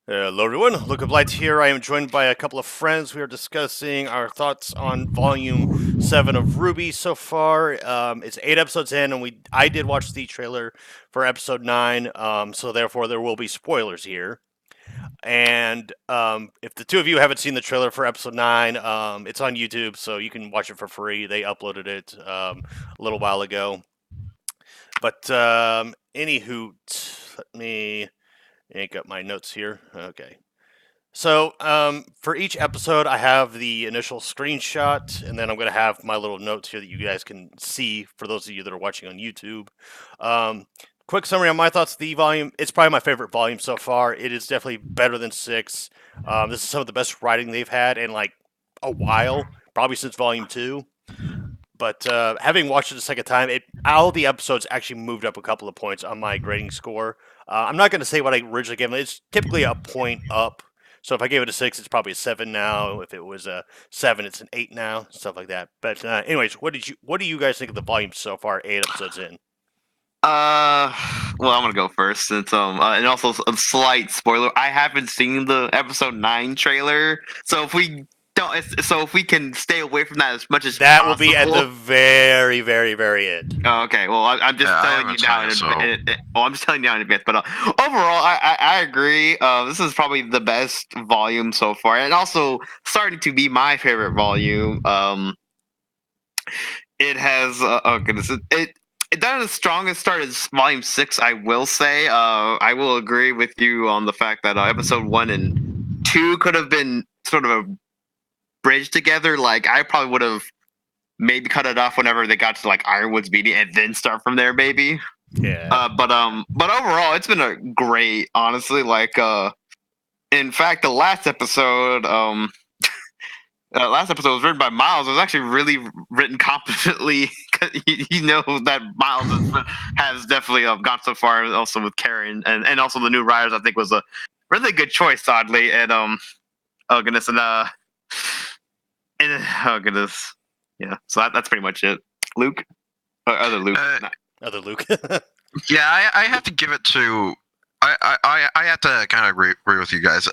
Hello, everyone. Luke of Light here. I am joined by a couple of friends. We are discussing our thoughts on Volume 7 of RWBY so far. It's 8 episodes in, and I did watch the trailer for Episode 9, so therefore there will be spoilers here. And if the two of you haven't seen the trailer for Episode 9, it's on YouTube, so you can watch it for free. They uploaded it a little while ago. But anywho, let me yank up my notes here. Okay. So, for each episode, I have the initial screenshot, and then I'm going to have my little notes here that you guys can see for those of you that are watching on YouTube. Um, Quick summary on my thoughts. The volume, it's probably my favorite volume so far. It is definitely better than 6. This is some of the best writing they've had in like a while, probably since volume 2. But having watched it a second time, all the episodes actually moved up a couple of points on my grading score. I'm not going to say what I originally gave it. It's typically a point up. So if I gave it a 6, it's probably a 7 now. If it was a 7, it's an 8 now. Stuff like that. But anyways, what do you guys think of the volume so far? 8 episodes in. Uh, well, I'm gonna go first since and also a slight spoiler. I haven't seen the episode 9 trailer, so if we can stay away from that as much as That possible. will be at the very, very, very end. Oh, okay, well, I'm just telling you now. I'm just telling you now in advance. But overall, I agree. This is probably the best volume so far, and also starting to be my favorite volume. It has oh goodness, it doesn't as strong a start as Volume 6, I will say. I will agree with you on the fact that Episode 1 and 2 could have been sort of a bridge together. Like, I probably would have maybe cut it off whenever they got to, like, Ironwood's meeting and then start from there, maybe. Yeah. But overall, it's been a great, honestly. Like, in fact, the last episode, was written by Miles. It was actually really written competently. you know that Miles has definitely gone so far. Also with Karen and also the new writers, I think was a really good choice. Oddly, and oh goodness, and oh goodness, yeah. So that's pretty much it. Luke, other Luke, Other Luke. Yeah, I have to give it to. I have to kind of agree with you guys.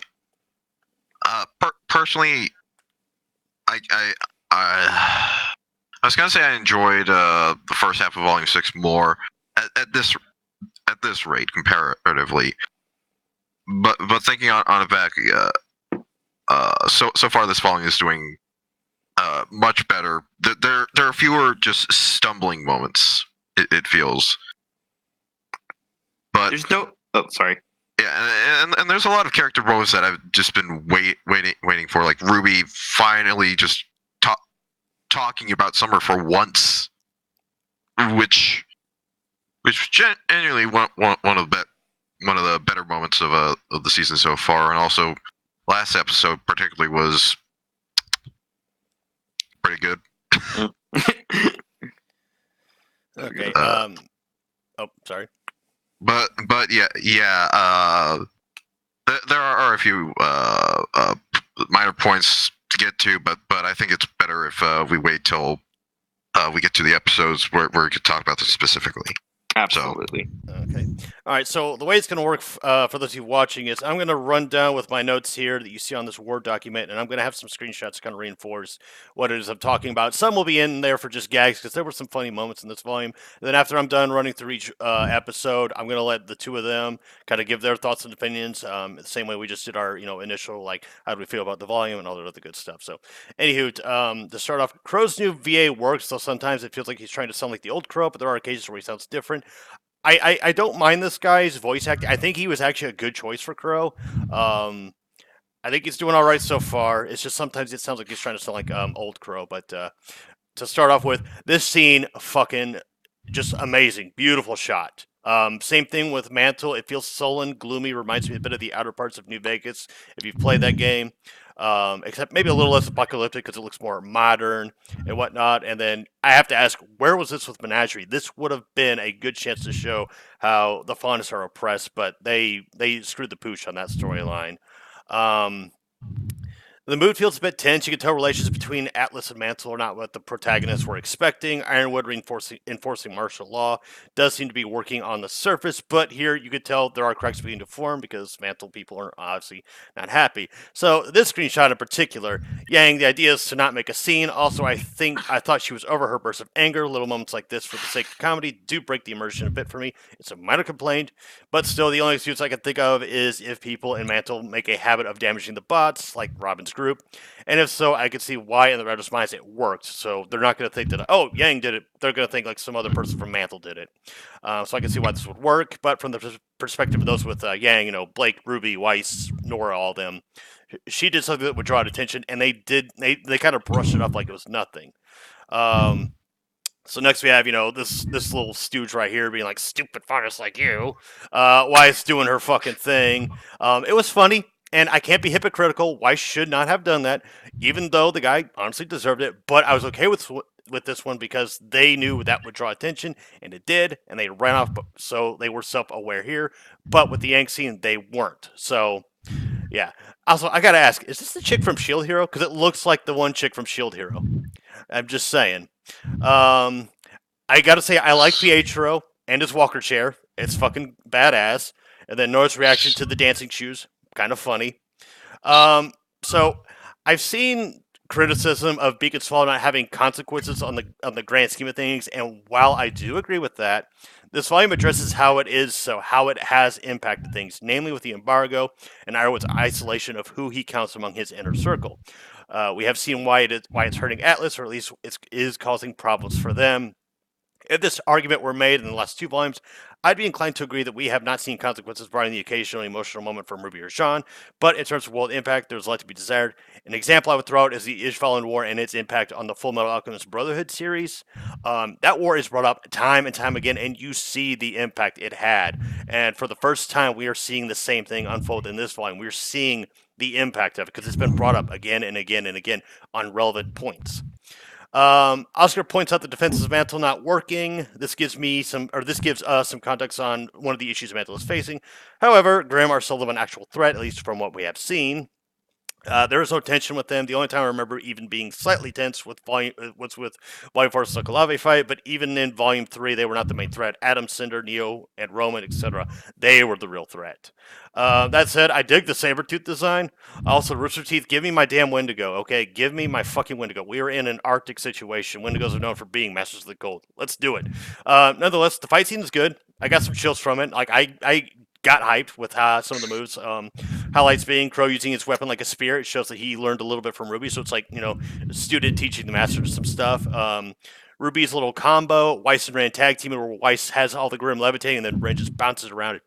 Personally, I was gonna say I enjoyed the first half of Volume 6 more at this rate comparatively, but thinking on it back, so far this volume is doing much better. There are fewer just stumbling moments. It feels, but there's no. Oh, sorry. Yeah, and there's a lot of character moments that I've just been waiting for, like RWBY finally just talking about Summer for once, which genuinely one of the better moments of the season so far, and also last episode particularly was pretty good. Okay. Oh, sorry. But yeah. There are a few minor points to get to, but I think it's better if we wait till we get to the episodes where we could talk about this specifically. Absolutely. Okay. All right. So the way it's going to work for those of you watching is I'm going to run down with my notes here that you see on this Word document, and I'm going to have some screenshots to kind of reinforce what it is I'm talking about. Some will be in there for just gags because there were some funny moments in this volume. And then after I'm done running through each episode, I'm going to let the two of them kind of give their thoughts and opinions the same way we just did our initial, like, how do we feel about the volume and all that other good stuff. So anywho, to start off, Crow's new VA works, though sometimes it feels like he's trying to sound like the old Crow, but there are occasions where he sounds different. I don't mind this guy's voice acting. I think he was actually a good choice for Crow. I think he's doing all right so far. It's just sometimes it sounds like he's trying to sound like old Crow. But to start off with, this scene, fucking just amazing. Beautiful shot. Same thing with Mantle. It feels sullen, gloomy, reminds me a bit of the outer parts of New Vegas, if you've played that game. Except maybe a little less apocalyptic because it looks more modern and whatnot. And then I have to ask, where was this with Menagerie? This would have been a good chance to show how the Faunus are oppressed, but they screwed the pooch on that storyline. The mood feels a bit tense. You can tell relations between Atlas and Mantle are not what the protagonists were expecting. Ironwood enforcing martial law does seem to be working on the surface, but here you could tell there are cracks beginning to form because Mantle people are obviously not happy. So this screenshot in particular, Yang, the idea is to not make a scene. Also, I thought she was over her burst of anger. Little moments like this, for the sake of comedy, do break the immersion a bit for me. It's a minor complaint, but still, the only excuse I can think of is if people in Mantle make a habit of damaging the bots, like Robin's group. And if so, I can see why in the writer's minds it worked. So they're not going to think that, oh, Yang did it. They're going to think like some other person from Mantle did it. So I can see why this would work. But from the perspective of those with Yang, Blake, Ruby, Weiss, Nora, all of them, she did something that would draw attention, and they kind of brushed it off like it was nothing. So next we have, this little stooge right here being like, stupid funnest like you. Weiss doing her fucking thing. It was funny, and I can't be hypocritical. Weiss should not have done that, even though the guy honestly deserved it. But I was okay with this one because they knew that would draw attention, and it did, and they ran off. So they were self-aware here. But with the Yang scene, they weren't. So yeah. Also, I gotta ask, is this the chick from Shield Hero? Because it looks like the one chick from Shield Hero. I'm just saying. I gotta say, I like Pietro and his walker chair. It's fucking badass. And then Nora's reaction to the dancing shoes, kind of funny. So I've seen criticism of Beacon's Fall not having consequences on the grand scheme of things, and while I do agree with that, this volume addresses how it is, so how it has impacted things, namely with the embargo and Ironwood's isolation of who he counts among his inner circle. We have seen why it's hurting Atlas, or at least it is causing problems for them. If this argument were made in the last two volumes, I'd be inclined to agree that we have not seen consequences barring the occasional emotional moment from Ruby or Jean, but in terms of world impact, there's a lot to be desired. An example I would throw out is the Ishvalan War and its impact on the Full Metal Alchemist Brotherhood series. That war is brought up time and time again, and you see the impact it had. And for the first time, we are seeing the same thing unfold in this volume. We're seeing the impact of it because it's been brought up again and again and again on relevant points. Oscar points out the defenses of Mantle not working. This gives us some context on one of the issues Mantle is facing. However, Grimm are still an actual threat, at least from what we have seen. There is no tension with them. The only time I remember even being slightly tense was with Volume 4's Sokolave fight, but even in Volume 3, they were not the main threat. Adam, Cinder, Neo, and Roman, etc., they were the real threat. That said, I dig the Sabretooth design. Also, Rooster Teeth, give me my damn Wendigo, okay? Give me my fucking Wendigo. We are in an Arctic situation. Wendigos are known for being masters of the cold. Let's do it. Nonetheless, the fight scene is good. I got some chills from it. Like, I got hyped with some of the moves. Highlights being Crow using his weapon like a spear. It shows that he learned a little bit from Ruby, so it's like, student teaching the master some stuff. Ruby's little combo, Weiss and Rand tag teaming where Weiss has all the Grim levitating and then Rand just bounces around it,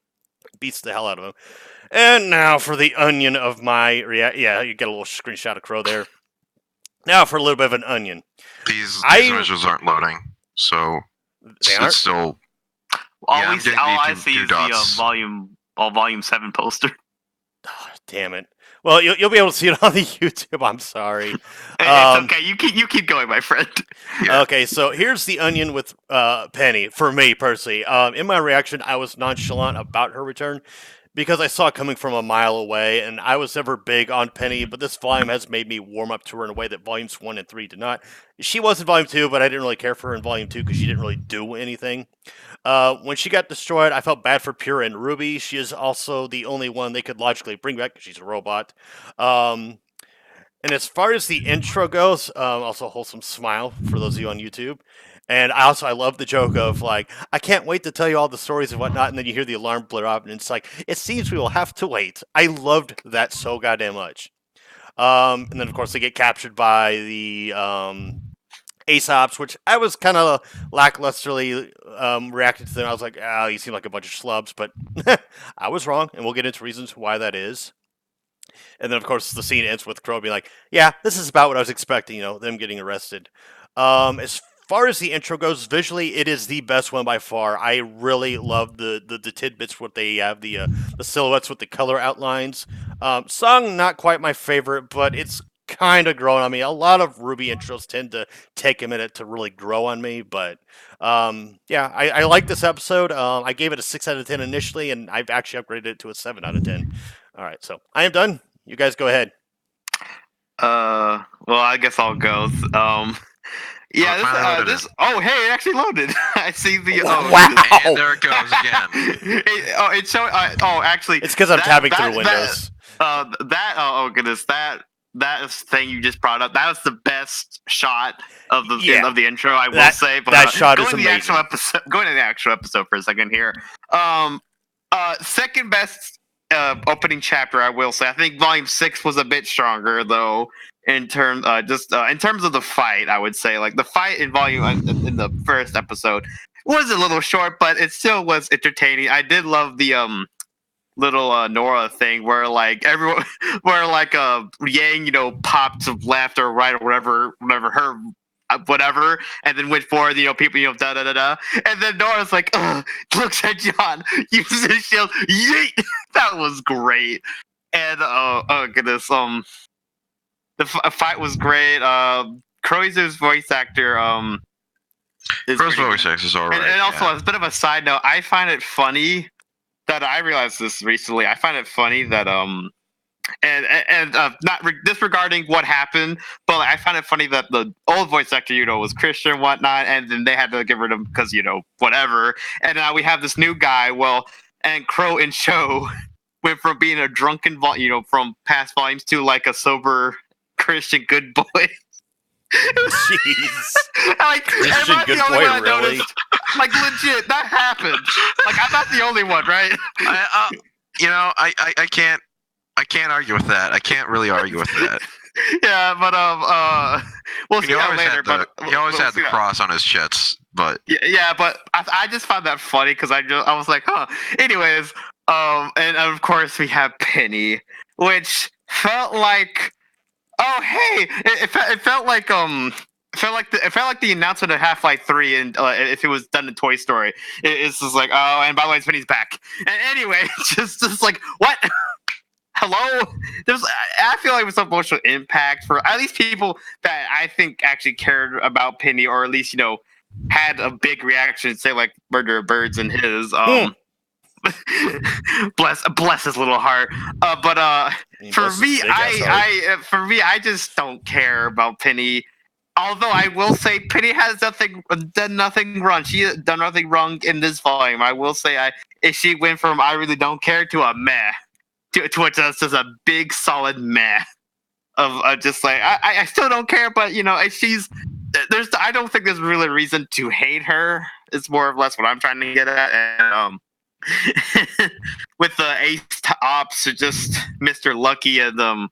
beats the hell out of him. And now for the onion of my yeah, you get a little screenshot of Crow there. Now for a little bit of an onion. These images aren't loading, so it's still. All I see is the volume 7 poster. Oh, damn it. Well, you'll be able to see it on the YouTube. I'm sorry. It's okay. You keep going, my friend. Yeah. Okay, so here's the onion with Penny, for me personally. In my reaction, I was nonchalant about her return because I saw it coming from a mile away, and I was never big on Penny, but this volume has made me warm up to her in a way that Volumes 1 and 3 did not. She was in Volume 2, but I didn't really care for her in Volume 2 because she didn't really do anything. When she got destroyed, I felt bad for Pyrrha and Ruby. She is also the only one they could logically bring back because she's a robot. And as far as the intro goes, also wholesome smile for those of you on YouTube. And I love the joke of like, I can't wait to tell you all the stories and whatnot, and then you hear the alarm blare up, and it's like, it seems we will have to wait. I loved that so goddamn much. And then of course they get captured by the Aesops, which I was kind of lacklusterly reacting to them. I was like, you seem like a bunch of schlubs, but I was wrong, and we'll get into reasons why that is. And then, of course, the scene ends with Crow being like, yeah, this is about what I was expecting, them getting arrested. As far as the intro goes, visually, it is the best one by far. I really love the tidbits, what they have, the silhouettes with the color outlines. Song, not quite my favorite, but it's kind of growing on me. A lot of Ruby intros tend to take a minute to really grow on me, but yeah, I like this episode. I gave it a 6 out of 10 initially, and I've actually upgraded it to a 7 out of 10. All right, so I am done. You guys go ahead. Well, I guess I'll go. Yeah, finally loaded this. Oh, hey, it actually loaded. I see the. Oh, Wow. And there it goes again. It's showing. Actually, It's because I'm tabbing through that, Windows. oh goodness, that thing you just brought up. That was the best shot of the Yeah. of the intro. I will That- say, but that shot is going to the actual amazing. episode. Going to the actual episode for a second here. Second best opening chapter, I will say. I think Volume 6 was a bit stronger though. In terms, in terms of the fight, I would say like the fight in volume in the first episode was a little short, but it still was entertaining. I did love the little Nora thing where like everyone, where like Yang popped to left or right or whatever her whatever, and then went forward. People da da da da, and then Nora's like, looks at John, uses his shield, yeet. That was great, and oh goodness, the fight was great. Croiser's voice actor, is First pretty voice good. actor is alright. And also, yeah. as a bit of a side note, I find it funny that I realized this recently. I find it funny that and not disregarding what happened, but I find it funny that the old voice actor, was Christian and whatnot, and then they had to get rid of him because whatever. And now we have this new guy. Well, and Crow and Show went from being a drunken, from past volumes to like a sober Christian good boy. Jeez. Like, Christian am I good the only boy, one that really? noticed? Like, legit, that happened. Like, I'm not the only one, right? I can't argue with that. I can't really argue with that. Yeah, but we'll see He that always later. had the, But he always we'll had see the that. cross on his chest, but Yeah, but I just found that funny because I was like, huh. Anyways, and of course we have Penny, which felt like, oh hey, it felt like it felt like the announcement of Half-Life 3, and if it was done in Toy Story, it's just like, oh, and by the way, Penny's back. And anyway, just like what. Hello, I feel like it was some emotional impact for at least people that I think actually cared about Penny, or at least had a big reaction. Say like Murder of Birds and his bless his little heart. But for Bless his me, big ass heart. I just don't care about Penny. Although I will say Penny has done nothing wrong. She has done nothing wrong in this volume. I will say if she went from I really don't care to a meh. To just a big solid meh of just like I still don't care, but she's I don't think there's really a reason to hate her. It's more or less what I'm trying to get at, and with the Ace Ops, just Mr. Lucky and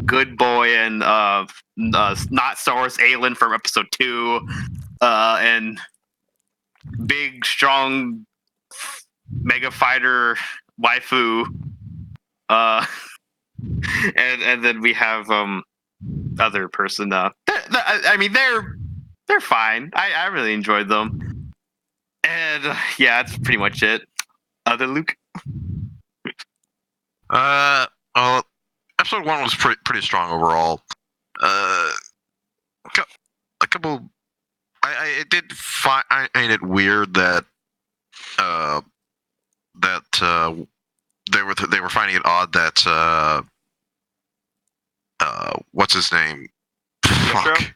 Good Boy and not Star Wars Aelin from episode 2, and big strong mega fighter waifu. And then we have other person. I mean they're fine. I really enjoyed them, and yeah, that's pretty much it. Other Luke. well, episode 1 was pretty strong overall. A couple. I did find it weird that they were finding it odd that what's his name? Fuck.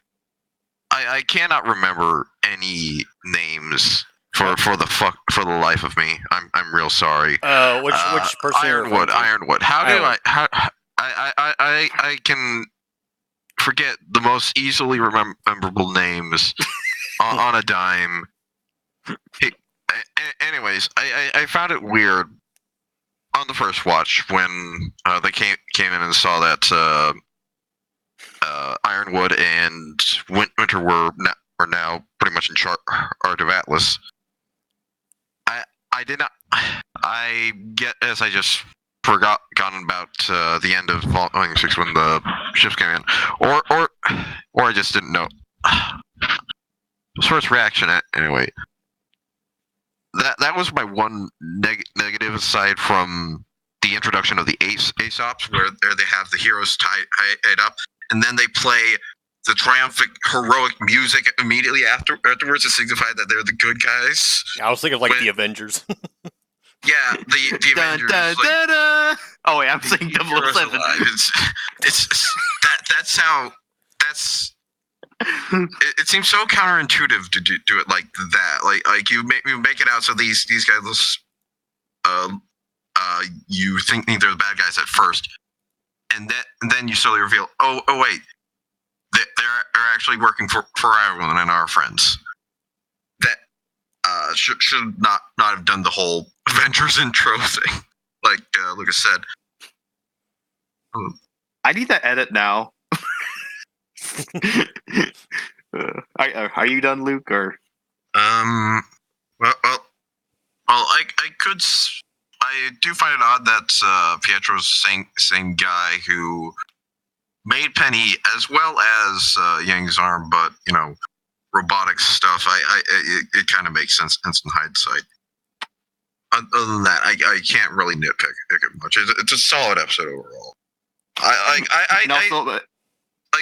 I cannot remember any names for the life of me. I'm real sorry. Which person? Ironwood. How do I can forget the most easily rememberable names on a dime. Anyways, I found it weird on the first watch when they came in and saw that Ironwood and Winter were now pretty much in charge of Atlas. I did not. I guess I just forgotten about the end of Volume 6 when the ships came in, or I just didn't know. First reaction, anyway. That was my one negative, aside from the introduction of the Aesops, where they have the heroes tied up, and then they play the triumphant, heroic music immediately afterwards to signify that they're the good guys. I was thinking of like the Avengers. Yeah, the Avengers. Dun, dun, dun. Oh wait, I'm saying 007. It's It seems so counterintuitive to do it like that. Like you make it out so these guys, you think they're the bad guys at first, and then you slowly reveal, oh wait, they're actually working for everyone and our friends. That should not have done the whole Avengers intro thing, like Lucas said. I need that edit now. Are you done, Luke? Or Well, I do find it odd that Pietro's same guy who made Penny as well as Yang's arm, but robotics stuff. It kind of makes sense in hindsight. Other than that, I can't really nitpick it much. It's a solid episode overall.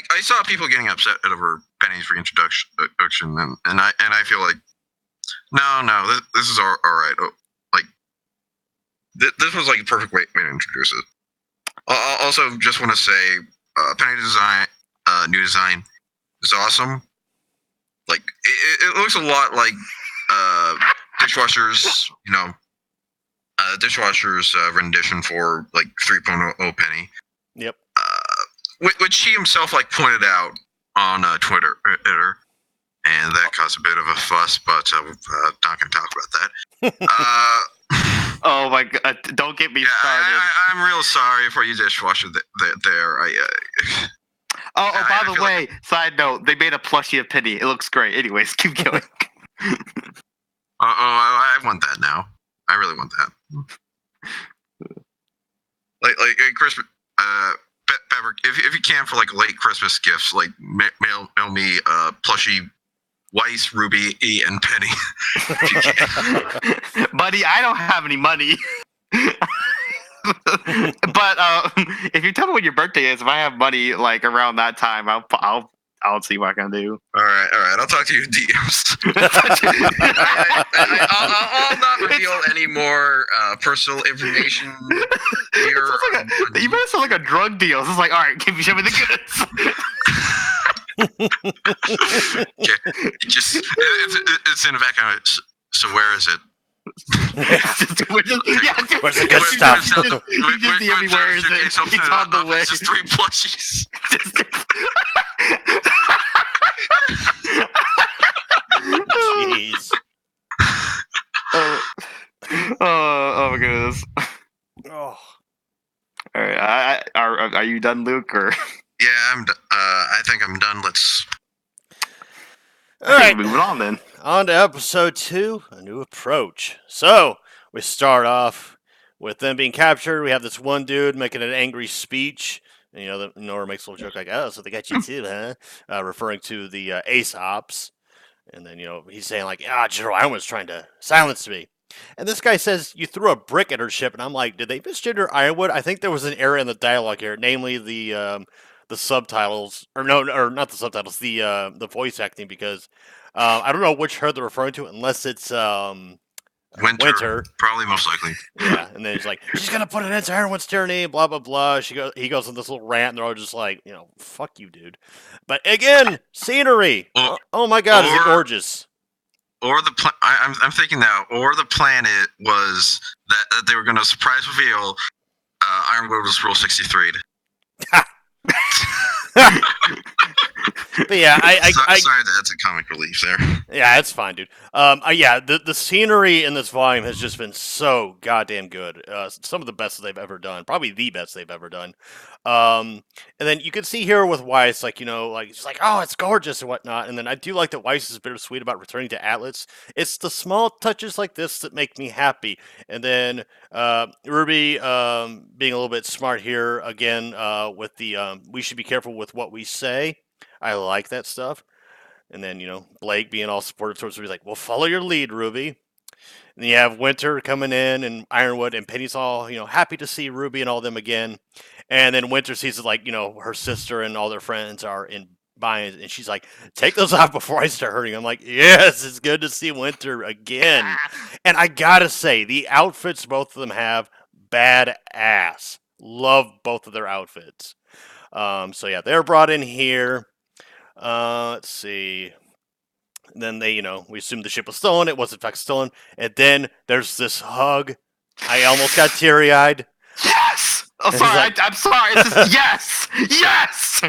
I saw people getting upset over Penny's reintroduction, and I feel like no, this is all right. Like this was like a perfect way to introduce it. I also just want to say, Penny design, new design is awesome. Like it looks a lot like Dishwasher's, Dishwasher's rendition for like 3.0 Penny. Yep. Which he himself pointed out on Twitter, and that caused a bit of a fuss. But we're not going to talk about that. Oh my god! Don't get me started. I'm real sorry for you, Dishwasher. There, by the way, side note: they made a plushie of Penny. It looks great. Anyways, keep going. I want that now. I really want that. Like Christmas. Pepper, if you can, for late Christmas gifts, mail me plushie Weiss, Ruby, E, and Penny. Buddy, I don't have any money. But if you tell me when your birthday is, if I have money around that time, I'll see what I can do. All right. I'll talk to you in DMs. I'll not reveal any more personal information here. You better sound like a drug deal. It's like, all right, show me the goods. Okay. It's in the background. So where is it? Where's the good stuff? Where is it? It's on the way. Just 3 plushies. Jeez. Oh my goodness. Oh. All right. Are you done, Luke? Or yeah, I'm. I think I'm done. Let's. All right. Moving on then. On to episode 2, A New Approach. So, we start off with them being captured. We have this one dude making an angry speech. And, Nora makes a little joke like, oh, so they got you too, huh? Referring to the Ace Ops. And then, he's saying General Ironwood's trying to silence me. And this guy says, you threw a brick at her ship. And I'm like, did they misgender Ironwood? I think there was an error in the dialogue here, namely the subtitles, or not the subtitles, the voice acting, because I don't know which her they're referring to, unless it's Winter. Probably, most likely. Yeah, and then he's like, she's gonna put an end to Ironwood's tyranny, blah blah blah. He goes on this little rant, and they're all just like, fuck you, dude. But again, scenery. Oh my god, is it gorgeous? Or I'm thinking now, or the planet was that they were gonna surprise reveal Ironwood was Rule 63. But yeah, sorry, that's a comic relief there. Yeah, it's fine, dude. The scenery in this volume has just been so goddamn good. Some of the best they've ever done, probably the best they've ever done. And then you can see here with Weiss, she's like, oh, it's gorgeous and whatnot. And then I do like that Weiss is bittersweet about returning to Atlas. It's the small touches like this that make me happy. And then Ruby being a little bit smart here again with the we should be careful with what we say. I like that stuff. And then, Blake being all supportive towards Ruby, like, well, follow your lead, Ruby. And then you have Winter coming in, and Ironwood, and Penny's all, happy to see Ruby and all them again. And then Winter sees it her sister and all their friends are in binds, and she's like, take those off before I start hurting. I'm like, yes, it's good to see Winter again. And I gotta say, the outfits both of them have, badass. Love both of their outfits. So yeah, they're brought in here. Let's see. And then they, we assumed the ship was stolen. It was in fact stolen. And then there's this hug. I almost got teary-eyed. Yes. Oh, And he's sorry. like, I'm sorry. It's just yes, yes.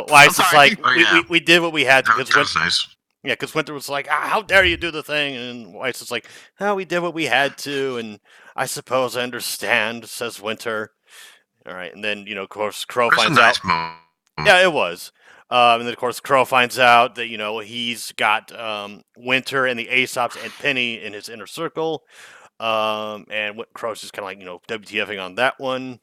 Weiss I'm is sorry. like, Oh, yeah. we did what we had to, That because was nice. yeah, because Winter was like, how dare you do the thing? And Weiss is like, oh, we did what we had to, and I suppose I understand, says Winter. All right, and then, of course, Crow It was a finds out. nice moment. Yeah, it was. And then, of course, Crow finds out that, he's got Winter and the Aesops and Penny in his inner circle. And Crow's just kind of like, WTFing on that one.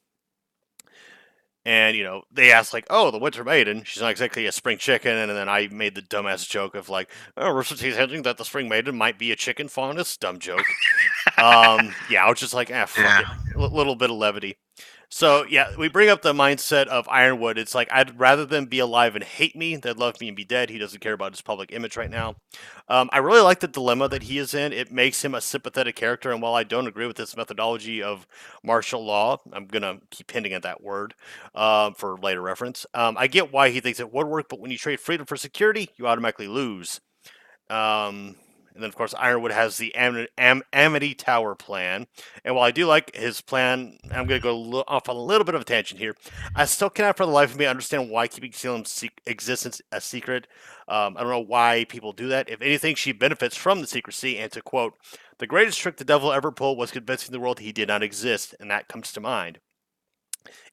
And, they ask, like, oh, the Winter Maiden. She's not exactly a spring chicken. And then I made the dumbass joke of, like, oh, Rooster Teeth hinting that the spring maiden might be a chicken faunus. Dumb joke. Yeah, I was just like, fuck Yeah. it. Little bit of levity. So, yeah, we bring up the mindset of Ironwood. It's like, I'd rather them be alive and hate me than love me and be dead. He doesn't care about his public image right now. I really like the dilemma that he is in. It makes him a sympathetic character, and while I don't agree with this methodology of martial law, I'm going to keep hinting at that word for later reference. I get why he thinks it would work, but when you trade freedom for security, you automatically lose. And then, of course, Ironwood has the Amity Tower plan. And while I do like his plan, I'm going to go off on a little bit of a tangent here. I still cannot for the life of me understand why keeping Salem's existence a secret. I don't know why people do that. If anything, she benefits from the secrecy. And to quote, the greatest trick the devil ever pulled was convincing the world he did not exist. And that comes to mind.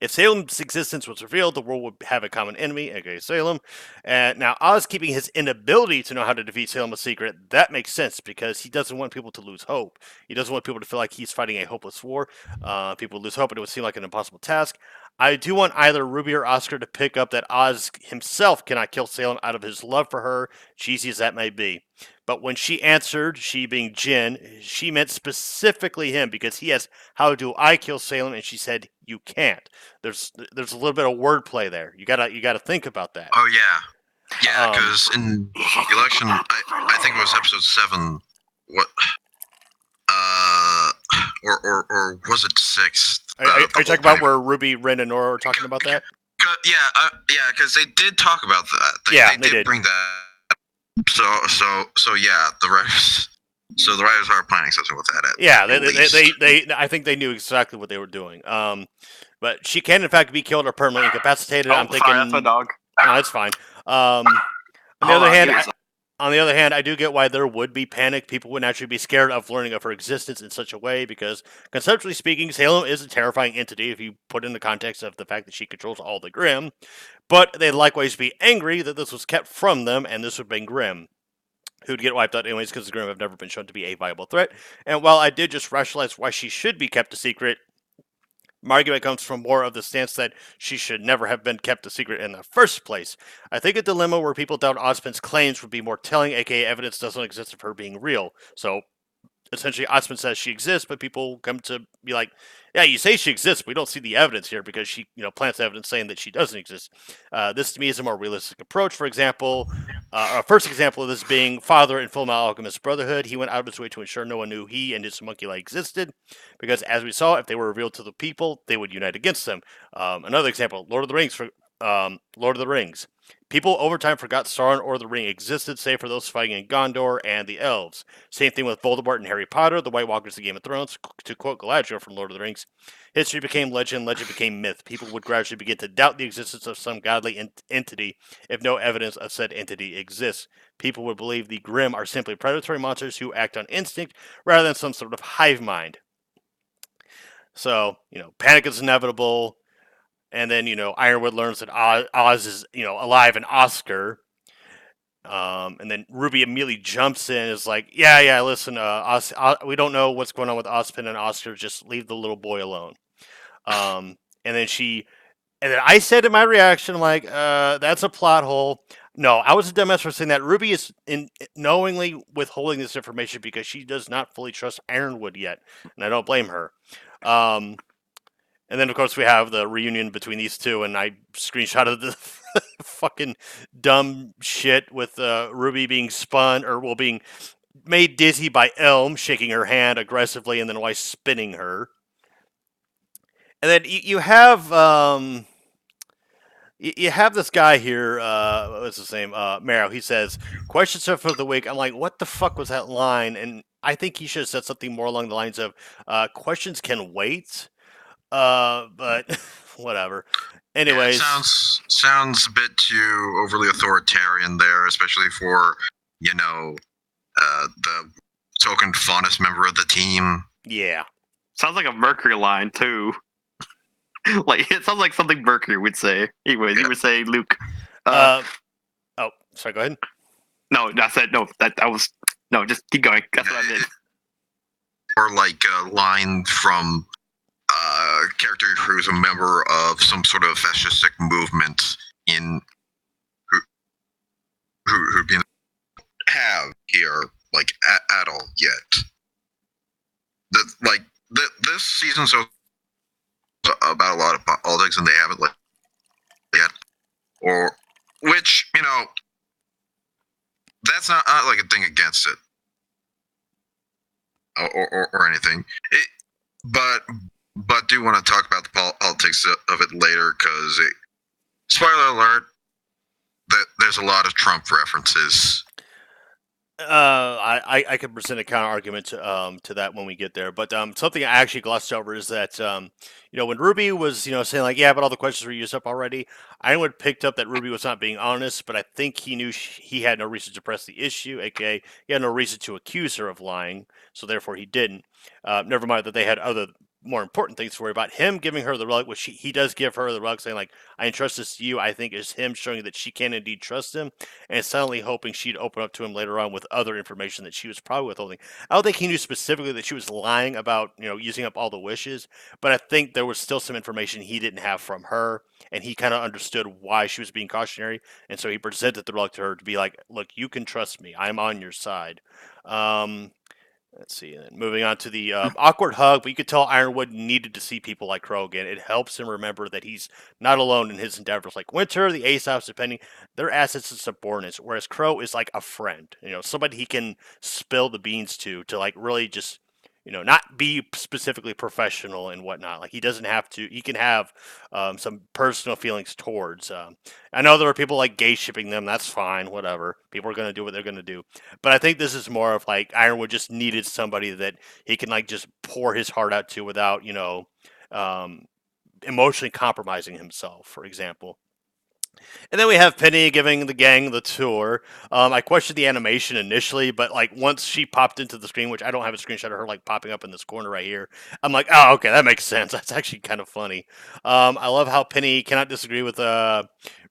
If Salem's existence was revealed, the world would have a common enemy, aka Salem. And now Oz keeping his inability to know how to defeat Salem a secret, that makes sense because he doesn't want people to lose hope. He doesn't want people to feel like he's fighting a hopeless war. People lose hope and it would seem like an impossible task. I do want either Ruby or Oscar to pick up that Oz himself cannot kill Salem out of his love for her, cheesy as that may be. But when she answered, she being Jin, she meant specifically him because he has "How do I kill Salem?" and she said, "You can't." There's a little bit of wordplay there. You gotta think about that. Oh yeah, yeah. Because in the election, I think it was episode 7. What? Or was it 6? Are you talking about where Ruby, Ren, and Nora are talking about that? Yeah, yeah. Because they did talk about that. They did bring that. So yeah, the writers. So the writers are planning something with that. Yeah, they I think they knew exactly what they were doing. But she can in fact be killed or permanently incapacitated. I'm thinking, sorry, that's my dog. no, it's fine. On the other hand, I do get why there would be panic. People would naturally be scared of learning of her existence in such a way because, conceptually speaking, Salem is a terrifying entity if you put in the context of the fact that she controls all the Grimm. But they'd likewise be angry that this was kept from them, and this would bring Grimm, who'd get wiped out anyways because the Grimm have never been shown to be a viable threat. And while I did just rationalize why she should be kept a secret, my argument comes from more of the stance that she should never have been kept a secret in the first place. I think a dilemma where people doubt Ozpin's claims would be more telling, aka evidence doesn't exist of her being real. So essentially, Ozpin says she exists, but people come to be like, yeah, you say she exists, but we don't see the evidence here because she, plants evidence saying that she doesn't exist. This to me is a more realistic approach. For example, our first example of this being Father in Full Metal Alchemist Brotherhood. He went out of his way to ensure no one knew he and his homunculi existed, because as we saw, if they were revealed to the people, they would unite against them. Another example, Lord of the Rings. People over time forgot Sauron or the Ring existed, save for those fighting in Gondor and the elves. Same thing with Voldemort and Harry Potter, the White Walkers of Game of Thrones. To quote Galadriel from Lord of the Rings, history became legend, legend became myth. People would gradually begin to doubt the existence of some godly entity if no evidence of said entity exists. People would believe the Grimm are simply predatory monsters who act on instinct rather than some sort of hive mind. So, panic is inevitable. And then, Ironwood learns that Oz is, alive and Oscar. And then Ruby immediately jumps in and is like, yeah, listen, we don't know what's going on with Ozpin and Oscar. Just leave the little boy alone. And then I said in my reaction, I'm like, that's a plot hole. No, I was a dumbass for saying that. Ruby is knowingly withholding this information because she does not fully trust Ironwood yet. And I don't blame her. And then, of course, we have the reunion between these two, and I screenshotted the fucking dumb shit with Ruby being spun, being made dizzy by Elm shaking her hand aggressively, and then Weiss spinning her. And then you have you have this guy here. What's his name? Marrow. He says questions for the week. I'm like, what the fuck was that line? And I think he should have said something more along the lines of questions can wait. But whatever. Yeah, it Anyways, sounds a bit too overly authoritarian there, especially for the token fondest member of the team. yeah. Sounds like a Mercury line too. Like it sounds like something Mercury would say. Anyways, he would say, Luke. Oh, sorry. Go ahead. No, I said no. That was no. Just keep going. That's what I did. Or like a line from a character who's a member of some sort of fascistic movement in who been have here like at all yet. This season's about a lot of politics and they haven't like yet, or which that's not like a thing against it or anything. But do want to talk about the politics of it later because spoiler alert that there's a lot of Trump references. I could present a counter argument to that when we get there, but something I actually glossed over is that when Ruby was saying like yeah, but all the questions were used up already. I would picked up that Ruby was not being honest, but I think he knew he had no reason to press the issue, aka he had no reason to accuse her of lying, so therefore he didn't. Never mind that they had other more important things to worry about. Him giving her the rug, which he does give her the rug, saying like I entrust this to you. I think is him showing that she can indeed trust him and suddenly hoping she'd open up to him later on with other information that she was probably withholding. I don't think he knew specifically that she was lying about, using up all the wishes, but I think there was still some information he didn't have from her, and he kind of understood why she was being cautionary, and so he presented the rug to her to be like, look, you can trust me. I'm on your side. Let's see. And then moving on to the awkward hug, but you could tell Ironwood needed to see people like Crow again. It helps him remember that he's not alone in his endeavors. Like Winter, the Aesop's, depending, they're assets and subordinates, whereas Crow is like a friend. Somebody he can spill the beans to like really just not be specifically professional and whatnot. Like he doesn't have to. He can have some personal feelings towards. I know there are people like gay shipping them. That's fine. Whatever. People are gonna do what they're gonna do. But I think this is more of like Ironwood just needed somebody that he can like just pour his heart out to without emotionally compromising himself, for example. And then we have Penny giving the gang the tour. I questioned the animation initially, but like once she popped into the screen, which I don't have a screenshot of her like popping up in this corner right here, I'm like, oh, okay, that makes sense. That's actually kind of funny. I love how Penny cannot disagree with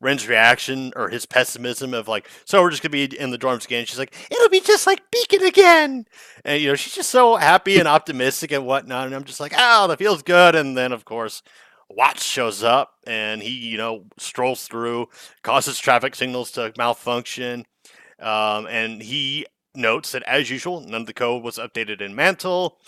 Ren's reaction or his pessimism of like, so we're just gonna be in the dorms again. She's like, it'll be just like Beacon again, and she's just so happy and optimistic and whatnot. And I'm just like, oh, that feels good. And then of course, Watts shows up and he, strolls through, causes traffic signals to malfunction, and he notes that as usual, none of the code was updated in Mantle,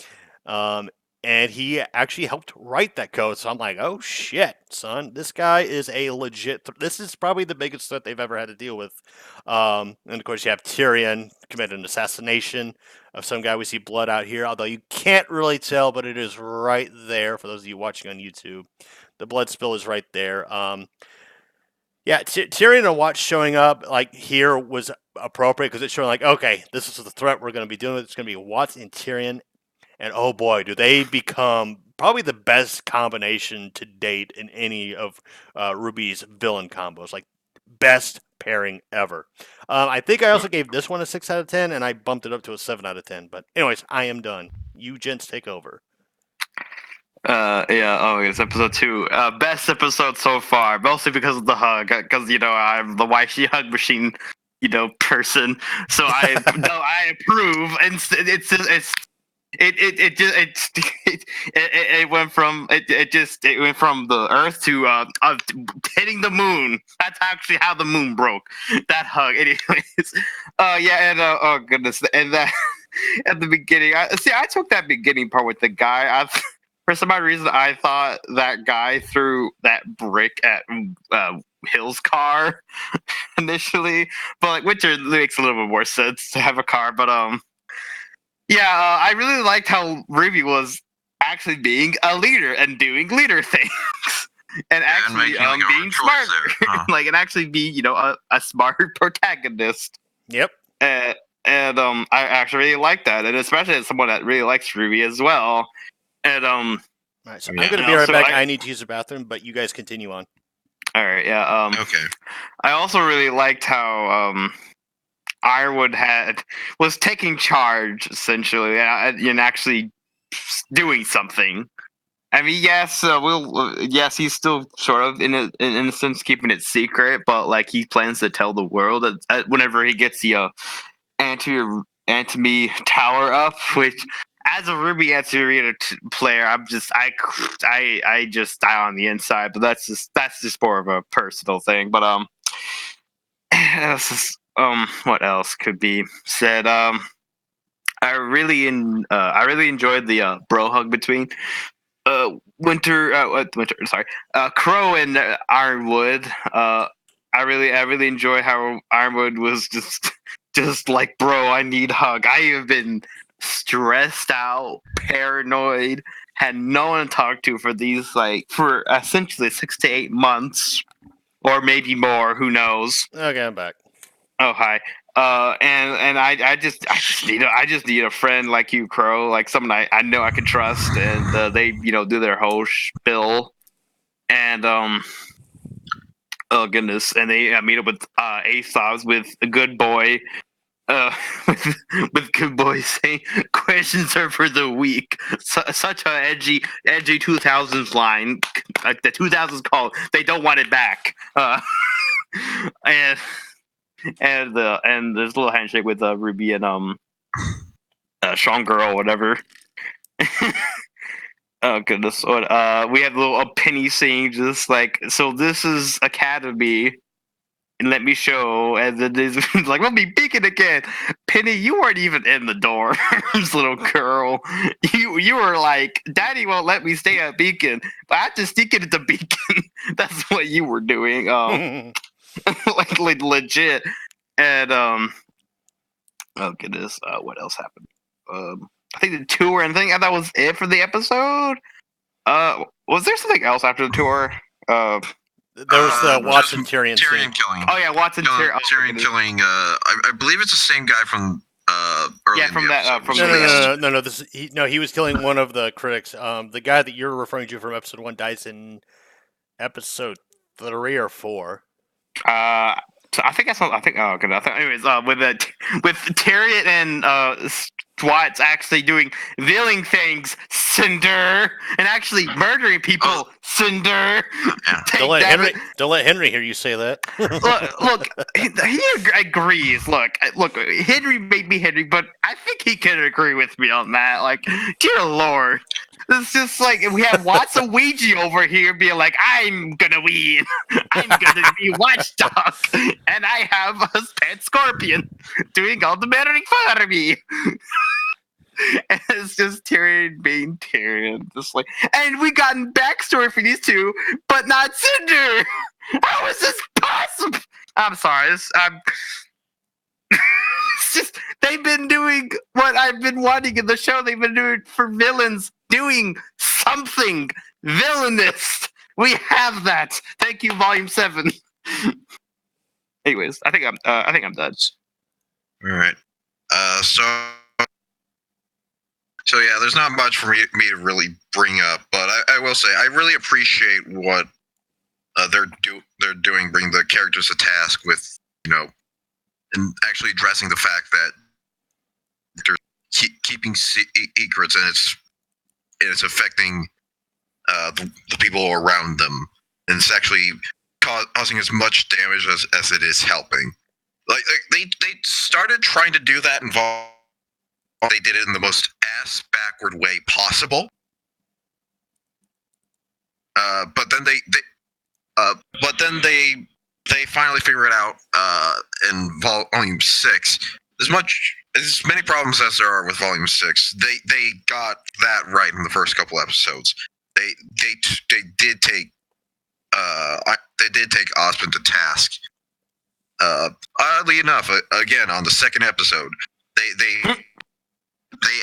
and he actually helped write that code. So I'm like, oh shit, son, this guy is a legit. This is probably the biggest threat they've ever had to deal with. And of course, you have Tyrion committed an assassination of some guy. We see blood out here, although you can't really tell, but it is right there for those of you watching on YouTube. The blood spill is right there. Yeah, Tyrion and Watts showing up like here was appropriate because it's showing like, okay, this is the threat we're going to be dealing with. It's going to be Watts and Tyrion, and oh boy, do they become probably the best combination to date in any of Ruby's villain combos. Like best pairing ever. I think I also gave this one a 6 out of 10, and I bumped it up to a 7 out of 10. But anyways, I am done. You gents take over. Yeah. Oh, it's episode 2. Best episode so far, mostly because of the hug. Because I'm the wifey hug machine, person. So I approve, and it went from it went from the Earth to hitting the moon. That's actually how the moon broke. That hug, anyways. Yeah, and oh goodness, and that at the beginning, I took that beginning part with the guy. For some odd reason, I thought that guy threw that brick at Hill's car initially, but like Winter makes a little bit more sense to have a car. But yeah, I really liked how Ruby was actually being a leader and doing leader things. And actually making, like, a being choice smarter. there, huh? Like, and actually be, a smart protagonist. Yep. And, I actually really like that. And especially as someone that really likes Ruby as well. And, All right, so Yeah. I'm going to and be right also back. I need to use the bathroom, but you guys continue on. all right, yeah. Okay. I also really liked how Ironwood was taking charge essentially, and actually doing something. I mean, yes, yes, he's still sort of in a sense keeping it secret, but like he plans to tell the world whenever he gets the anti tower up. Which, as a Ruby Anti player, I just die on the inside. But that's just more of a personal thing. But what else could be said? I really enjoyed the bro hug between Crow and Ironwood. I really enjoy how Ironwood was just like, bro, I need hug. I have been stressed out, paranoid, had no one to talk to for essentially 6 to 8 months, or maybe more. Who knows? Okay, I'm back. Oh, hi. And I just need a friend like you, Crow, like someone I know I can trust, and they do their whole spill, and oh goodness, and they meet up with Aesop's with a good boy, uh, with good boy saying questions are for the weak. Such a edgy 2000s line, like the 2000s call. They don't want it back. And. And this little handshake with Ruby and Sean Girl, whatever. Oh goodness! We had a little Penny saying just like, so this is Academy, and let me show. And then this like, let me beacon again. Penny, you weren't even in the door, little girl. You were like, Daddy won't let me stay at Beacon, but I have to sneak into the Beacon. That's what you were doing. Like legit. And oh goodness, what else happened? I think the tour and thing. That was it for the episode. Was there something else after the tour? There was the Watson Tyrion scene. killing. Oh yeah, Watson Tyrion. Tyrion killing. I believe it's the same guy from early. Yeah, in from the that. episode. From No. He was killing one of the critics. The guy that you're referring to from episode 1 dies in episode 3 or 4. So I think that's what I think. Oh, good. Anyways, with Tyrion and Squat's actually doing villain things, Cinder, and actually murdering people, Cinder. Yeah. Don't let Henry hear you say that. Look, he agrees. Look, Henry made me Henry, but I think he can agree with me on that. Like, dear Lord. It's just like we have Watson Ouija over here being like, I'm gonna win. I'm gonna be Watchdog. And I have a pet scorpion doing all the murdering for me. And it's just Tyrion being Tyrion. Just like, and we gotten backstory for these two, but not Cinder. How is this possible? I'm sorry. It's just they've been doing what I've been wanting in the show. They've been doing for villains, doing something villainous. We have that. Thank you, Volume 7. Anyways, I think I'm done. All right. So yeah, there's not much for me to really bring up, but I will say I really appreciate what they're doing, bringing the characters to task with, and actually addressing the fact that they're keeping secrets, and it's affecting the people around them, and it's actually causing as much damage as it is helping. Like they started trying to do that involved. They did it in the most ass-backward way possible. But then they finally figure it out in Volume 6. As many problems as there are with Volume 6, they got that right in the first couple episodes. They did take Osmond to task. Oddly enough, again on the second episode, they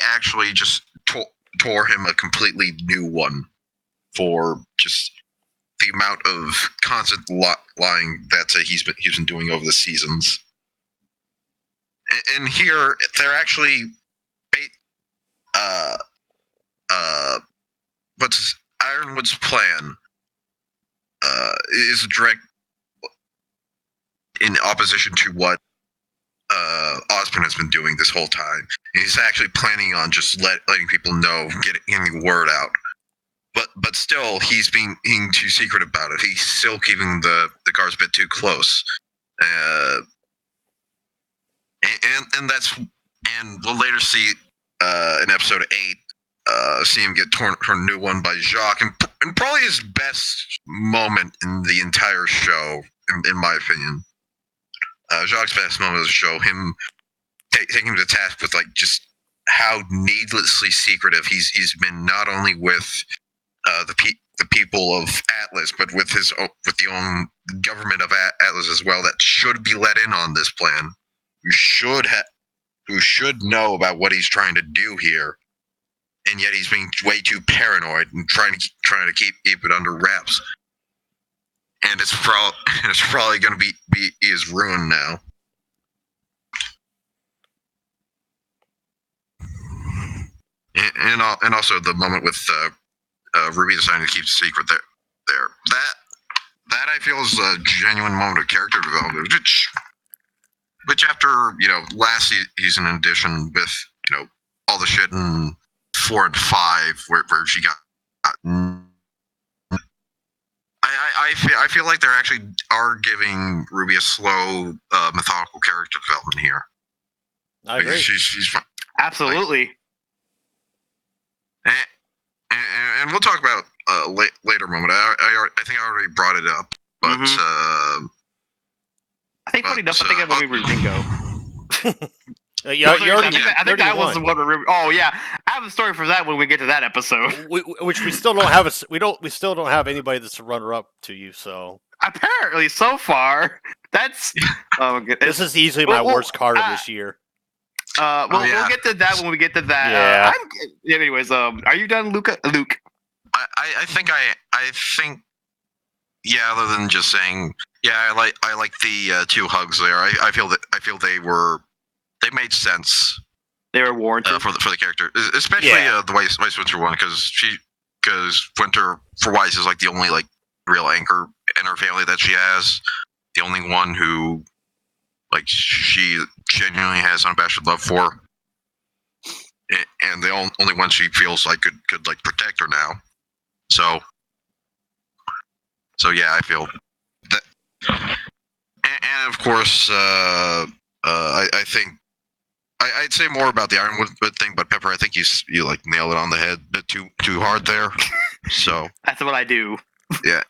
actually just tore him a completely new one for just the amount of constant lying that he's been doing over the seasons. And here they're actually, what's Ironwood's plan is direct in opposition to what Osborn has been doing this whole time. He's actually planning on just letting people know, getting the word out. But still, he's being too secret about it. He's still keeping the cards a bit too close. And we'll later see in episode 8, see him get torn a new one by Jacques, and probably his best moment in the entire show, in my opinion. Jacques' best moment of the show, him taking him to task with like just how needlessly secretive he's been, not only with the people of Atlas, but with the own government of Atlas as well, that should be let in on this plan. Who should know about what he's trying to do here, and yet he's being way too paranoid and trying to keep it under wraps. And it's probably going to be his ruin now. And also the moment with Ruby deciding to keep the secret there. That I feel is a genuine moment of character development, which after last season edition with all the shit in 4 and 5 where she got. I feel like they actually are giving Ruby a slow, methodical character development here. I agree. She's Absolutely. And we'll talk about later moment. I think I already brought it up, but I think funny enough, I think when we were Ringo. I think that was the one where Ruby. Oh yeah, I have a story for that when we get to that episode. Which we still don't have. We still don't have anybody that's a runner-up to you. So apparently, so far, that's. Oh, this is easily my worst card of this year. We'll get to that when we get to that. Yeah. Anyways, are you done, Luke? I think. Yeah. Other than just saying, yeah, I like the 2 hugs there. I feel they made sense. They were warranted for the character, especially the Vice Winter one, because Winter for Weiss is like the only like real anchor in her family that she has. The only one who like she genuinely has unabashed love for, and the only one she feels like could like protect her now. So yeah, I feel that, and of course, I think I'd say more about the Ironwood thing, but Pepper, I think you like nailed it on the head a bit too hard there. So that's what I do. Yeah,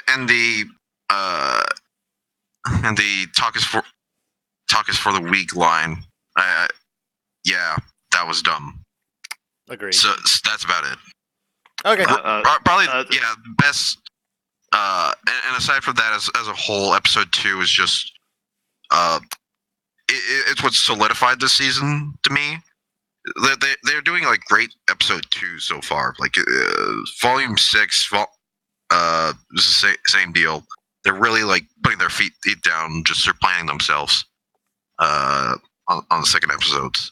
and the talk is for the weak line. Yeah, that was dumb. Agreed. So that's about it. Okay. Probably best. And aside from that, as a whole, episode 2 is just it's what solidified this season to me. They're doing like great episode 2 so far. Like volume 6, is the same deal. They're really like putting their feet down, just surplanting themselves on the second episodes.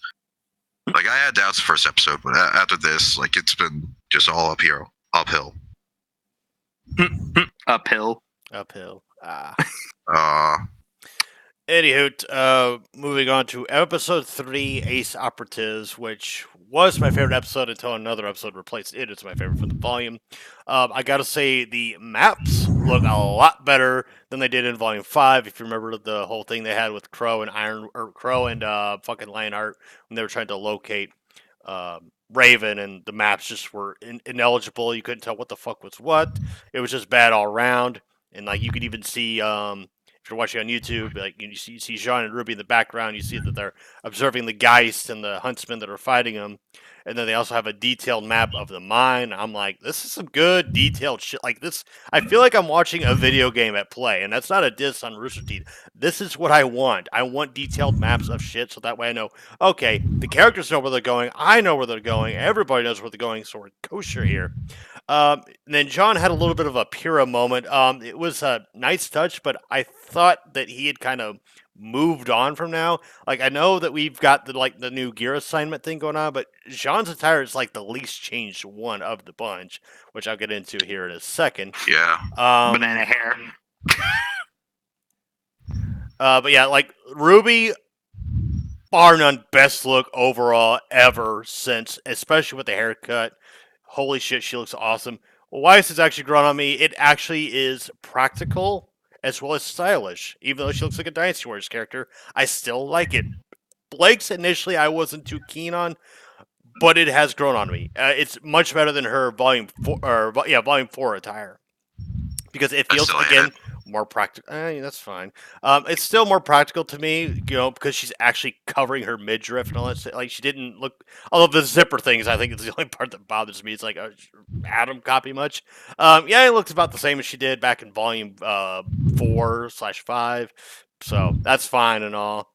Like I had doubts the first episode, but after this, like it's been just all uphill. Uphill. Anywho, moving on to episode 3, Ace Operatives, which was my favorite episode until another episode replaced it. It's my favorite for the volume. I gotta say, the maps look a lot better than they did in volume 5. If you remember the whole thing they had with Crow and fucking Lionheart when they were trying to locate Raven, and the maps just were ineligible. You couldn't tell what the fuck was what. It was just bad all around, and like you could even see if you're watching on YouTube, like you see Jean and Ruby in the background, you see that they're observing the Geist and the huntsmen that are fighting them, and then they also have a detailed map of the mine. I'm like, this is some good detailed shit. Like this, I feel like I'm watching a video game at play, and that's not a diss on Rooster Teeth. This is what I want. I want detailed maps of shit, so that way I know, okay, the characters know where they're going, I know where they're going, everybody knows where they're going, so we're kosher here. And then John had a little bit of a Pyrrha moment. It was a nice touch, but I thought that he had kind of moved on from now. Like I know that we've got the new gear assignment thing going on, but Jean's attire is like the least changed one of the bunch, which I'll get into here in a second. Yeah. Banana hair. But yeah, like Ruby, bar none, best look overall ever since, especially with the haircut. Holy shit, she looks awesome. Well, why is this actually grown on me? It actually is practical as well as stylish. Even though she looks like a Dynasty Warriors character, I still like it. Blake's initially I wasn't too keen on, but it has grown on me. It's much better than her Volume 4 attire. Because it feels, again, more practical. That's fine. It's still more practical to me, because she's actually covering her midriff and all that shit. Like, she didn't look... Although the zipper things, I think, is the only part that bothers me. It's like a Adam copy much. It looks about the same as she did back in Volume 4/5. So, that's fine and all.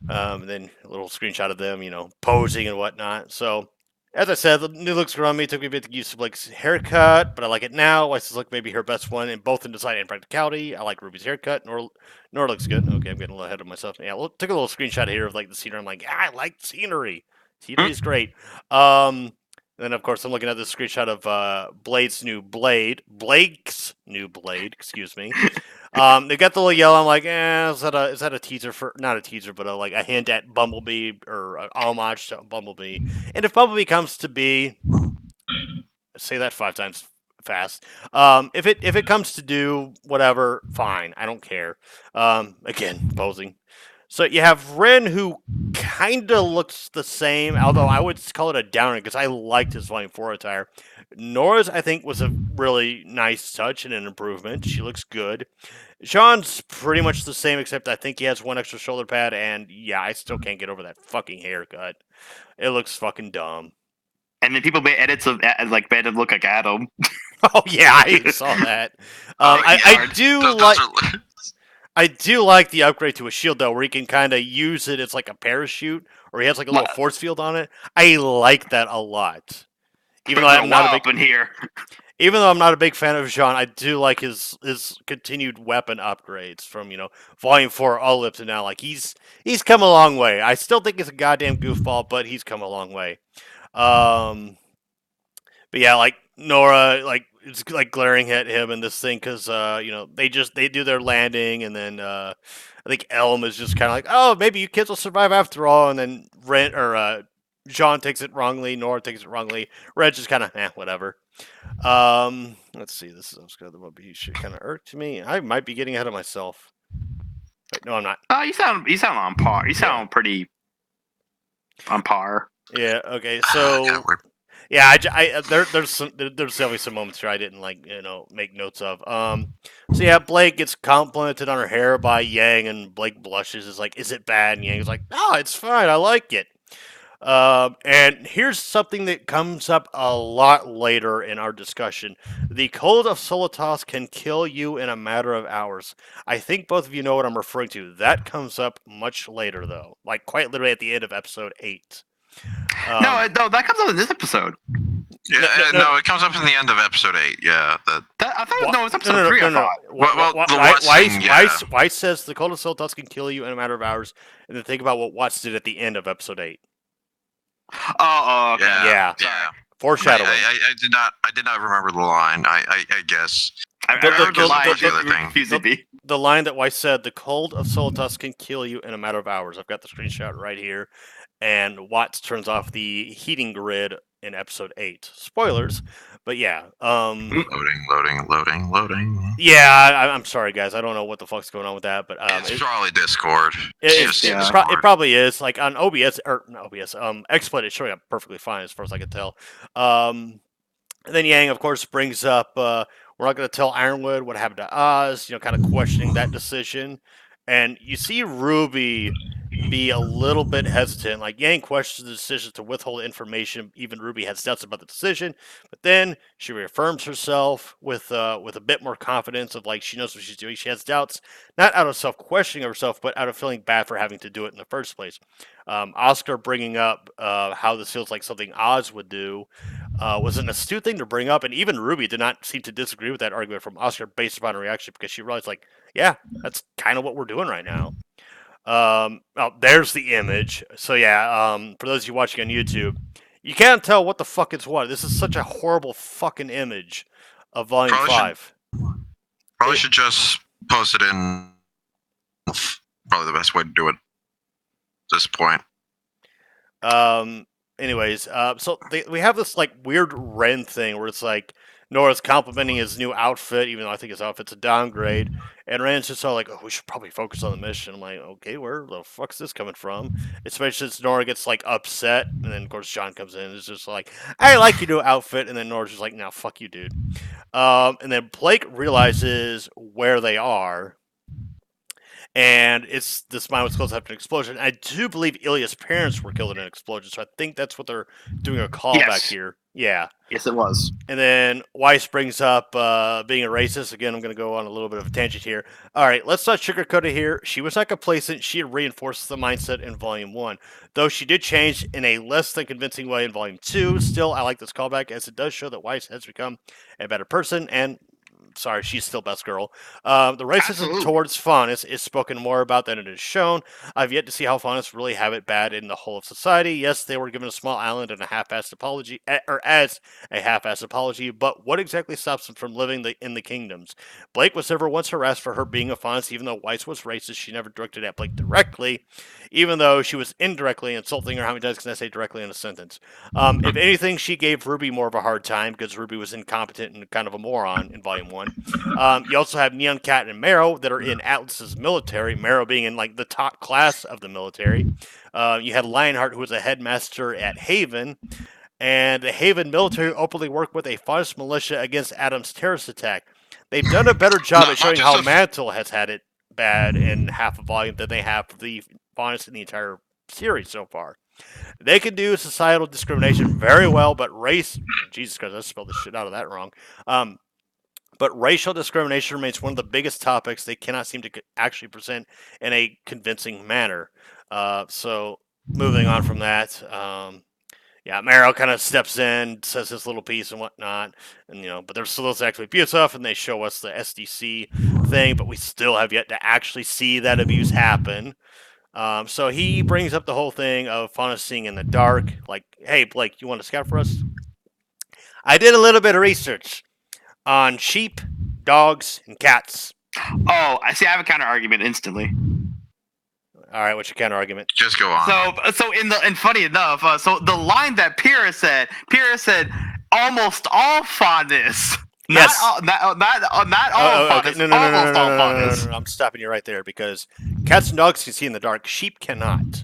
And then a little screenshot of them, posing and whatnot. So... As I said, the new looks grown on me. It took me a bit to get used to Blake's haircut, but I like it now. Weiss's look may be her best one in both in design and practicality. I like Ruby's haircut. Nora looks good. Okay, I'm getting a little ahead of myself. Yeah, took a little screenshot here of like the scenery. I'm like, I like the scenery. Scenery is great. Then of course I'm looking at this screenshot of Blake's new blade, excuse me. They got the little yellow. I'm like, is that a teaser for, not a teaser, but like a hint at Bumblebee or an homage to Bumblebee. And if Bumblebee comes to be, say that 5 times fast. If it comes to do whatever, fine. I don't care. Again, posing. So you have Ren, who kind of looks the same, although I would call it a downer because I liked his Volume 4 attire. Nora's, I think, was a really nice touch and an improvement. She looks good. Sean's pretty much the same, except I think he has one extra shoulder pad, and yeah, I still can't get over that fucking haircut. It looks fucking dumb. And then people made edits of like made him look like Adam. Oh yeah, I saw that. I do like the upgrade to a shield though, where he can kind of use it as like a parachute, or he has like a little force field on it. I like that a lot. Even though I'm not a big fan of Jean, I do like his continued weapon upgrades from Volume 4 all up to now. Like he's come a long way. I still think he's a goddamn goofball, but he's come a long way. But yeah, like Nora, like it's like glaring at him in this thing because they do their landing, and then I think Elm is just kind of like, oh, maybe you kids will survive after all, and then Jean takes it wrongly, Nora takes it wrongly, Red just kind of whatever. Let's see, this is the movie shit kind of irked me. I might be getting ahead of myself. But no, I'm not. You sound on par. You sound pretty on par. Yeah. Okay. So. Yeah, there's definitely some moments here I didn't make notes of. So yeah, Blake gets complimented on her hair by Yang, and Blake blushes. Is like, is it bad? And Yang's like, no, it's fine. I like it. And here's something that comes up a lot later in our discussion. The cold of Solitas can kill you in a matter of hours. I think both of you know what I'm referring to. That comes up much later, though. Like, quite literally at the end of episode 8. No, that comes up in this episode. Yeah, no, it comes up in the end of episode 8. Yeah, I thought it's episode 3. I thought. Weiss says the cold of Solitas can kill you in a matter of hours, and then think about what Watts did at the end of episode 8. Oh, okay. Yeah. Foreshadowing. I did not remember the line. I guess. The line that Weiss said, the cold of Solitas can kill you in a matter of hours. I've got the screenshot right here. And Watts turns off the heating grid in episode 8. Spoilers, but yeah. Loading. Yeah, I'm sorry, guys. I don't know what the fuck's going on with that, but it's probably Discord. It probably is. Like on OBS or not OBS, XSplit, it's showing up perfectly fine as far as I can tell. And then Yang, of course, brings up We're not going to tell Ironwood what happened to Oz. Kind of questioning that decision, and you see Ruby be a little bit hesitant. Like Yang questions the decision to withhold information. Even Ruby has doubts about the decision, but then she reaffirms herself with a bit more confidence of like she knows what she's doing. She has doubts, not out of self questioning of herself, but out of feeling bad for having to do it in the first place. Oscar bringing up how this feels like something Oz would do was an astute thing to bring up, and even Ruby did not seem to disagree with that argument from Oscar based upon her reaction because she realized, like, yeah, that's kind of what we're doing right now. Oh, there's the image. So yeah, for those of you watching on YouTube, you can't tell what the fuck it's what. This is such a horrible fucking image of Volume Probably should- 5. Probably should just post it in. Probably the best way to do it. At this point. Anyways, so we have this like weird Ren thing where it's like Nora's complimenting his new outfit, even though I think his outfit's a downgrade, and Ren's just all like, "Oh, we should probably focus on the mission." I'm like, "Okay, where the fuck's this coming from?" Especially since Nora gets like upset, and then of course John comes in and is just like, "I like your new outfit," and then Nora's just like, "No, fuck you, dude." And then Blake realizes where they are. And it's this mine was close after an explosion. I do believe Ilya's parents were killed in an explosion, so I think that's what they're doing a callback Yes. here. Yeah. Yes, it was. And then Weiss brings up being a racist. Again, I'm going to go on a little bit of a tangent here. All right, let's not sugarcoat it here. She was not complacent. She had reinforced the mindset in Volume 1. Though she did change in a less than convincing way in Volume 2, still, I like this callback as it does show that Weiss has become a better person and sorry, she's still best girl. The racism Absolutely. towards Faunus is spoken more about than it is shown. I've yet to see how Faunus really have it bad in the whole of society. Yes, they were given a small island and a half-assed apology, or as a half-assed apology, but what exactly stops them from living in the kingdoms? Blake was never once harassed for her being a Faunus, even though Weiss was racist. She never directed at Blake directly, even though she was indirectly insulting her. How many times can I say directly in a sentence? If anything, she gave Ruby more of a hard time because Ruby was incompetent and kind of a moron in Volume 1. You also have Neon Cat and Marrow that are in Atlas's military, Marrow being in like the top class of the military. You had Lionheart, who was a headmaster at Haven, and the Haven military openly worked with a Faunus militia against Adam's terrorist attack. They've done a better job at showing how Mantle has had it bad in half a volume than they have for the Faunus in the entire series so far. They can do societal discrimination very well, but race... Jesus Christ, I spelled the shit out of that wrong. But racial discrimination remains one of the biggest topics they cannot seem to actually present in a convincing manner. So, moving on from that, yeah, Marrow kind of steps in, says his little piece and whatnot, and but there's still sexual abuse stuff, and they show us the SDC thing, but we still have yet to actually see that abuse happen. So he brings up the whole thing of Faunus seeing in the dark, like, hey, Blake, you want to scout for us? I did a little bit of research on sheep, dogs, and cats. Oh, I see. I have a counter argument instantly. All right, what's your counter argument? Just go on. So and funny enough, so the line that Pyrrha said almost all Faunus. Yes. Not all Faunus. Okay. No, Almost all Faunus. I'm stopping you right there because cats and dogs can see in the dark. Sheep cannot.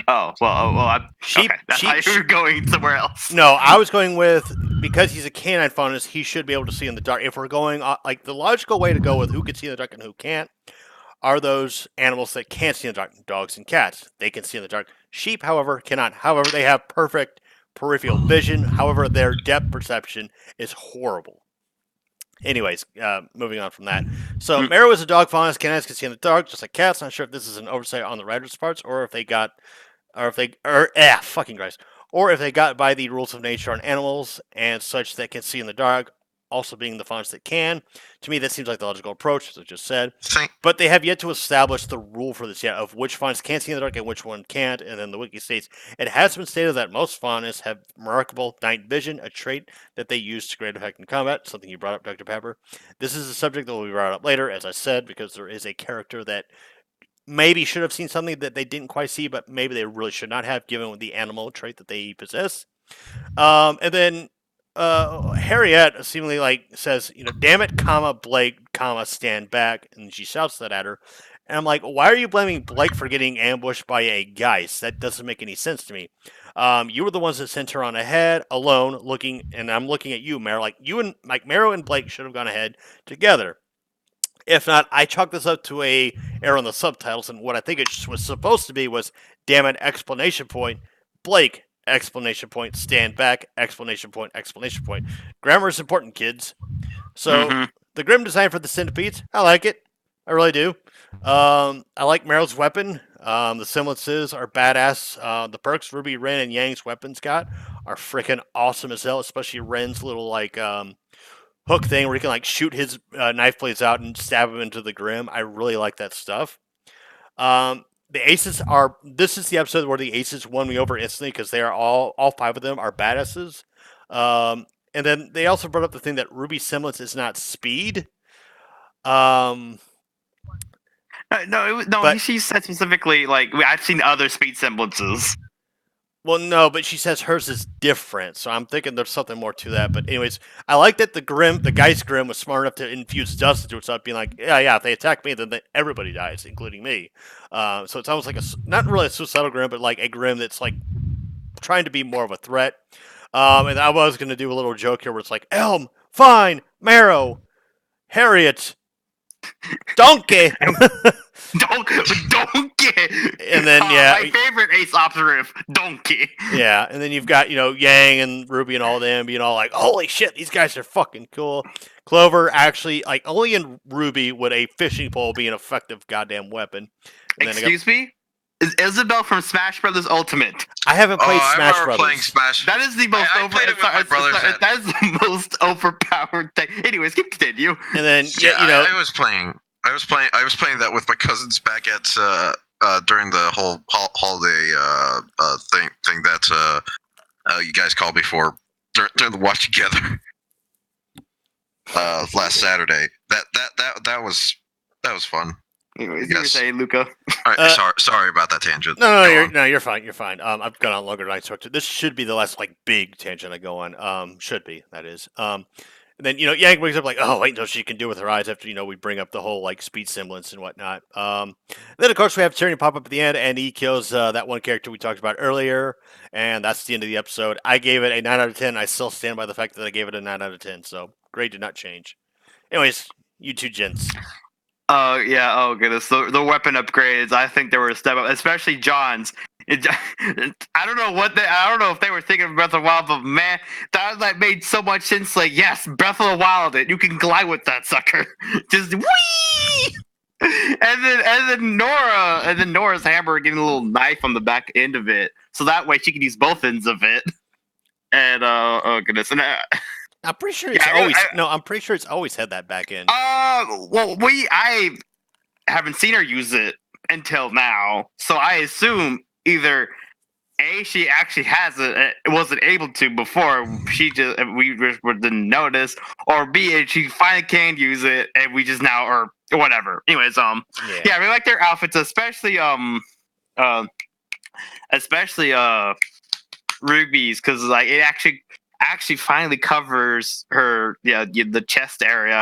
Oh well. Sheep. Okay. That's how you're going somewhere else. No, I was going with because he's a canine Faunus, he should be able to see in the dark. If we're going like the logical way to go with who can see in the dark and who can't are those animals that can't see in the dark. Dogs and cats, they can see in the dark. Sheep, however, cannot. However, they have perfect peripheral vision. However, their depth perception is horrible. Anyways, moving on from that. So Marrow is a dog Faunus. Canines can see in the dark, just like cats. Not sure if this is an oversight on the writers' parts, or if they got, fucking Christ, or if they got by the rules of nature on animals and such that can see in the dark, also being the Faunus that can. To me, that seems like the logical approach, as I just said. But they have yet to establish the rule for this yet, of which Faunus can see in the dark and which one can't. And then the wiki states, it has been stated that most Faunus have remarkable night vision, a trait that they use to great effect in combat, something you brought up, Dr. Pepper. This is a subject that will be brought up later, as I said, because there is a character that maybe should have seen something that they didn't quite see, but maybe they really should not have, given the animal trait that they possess. And then Harriet seemingly says, damn it, Blake, stand back, and she shouts that at her. And I'm like, why are you blaming Blake for getting ambushed by a Geist? That doesn't make any sense to me. You were the ones that sent her on ahead alone, looking, and I'm looking at you, Meryl. Like you and like Meryl and Blake should have gone ahead together. If not, I chalk this up to a error on the subtitles, and what I think it was supposed to be was, damn it, explanation point, Blake, explanation point, stand back, explanation point, explanation point. Grammar is important, kids. So Mhm. the grim design for the centipedes, I like it. I really do. I like Meryl's weapon. The semblances are badass. The perks Ruby, Ren, and Yang's weapons got are freaking awesome as hell, especially Ren's little like hook thing where he can like shoot his knife blades out and stab him into the grim. I really like that stuff. The aces are. This is the episode where the aces won me over instantly because they are all five of them are badasses. And then they also brought up the thing that Ruby's semblance is not speed. No, But- she said specifically like I've seen other speed semblances. Well, no, but she says hers is different, so I'm thinking there's something more to that. But anyways, I like that the Geist Grim was smart enough to infuse dust into itself, being like, yeah, if they attack me, then everybody dies, including me. So it's almost like not really a suicidal Grim, but like a Grim that's like trying to be more of a threat. And I was going to do a little joke here where it's like, Elm, Fine, Marrow, Harriet, Donkey. Donkey. And then, yeah. my favorite Ace operative, Donkey. Yeah, and then you've got, Yang and Ruby and all them being all like, holy shit, these guys are fucking cool. Clover actually, like, only in Ruby would a fishing pole be an effective goddamn weapon. And then Excuse me? Is Isabel from Smash Brothers Ultimate? I haven't played I Smash remember Brothers. playing Smash. That is the most I played it with my brothers that is the most overpowered thing. Anyways, continue. And then, Yeah, yeah, I was playing that with my cousins back at during the whole holiday thing that you guys called me for during the watch together last Saturday. That was fun. Anyways, you were Yes. saying, Luca. All right, sorry about that tangent. No, Go on. you're fine. You're fine. I've gone on longer than I expected. This should be the last like big tangent I go on. Should be, that is. And then Yang brings up like, oh, wait until she can do with her eyes after we bring up the whole like speed semblance and whatnot. Then of course we have Tyrion pop up at the end and he kills that one character we talked about earlier, and that's the end of the episode. I gave it a 9 out of 10. I still stand by the fact that I gave it a 9 out of 10. So grade did not change. Anyways, you two gents. Oh yeah. Oh goodness. The weapon upgrades. I think they were a step up, especially John's. I don't know if they were thinking of Breath of the Wild, but man, that like made so much sense. Like, yes, Breath of the Wild, you can glide with that sucker. Just whee! And then Nora's hammer getting a little knife on the back end of it, so that way she can use both ends of it. And oh goodness, and I'm pretty sure it's I'm pretty sure it's always had that back end. well, I haven't seen her use it until now, so I assume either A, she actually has it, wasn't able to before, we just didn't notice, or B, she finally can use it, and we just now, or whatever. Anyways, yeah, we like their outfits, especially Ruby's, because like it actually finally covers her the chest area.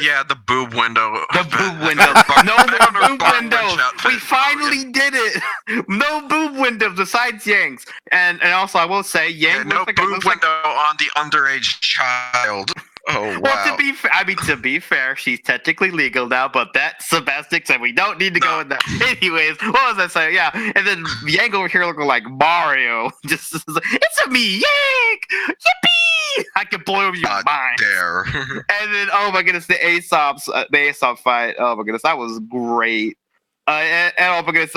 Yeah, the boob window. The boob window. No more boob windows. We finally did it. No boob windows besides Yang's. And also I will say Yang no boob window on the underage child. Oh wow. Well, to be fair, she's technically legal now, but that Sebastian said we don't need to go in there. Anyways, what was I saying? Yeah, and then Yang over here looking like Mario. Just it's a me, Yang! Yippee! I can blow your mind. Dare. And then oh my goodness, the Aesop fight. Oh my goodness, that was great. And oh my goodness,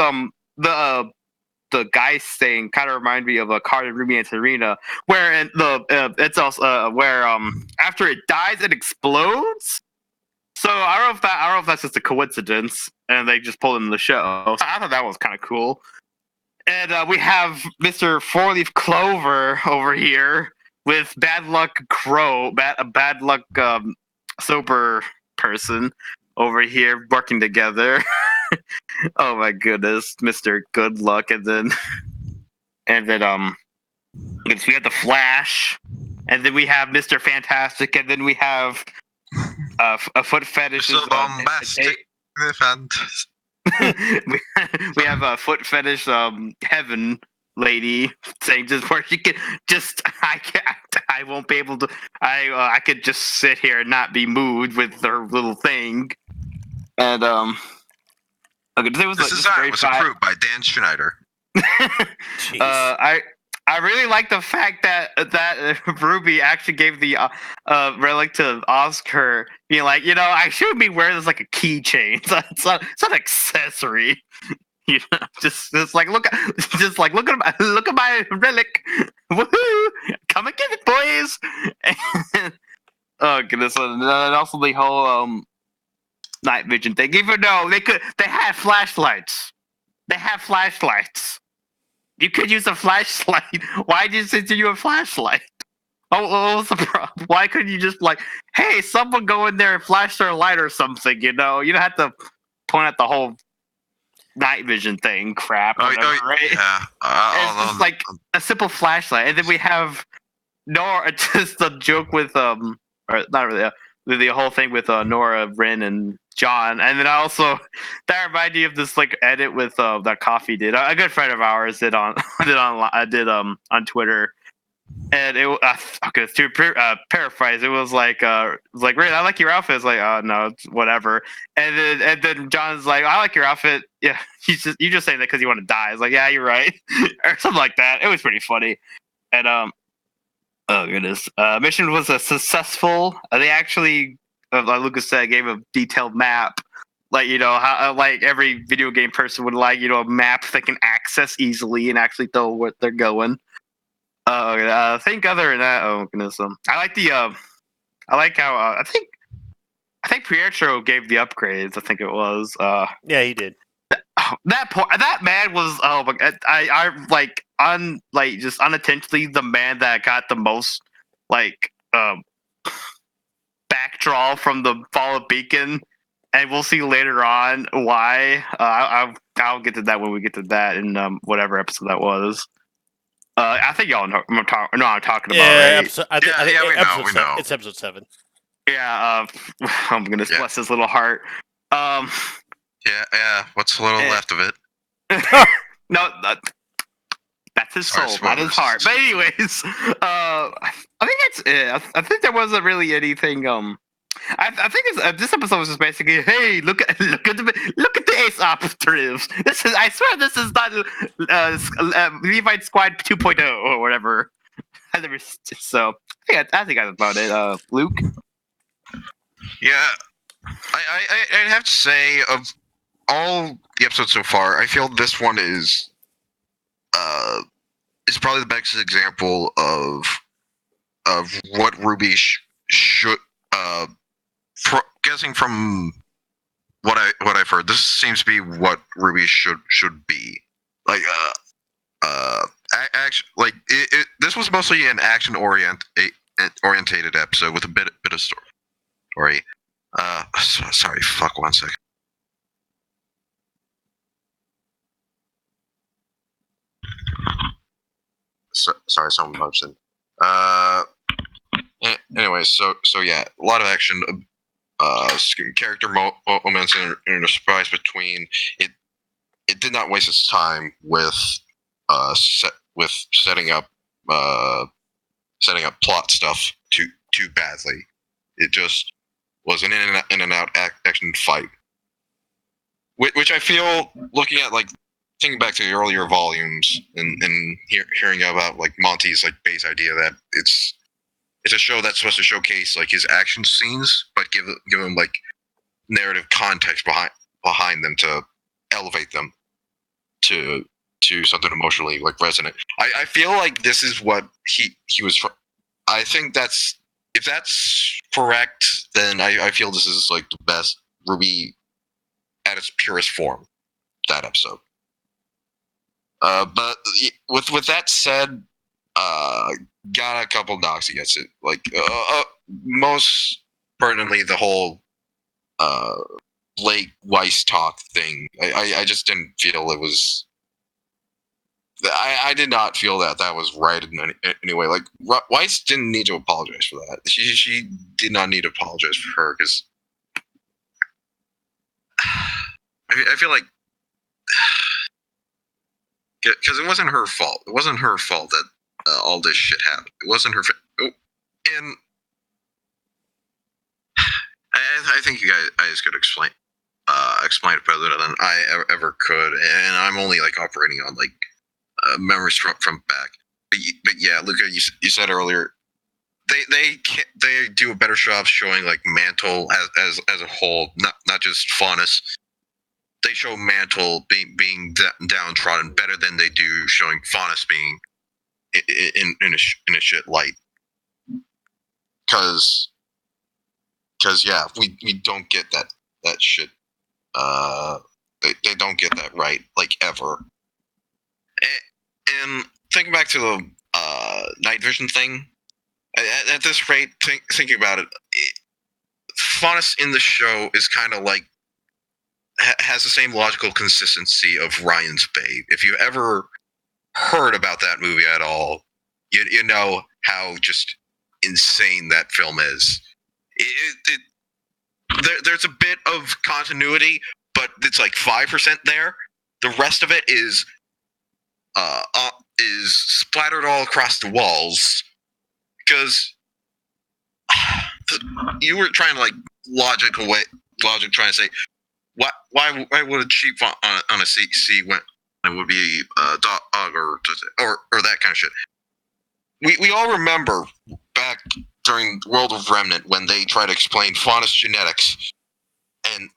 the Geist thing kind of reminded me of a card in Ruby and Serena, where it's also where after it dies it explodes. So I don't know if that's just a coincidence and they just pulled it in the show. So I thought that was kind of cool. And we have Mr. Four-Leaf Clover over here with Bad Luck Crow, bad luck sober person over here working together. Oh my goodness, Mr. Good Luck, and then we have the Flash, and then we have Mr. Fantastic, and then we have a foot fetish. So bombastic. We have a foot fetish Heaven lady saying just where she can just I won't be able to I could just sit here and not be moved with her little thing. And okay, This is was approved by Dan Schneider. Jeez. I really like the fact that RWBY actually gave the relic to Oscar, being like, I should be wearing this like a keychain. It's not an accessory. Just like look at my relic. Woohoo! Come and get it, boys. And, oh goodness, and also the whole night vision thing. Even though they had flashlights. They have flashlights. You could use a flashlight. Why did you do a flashlight? Oh, what was the problem? Why couldn't you just hey, someone go in there and flash their light or something? You don't have to point at the whole night vision thing crap, whatever, right? Yeah. It's just like a simple flashlight, and then we have Nora. Just a joke with or not really. The whole thing with Nora, Rin, and John, and then that reminded me of this edit with that Coffee did. A good friend of ours did on Twitter, and it okay, to paraphrase, it was like Rin, I like your outfit. It's like, oh no, it's whatever. And then John's like, I like your outfit. Yeah, you just saying that because you want to die. It's like, yeah, you're right, or something like that. It was pretty funny, and oh goodness, mission was a successful. They actually, like Lucas said, gave a detailed map, how like every video game person would like, a map they can access easily and actually know where they're going. I think other than that, oh goodness, I like I like how I think Pietro gave the upgrades. I think it was. Yeah, he did. That man was, oh my god, I just unintentionally the man that got the most backdraw from the fall of Beacon, and we'll see later on why. I'll get to that when we get to that in whatever episode that was. I think y'all know I'm talking about. Yeah, right? We know. It's episode 7. Yeah, I'm gonna bless his little heart. Yeah. What's a little left of it? No, that's his soul, not his heart. But anyways, I think that's it. I think there wasn't really anything. I think this episode was just basically, hey, look at the Ace operatives. I swear this is not Levite Squad 2.0 or whatever. So I think that's about it. Luke. Yeah, I'd have to say of all the episodes so far, I feel this one is probably the best example of what RWBY should. Guessing from what I've heard, this seems to be what RWBY should be. This was mostly an action orientated episode with a bit of story. Sorry, fuck 1 second. Sorry, someone bumped in. Anyway, so yeah, a lot of action, character moments, and a surprise between it. It did not waste its time with setting up plot stuff too badly. It just was an in and out action fight, which I feel, looking at thinking back to the earlier volumes and hearing about Monty's base idea that it's a show that's supposed to showcase his action scenes, but give him narrative context behind them to elevate them to something emotionally resonant. I feel like this is what he was. I think if that's correct, then I feel this is the best RWBY at its purest form. That episode. But with that said, got a couple knocks against it. Most pertinently, the whole Blake Weiss talk thing. I just didn't feel it was. I did not feel that was right in any way. Weiss didn't need to apologize for that. She did not need to apologize for her, because I feel like because it wasn't her fault. It wasn't her fault that all this shit happened. It wasn't her. And I think you guys could explain it better than I ever could. And I'm only like operating on like memories from back. But yeah, Luca, you said earlier they do a better job showing like Mantle as a whole, not just Faunus. They show Mantle being downtrodden better than they do showing Faunus being in a shit light. Cause yeah, we don't get that shit. They don't get that right like ever. And thinking back to the night vision thing, at this rate, thinking about it, Faunus in the show is kind of like has the same logical consistency of Ryan's Babe. If you ever heard about that movie at all, you know how just insane that film is. There's a bit of continuity, but it's like 5% there. The rest of it is splattered all across the walls because you were trying to like logic trying to say why would a sheep on a sea when it would be a dog or that kind of shit. We all remember back during World of Remnant when they try to explain Faunus genetics and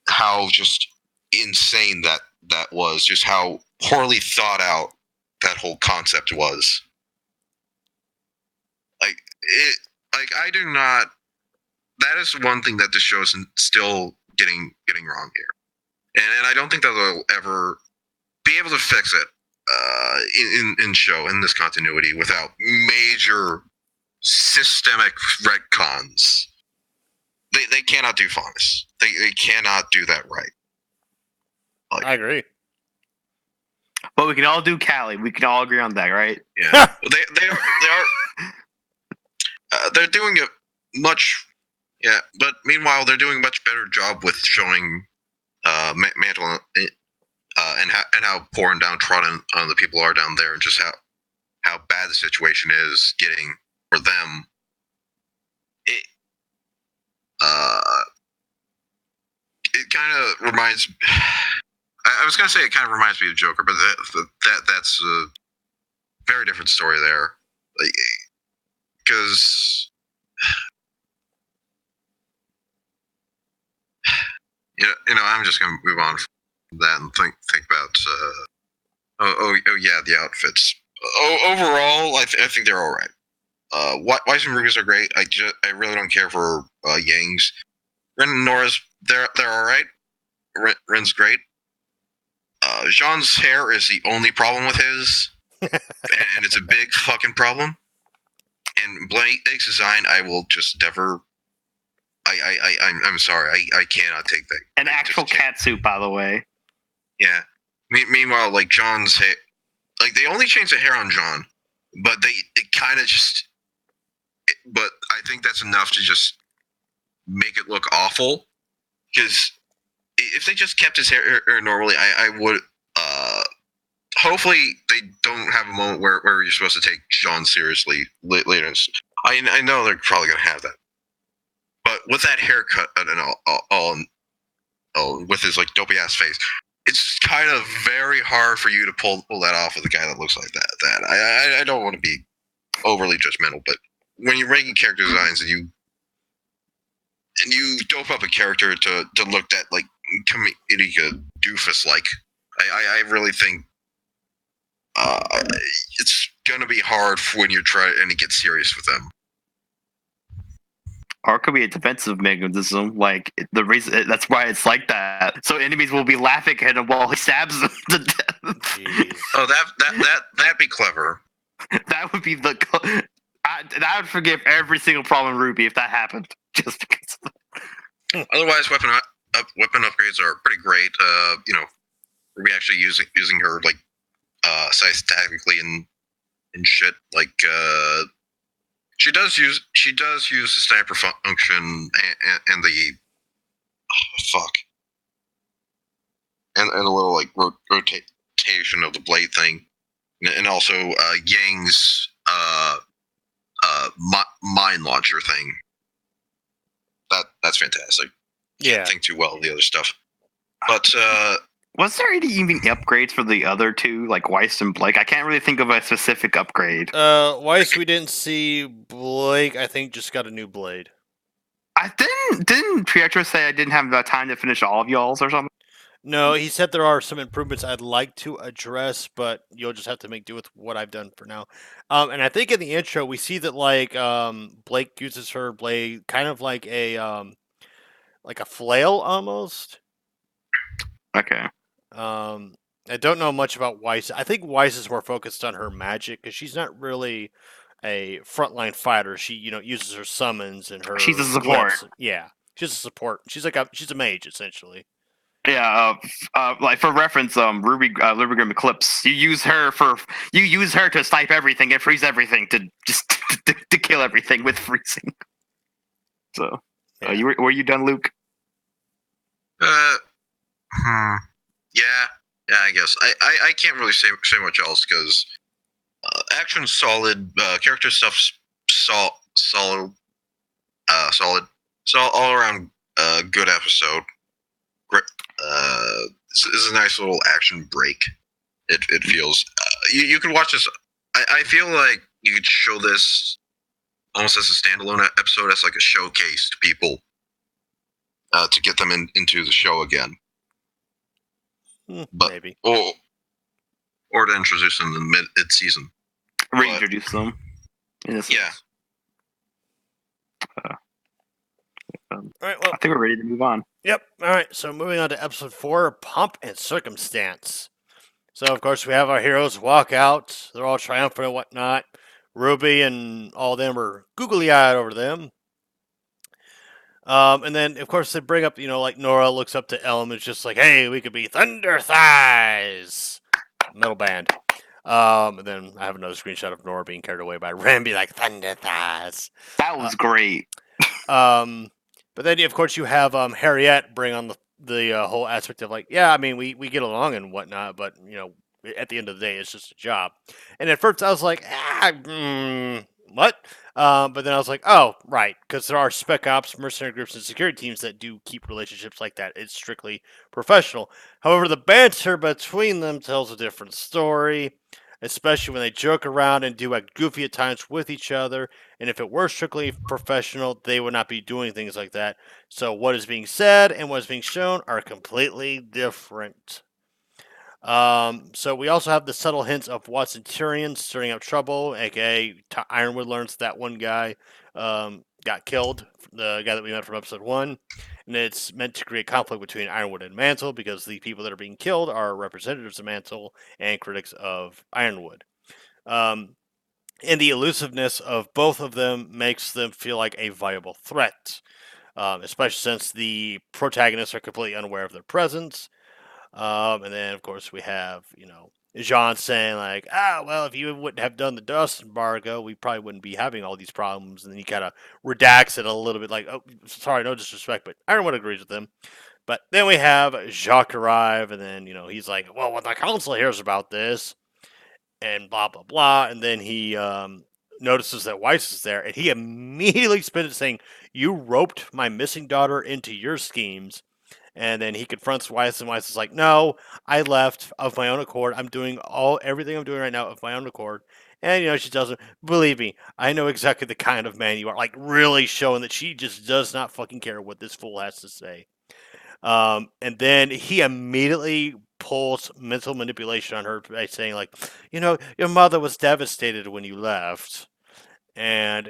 how just insane that was, just how poorly thought out that whole concept was. Like it, like I do not. That is one thing that the show is still getting wrong here, and I don't think that they'll ever be able to fix it in this continuity without major systemic retcons. They cannot do Faunus. They cannot do that right. Like, I agree. But we can all do Callie. We can all agree on that, right? Yeah. they are they're doing a much but meanwhile they're doing a much better job with showing Mantle and how poor and downtrodden the people are down there, and just how bad the situation is getting for them. It kind of reminds. I was gonna say it kind of reminds me of Joker, but that's a very different story there. Because I'm just gonna move on from that and think about. Yeah, the outfits. Overall, I think they're all right. Weiss and Ruby's are great. I really don't care for Yang's. Ren and Nora's they're all right. Ren's great. Jean's hair is the only problem with his, and it's a big fucking problem. And Blake's design, I will just never. I'm sorry, I cannot take that. An actual cat suit, by the way. Yeah. Meanwhile, like John's hair, like they only changed the hair on John, but it kind of just. But I think that's enough to just make it look awful. Because if they just kept his hair normally, I would. Hopefully, they don't have a moment where you're supposed to take John seriously later. I know they're probably gonna have that, but with that haircut and all with his like dopey ass face, it's kind of very hard for you to pull that off with a guy that looks like that. I don't want to be overly judgmental, but when you're making character designs and you dope up a character to look that like comedic doofus like, I really think it's gonna be hard when you're trying to get serious with them. Or it could be a defensive mechanism, like the reason that's why it's like that. So enemies will be laughing at him while he stabs them to death. Jeez. Oh, that'd be clever. That would be I would forgive every single problem in Ruby if that happened. Just because. Otherwise, weapon upgrades are pretty great. Ruby actually using her like size tactically and shit. Like she does use the sniper function and the and the little like rotate interpretation of the blade thing, and also Yang's mine launcher thing. That's fantastic. Can't Yeah. think too well of the other stuff, but Was there any even upgrades for the other two, like Weiss and Blake? I can't really think of a specific upgrade. Weiss, we didn't see. Blake, I think, just got a new blade. I didn't Pietro say I didn't have the time to finish all of y'all's or something? No, he said there are some improvements I'd like to address, but you'll just have to make do with what I've done for now. And I think in the intro we see that like Blake uses her blade kind of like a flail almost. Okay. I don't know much about Weiss. I think Weiss is more focused on her magic because she's not really a frontline fighter. She uses her summons and her. She's a support. glyphs. Yeah, she's a support. She's a mage essentially. Yeah, like for reference, Ruby Liberagram Eclipse. You use her to snipe everything and freeze everything to just to kill everything with freezing. So, Yeah. were you done, Luke? Yeah, I guess I can't really say much else because action solid, character stuff's solid, solid. So all around good episode. Great. It's a nice little action break. It feels. You can watch this. I feel like you could show this almost as a standalone episode, as like a showcase to people to get them into the show again. But Maybe. Or to introduce them in mid season. Reintroduce them. In a sense. Yeah. All right. Well, I think we're ready to move on. Yep. All right. So moving on to episode 4, Pomp and Circumstance. So of course we have our heroes walk out. They're all triumphant and whatnot. Ruby and all of them are googly-eyed over them. And then of course they bring up, like Nora looks up to Elm. It's just like, hey, we could be Thunder Thighs. Metal band. And then I have another screenshot of Nora being carried away by Ramby like Thunder Thighs. That was great. But then, of course, you have Harriet bring on the whole aspect of like, yeah, I mean, we get along and whatnot, but at the end of the day, it's just a job. And at first, I was like, what? But then I was like, oh, right, because there are spec ops, mercenary groups, and security teams that do keep relationships like that. It's strictly professional. However, the banter between them tells a different story, especially when they joke around and do act goofy at times with each other. And if it were strictly professional, they would not be doing things like that. So what is being said and what is being shown are completely different. So we also have the subtle hints of Watson Tyrion stirring up trouble, aka Ironwood learns that one guy got killed, the guy that we met from episode 1. And it's meant to create conflict between Ironwood and Mantle because the people that are being killed are representatives of Mantle and critics of Ironwood. And the elusiveness of both of them makes them feel like a viable threat, especially since the protagonists are completely unaware of their presence. And then, of course, we have, Jean saying, like, well, if you wouldn't have done the dust embargo, we probably wouldn't be having all these problems. And then he kind of redacts it a little bit, like, oh, sorry, no disrespect, but Ironwood agrees with him. But then we have Jacques arrive, and then, he's like, well, when the council hears about this, and blah, blah, blah. And then he notices that Weiss is there, and he immediately spins it saying, you roped my missing daughter into your schemes. And then he confronts Weiss, and Weiss is like, no, I left of my own accord. I'm doing everything I'm doing right now of my own accord. And, she tells him, believe me, I know exactly the kind of man you are. Like, really showing that she just does not fucking care what this fool has to say. And then he immediately pulls mental manipulation on her by saying, like, your mother was devastated when you left. And,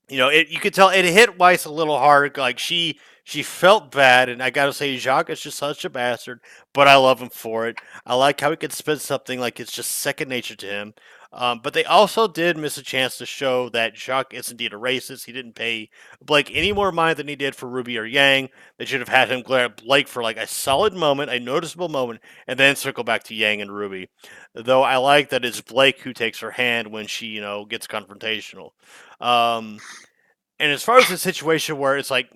you could tell it hit Weiss a little hard. Like, she felt bad, and I gotta say, Jacques is just such a bastard, but I love him for it. I like how he can spin something like it's just second nature to him. But they also did miss a chance to show that Jacques is indeed a racist. He didn't pay Blake any more mind than he did for Ruby or Yang. They should have had him glare at Blake for like a solid moment, a noticeable moment, and then circle back to Yang and Ruby. Though I like that it's Blake who takes her hand when she, gets confrontational. And as far as the situation where it's like,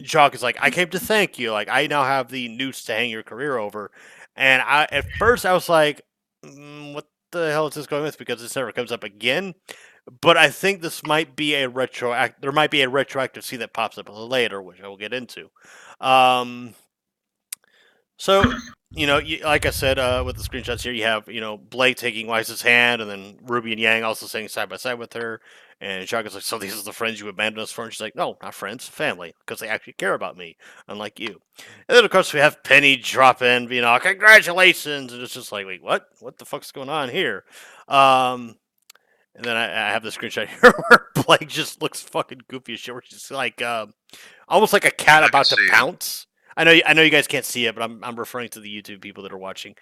Jacques is like, I came to thank you. Like, I now have the noose to hang your career over. And at first I was like, what the hell is this going with? Because this never comes up again. But I think this might be a there might be a retroactive scene that pops up later, which I will get into. Um, so, like I said, with the screenshots here, you have, Blake taking Weiss's hand, and then Ruby and Yang also sitting side by side with her. And Shaka's like, so these are the friends you abandoned us for? And she's like, no, not friends, family, because they actually care about me, unlike you. And then, of course, we have Penny drop in, congratulations. And it's just like, wait, what? What the fuck's going on here? And then I have the screenshot here where Blake just looks fucking goofy as shit, where she's like, almost like a cat about to pounce. I know you guys can't see it, but I'm referring to the YouTube people that are watching.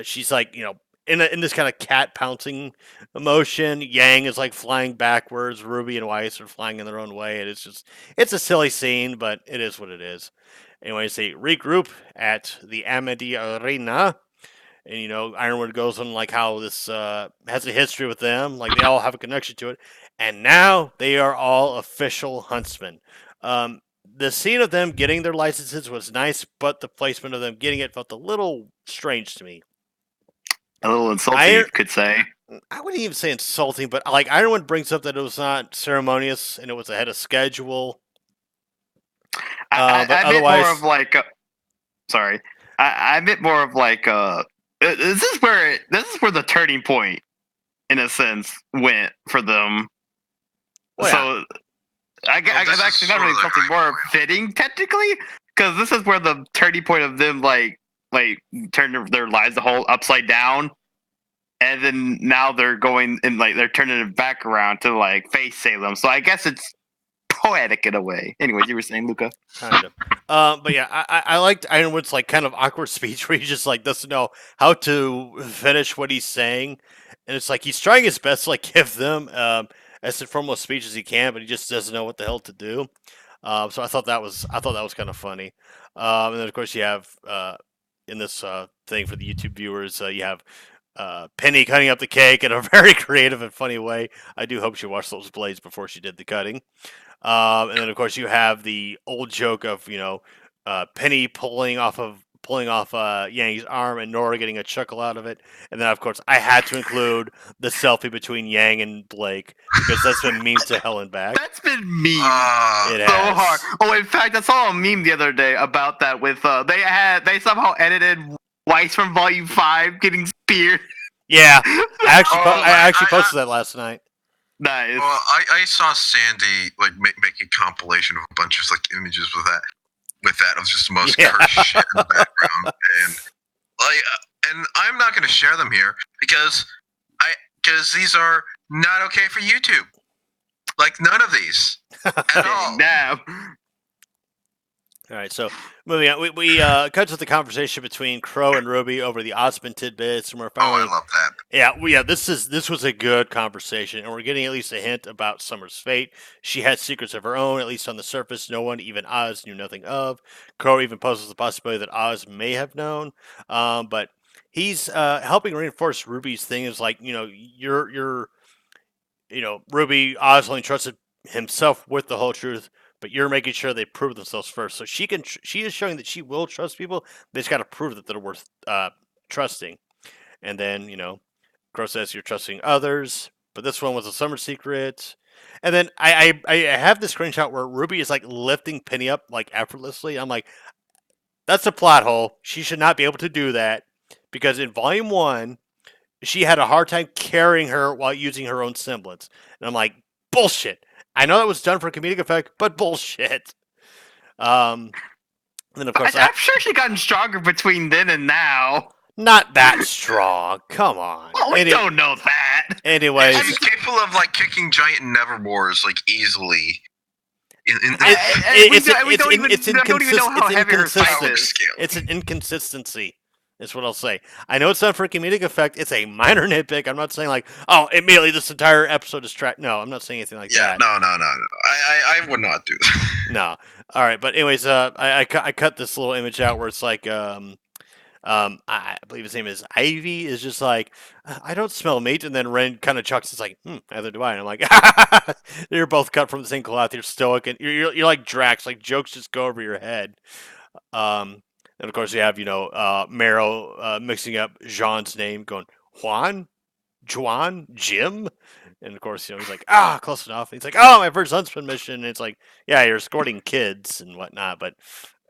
She's like, in this kind of cat pouncing motion. Yang is like flying backwards. Ruby and Weiss are flying in their own way, and it's a silly scene, but it is what it is. Anyways, they regroup at the Amity Arena. And Ironwood goes on like how this has a history with them, like they all have a connection to it, and now they are all official huntsmen. The scene of them getting their licenses was nice, but the placement of them getting it felt a little strange to me. A little insulting, you could say. I wouldn't even say insulting, but like Ironwood brings up that it was not ceremonious and it was ahead of schedule. But otherwise, more of like, sorry, I meant more of like, this is where the turning point, in a sense, went for them. Well, so I guess actually not really something more fitting technically, because this is where the turning point of them like turning their lives the whole upside down, and then now they're going and like they're turning it back around to like face Salem. So I guess it's poetic in a way. Anyways, you were saying, Luca. Kind of. But yeah, I liked Ironwood's like kind of awkward speech where he just like doesn't know how to finish what he's saying, and it's like he's trying his best to like give them as informal a speech as he can, but he just doesn't know what the hell to do. So I thought that was kind of funny. And then of course you have in this thing for the YouTube viewers, you have Penny cutting up the cake in a very creative and funny way. I do hope she washed those blades before she did the cutting. And then of course you have the old joke of Penny pulling off Yang's arm and Nora getting a chuckle out of it. And then of course I had to include the selfie between Yang and Blake because that's been memed to hell and back. That's been memed so hard. Oh, in fact, I saw a meme the other day about that with they somehow edited Weiss from Volume 5 getting speared. Yeah, I actually posted that last night. Nice. Well, I saw Sandy like make a compilation of a bunch of like images with that. It was just the most cursed shit in the background, and I'm not going to share them here because these are not okay for YouTube. Like none of these at all. Damn. All right, so moving on, we cut to the conversation between Crow and Ruby over the Osmond tidbits, and we're finally. Oh, I love that. Yeah, this was a good conversation, and we're getting at least a hint about Summer's fate. She had secrets of her own, at least on the surface. No one, even Oz, knew nothing of. Crow even poses the possibility that Oz may have known, but he's helping reinforce Ruby's thing. Is like you're Ruby, Oz only trusted himself with the whole truth. But you're making sure they prove themselves first. So she is showing that she will trust people. They just got to prove that they're worth trusting. And then, Crow says you're trusting others. But this one was a summer secret. And then I have this screenshot where Ruby is like lifting Penny up like effortlessly. I'm like, that's a plot hole. She should not be able to do that. Because in Volume 1, she had a hard time carrying her while using her own semblance. And I'm like, bullshit. I know that was done for comedic effect, but bullshit. Then of course, I'm sure she gotten stronger between then and now. Not that strong. Come on. Well, we don't know that. Anyways, she's capable of like kicking giant nevermores like easily. We don't even know how heavy her size is. It's an inconsistency. Is what I'll say. I know it's done for a comedic effect. It's a minor nitpick. I'm not saying like, oh, immediately this entire episode is trash. No, I'm not saying anything like that. No. I would not do that. No. All right, but anyways, I cut this little image out where it's like, I believe his name is Ivy. Is just like, I don't smell meat, and then Ren kind of chucks. It's like, neither do I. And I'm like, you're both cut from the same cloth. You're stoic, and you're like Drax. Like jokes just go over your head. And of course, you have Meryl mixing up Jean's name, going Juan, Juan, Jim, and of course, he's like, close enough. And he's like, oh, my first huntsman mission. And it's like, yeah, you're escorting kids and whatnot, but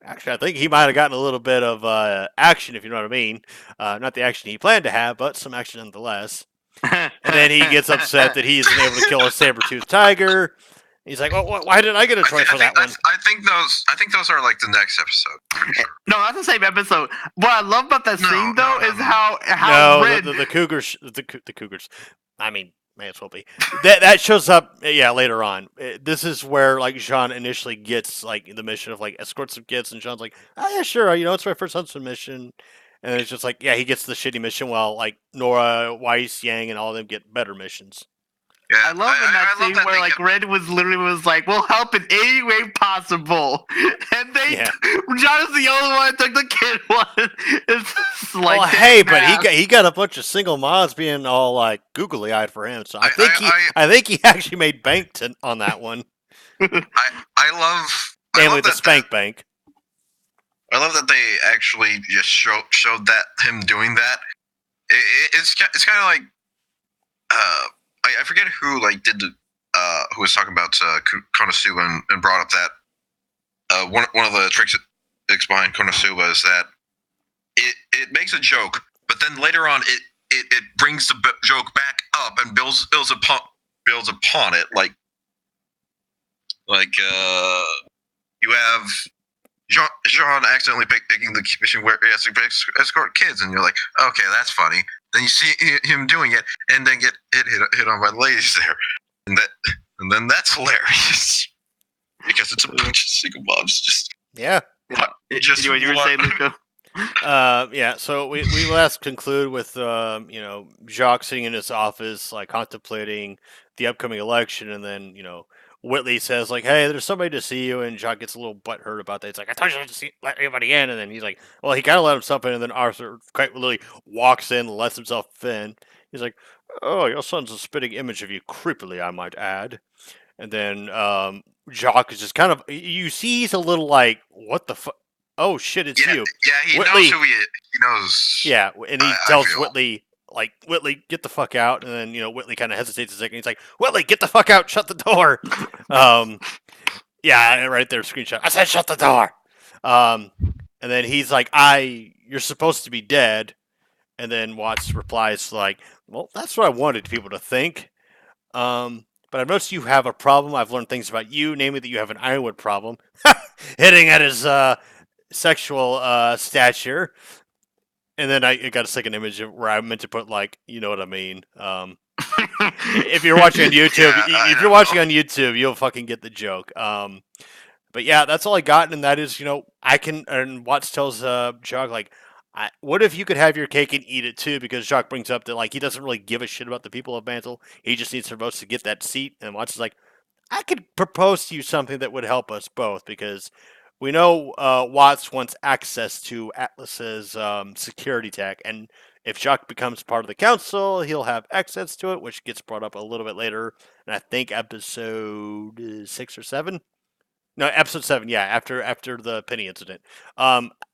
actually, I think he might have gotten a little bit of action, if you know what I mean. Not the action he planned to have, but some action nonetheless. And then he gets upset that he isn't able to kill a saber-toothed tiger. He's like, well, why didn't I get a choice for that one? I think those are like the next episode. Pretty sure. No, that's the same episode. What I love about that scene though is how No, Red. the cougars, the cougars. I mean, may as well be. That shows up, later on. This is where like Jean initially gets like the mission of like escort some kids, and Jean's like, oh yeah, sure, it's my first huntsman mission. And it's just like, he gets the shitty mission while like Nora, Weiss, Yang, and all of them get better missions. Yeah, I love in that scene where like Red was like, "We'll help in any way possible," and John is the only one that took the kid one. It's like, well, hey, but he got a bunch of single moms being all like googly eyed for him. So I think he actually made bank on that one. I love namely the spank bank. I love that they actually just showed that him doing that. It's kind of like I forget who like did the who was talking about Konosuba and brought up that one of the tricks behind Konosuba is that it makes a joke, but then later on it brings the joke back up and builds upon it. Like you have Jean accidentally picking the mission where he has to escort kids, and you're like, okay, that's funny. Then you see him doing it, and then get hit on by the ladies there, and then that's hilarious because it's a bunch of single moms. Just you were saying, Luca? So we last conclude with Jacques sitting in his office, like contemplating the upcoming election, and then Whitley says like, "Hey, there's somebody to see you," and Jacques gets a little butthurt about that. It's like, "I told you not to let anybody in," and then he's like, "Well, he kind of let himself in," and then Arthur quite literally walks in, and lets himself in. He's like, "Oh, your son's a spitting image of you, creepily, I might add." And then Jacques is just kind of, you see, he's a little like, "What the fuck? Oh shit, it's you." Yeah, he Whitley, knows who he knows. Yeah, and he tells Whitley, like, "Whitley, get the fuck out." And then, Whitley kind of hesitates a second. He's like, "Whitley, get the fuck out. Shut the door." Right there, screenshot. I said, "Shut the door." And then he's like, you're supposed to be dead. And then Watts replies like, "Well, that's what I wanted people to think. But I've noticed you have a problem. I've learned things about you, namely that you have an Ironwood problem." Hitting at his sexual stature. And then I got a second image where I meant to put like, you know what I mean. If you're watching on YouTube, you'll fucking get the joke. But yeah, that's all I got, and that is, and Watts tells Jacques like, what if you could have your cake and eat it too? Because Jacques brings up that like he doesn't really give a shit about the people of Mantle. He just needs their votes to get that seat. And Watts is like, I could propose to you something that would help us both, because we know Watts wants access to Atlas's security tech, and if Jacques becomes part of the council, he'll have access to it, which gets brought up a little bit later, and I think episode 6 or 7. No, episode 7. Yeah, after the Penny incident.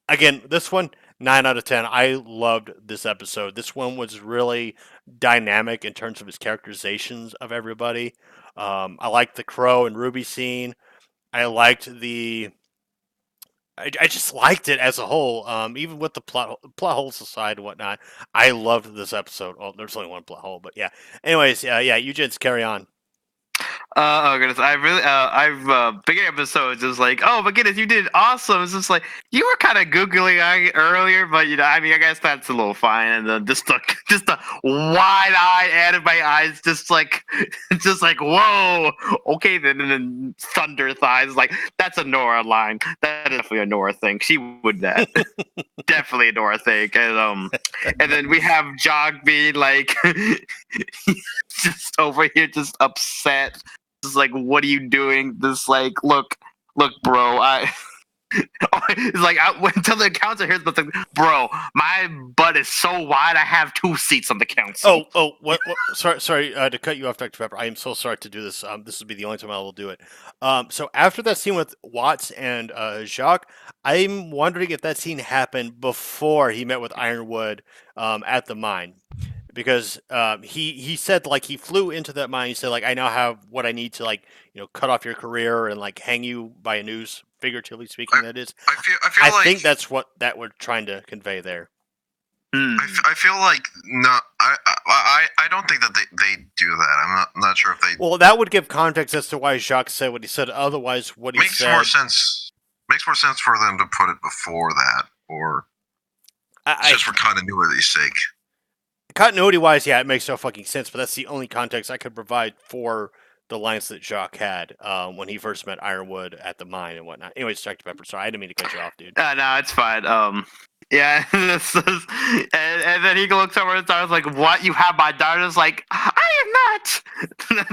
Again, this one 9 out of 10. I loved this episode. This one was really dynamic in terms of its characterizations of everybody. I liked the Crow and Ruby scene. I liked I just liked it as a whole, even with the plot holes aside and whatnot. I loved this episode. Well, there's only one plot hole, but yeah. Anyways, you gents carry on. Oh goodness, I've beginning episodes just like, oh my goodness, you did awesome. It's just like you were kind of googling earlier, but I guess that's a little fine. And then just the wide eye anime eyes, just like whoa, okay then, and then thunder thighs, like that's a Nora line. That is definitely a Nora thing. She would that. Definitely a Nora thing. And then we have Jog being like just over here, just upset. Just like, what are you doing? This like, look, bro. It's like until the council hears, but like, bro, my butt is so wide. I have 2 seats on the council. What? Sorry, to cut you off, Dr. Pepper. I am so sorry to do this. This will be the only time I will do it. So after that scene with Watts and Jacques, I'm wondering if that scene happened before he met with Ironwood at the mine, because he said like he flew into that mine. He said like I now have what I need to like cut off your career and like hang you by a noose, figuratively speaking. That is. I feel I like think that's what that we're trying to convey there. I feel like no, I don't think that they do that. I'm not sure if they. Well, that would give context as to why Jacques said what he said. Otherwise, what he Makes said more sense. Makes more sense for them to put it before that, or just for continuity's sake. Continuity-wise, yeah, it makes no fucking sense. But that's the only context I could provide for the lines that Jacques had when he first met Ironwood at the mine and whatnot. Anyways, Dr. Pepper, sorry, I didn't mean to cut you off, dude. No, it's fine. Yeah, and then he looks over and starts like, "What? You have my daughter's like, I am not."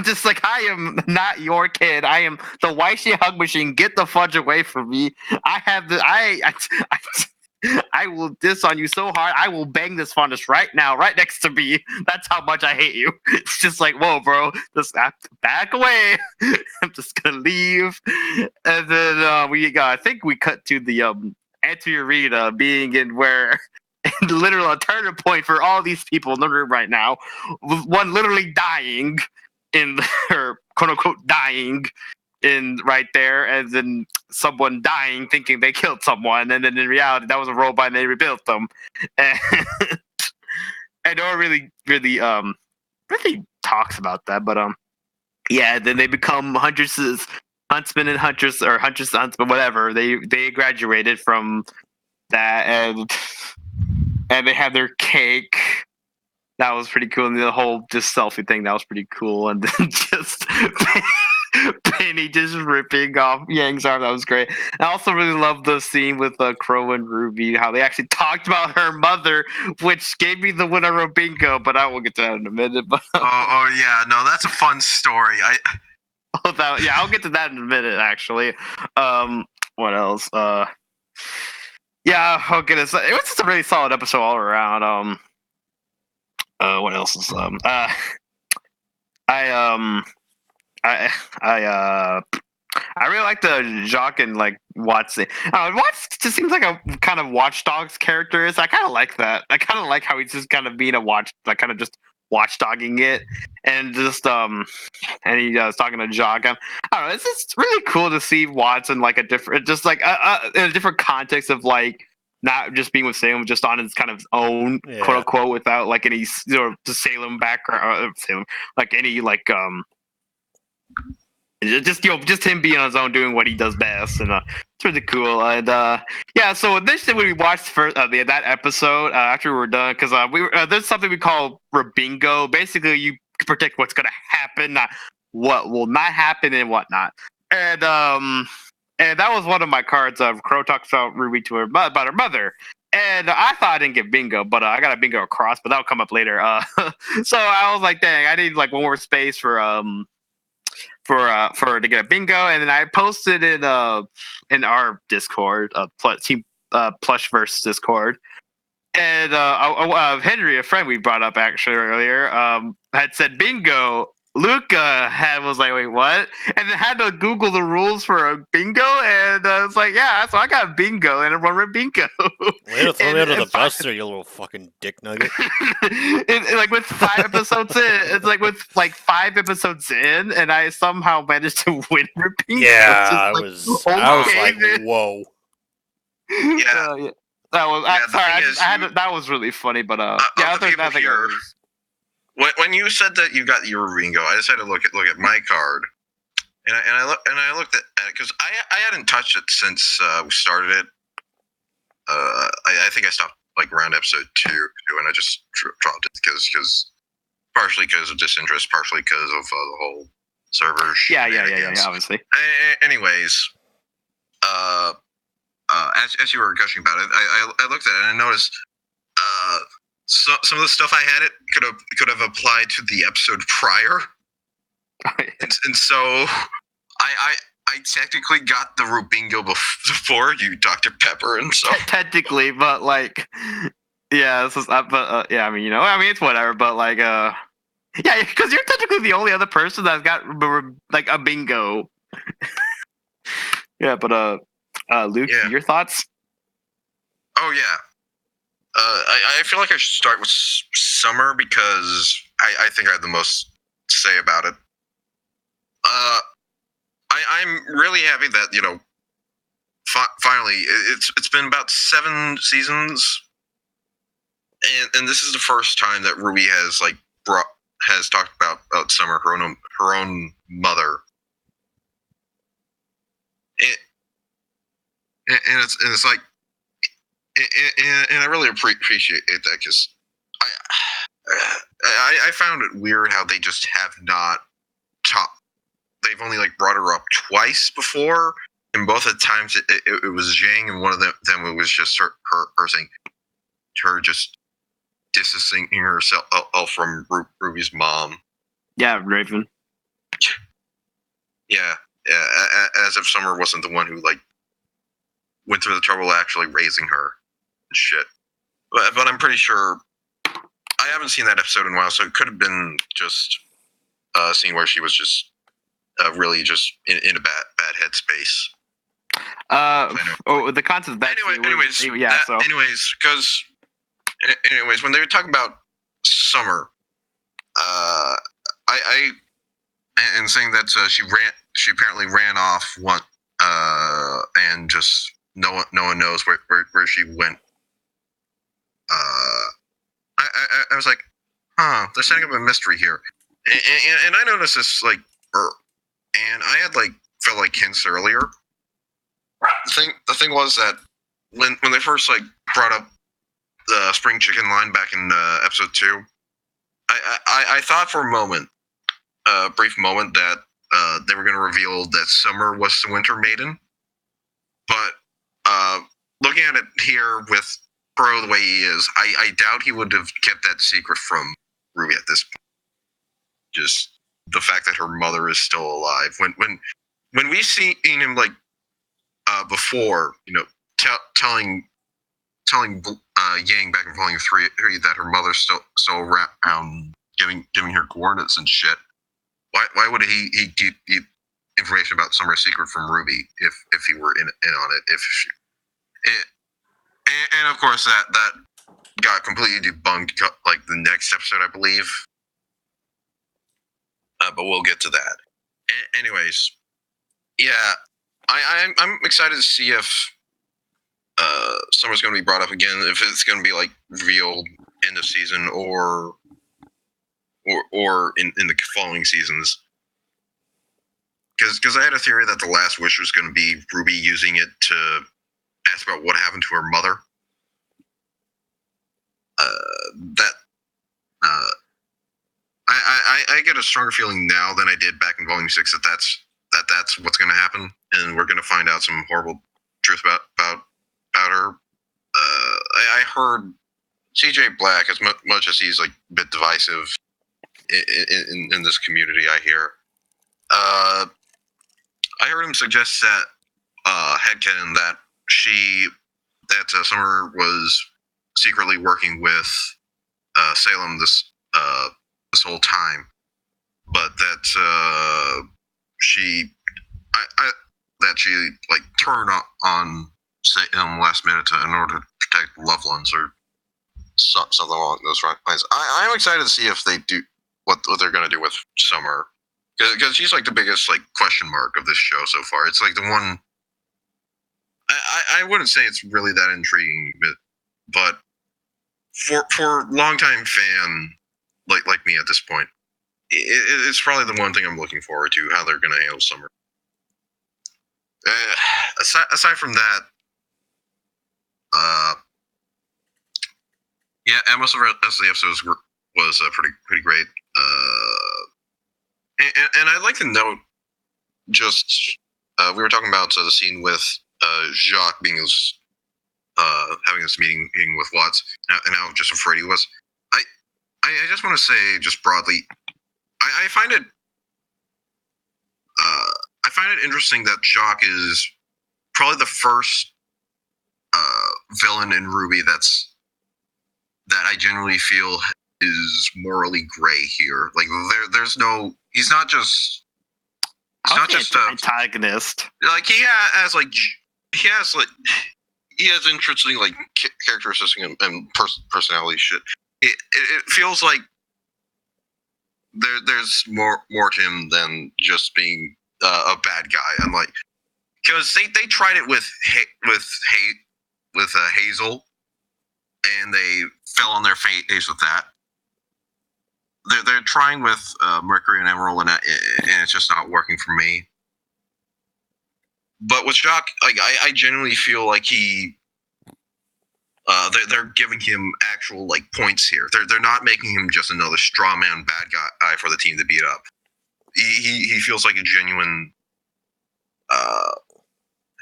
Just like I am not your kid. I am the Weishi hug machine. Get the fudge away from me. I have the I will diss on you so hard. I will bang this fundus right now, right next to me. That's how much I hate you. It's just like, whoa, bro, just back away. I'm just gonna leave. And then I think we cut to the Anthony Arena being in where literal a turning point for all these people in the room right now. One literally dying in her quote unquote dying in right there, and then someone dying thinking they killed someone, and then in reality that was a robot and they rebuilt them. And no one really talks about that, but yeah, then they become huntsmen and huntress, or huntress huntsmen, whatever. They graduated from that, and they had their cake. That was pretty cool, and the whole just selfie thing, that was pretty cool. And then just Penny just ripping off Yang's arm, that was great. I also really love the scene with Crow and Ruby, how they actually talked about her mother, which gave me the winner of bingo, but I will get to that in a minute. But oh yeah, no, that's a fun story. I'll get to that in a minute, actually. What else? Yeah, oh goodness, it was just a really solid episode all around. What else is I really like the Jacques and like Watts. Watts just seems like a kind of Watchdogs character. I kind of like that. I kind of like how he's just kind of being a kind of just watchdogging it, and just and he was talking to Jacques. I don't know. It's just really cool to see Watts in like a different, just like in a different context of like not just being with Salem, just on his kind of own, quote unquote, without like any the Salem background, like any like just him being on his own, doing what he does best, and it's really cool. And yeah, so initially when we watched first that episode after we were done, because there's something we call Rabingo. Basically, you predict what's gonna happen, not what will not happen, and whatnot. And that was one of my cards. Crow talks about Ruby to about her mother. And I thought I didn't get bingo, but I got a bingo across, but that'll come up later. So I was like, dang, I need like one more space for to get a bingo, and then I posted in our Discord, Team Plushverse Discord, and Henry, a friend we brought up actually earlier, had said bingo. Luca was like, wait, what? And then had to Google the rules for a bingo, and it's like, yeah, so I got bingo and a run bingo. Way to throw me under the bus there, you little fucking dick nugget. Like with 5 episodes in, it's like with like 5 episodes in, and I somehow managed to win bingo. Yeah, I was like, whoa. Yeah. That was sorry. that was really funny, but yeah, I think when you said that you got your Ringo, I just had to look at my card, and I looked at it because I hadn't touched it since we started it. I think I stopped like around episode 2, and I just dropped it because partially because of disinterest, partially because of the whole server. Yeah, obviously. Anyways, as you were gushing about it, I looked at it and I noticed some of the stuff I had could have applied to the episode prior, and so I I technically got the Rubingo before you, Dr. Pepper, and so Technically, but like, yeah, this is, yeah, I mean, it's whatever, but like, yeah, because you're technically the only other person that's got like a bingo. Yeah, but Luke, Yeah. your thoughts? oh yeah. I feel like I should start with Summer because I think I have the most to say about it. I'm really happy that finally it's been about 7 seasons, and this is the first time that Ruby has has talked about Summer, her own mother. And it's like, and I really appreciate that because I found it weird how they just have not talked. They've only brought her up twice before, and both at times it was Zhang, and one of them it was just her saying, her just distancing herself from Ruby's mom. Yeah, Raven. Yeah, as if Summer wasn't the one who went through the trouble of actually raising her and shit. But I'm pretty sure I haven't seen that episode in a while, so it could have been just a scene where she was just really just in a bad headspace. The concept of that. Anyways, when they were talking about Summer, and saying that she apparently ran off one, and just no one knows where she went. I was like, huh, they're setting up a mystery here, and I noticed this and I had felt like hints earlier. The thing was that when they first brought up the spring chicken line back in episode 2, I thought for a brief moment that they were going to reveal that Summer was the Winter Maiden, but looking at it here with Pro the way he is, I doubt he would have kept that secret from Ruby at this point. Just the fact that her mother is still alive. When we seen him before, telling Yang back in Volume 3 that her mother's still around, giving her coordinates and shit. Why would he keep information about Summer's secret from Ruby if he were in on it? And of course that got completely debunked the next episode, I believe. But we'll get to that. Anyways, yeah, I'm excited to see if Summer's going to be brought up again, if it's going to be revealed end of season or in the following seasons. Because I had a theory that the last wish was going to be Ruby using it to ask about what happened to her mother. I get a stronger feeling now than I did back in Volume 6 that's what's going to happen, and we're going to find out some horrible truth about her. I heard CJ Black, as much as he's a bit divisive in this community, I hear. I heard him suggest that headcanon that Summer was secretly working with Salem this whole time, but that she turned on Salem last minute in order to protect loved ones or something along those lines. I'm excited to see if they do what they're going to do with Summer, because she's the biggest question mark of this show so far. It's the one. I wouldn't say it's really that intriguing, but for longtime fan like me at this point, it's probably the one thing I'm looking forward to, how they're going to handle Summer. Aside from that, yeah, and most of the rest of the episodes was pretty great. And I'd like to note, just we were talking about the scene with Jacques being having this meeting with Watts, and how just afraid he was. I just want to say, just broadly, I find it I find it interesting that Jock is probably the first villain in RWBY that I generally feel is morally gray here. Like there's no, he's not just antagonist. Like he has interesting like characteristics and personality shit. It feels like there's more to him than just being a bad guy. I'm like, because they tried it with Hazel, and they fell on their face with that. They're trying with Mercury and Emerald, and it's just not working for me. But with Jock, like I genuinely feel like they're giving him actual like points here. They're not making him just another straw man bad guy for the team to beat up. He feels like a genuine.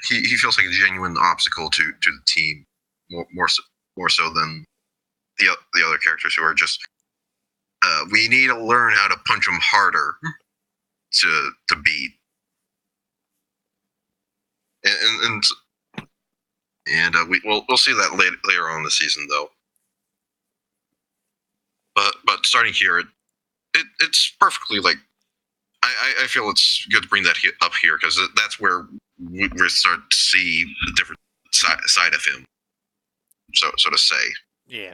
He feels like a genuine obstacle to the team, more so than the other characters who are just. We need to learn how to punch him harder to beat. And we'll see that later on in the season though. But starting here, it's perfectly like I feel it's good to bring that up here because that's where we start to see the different side of him, so to say. Yeah.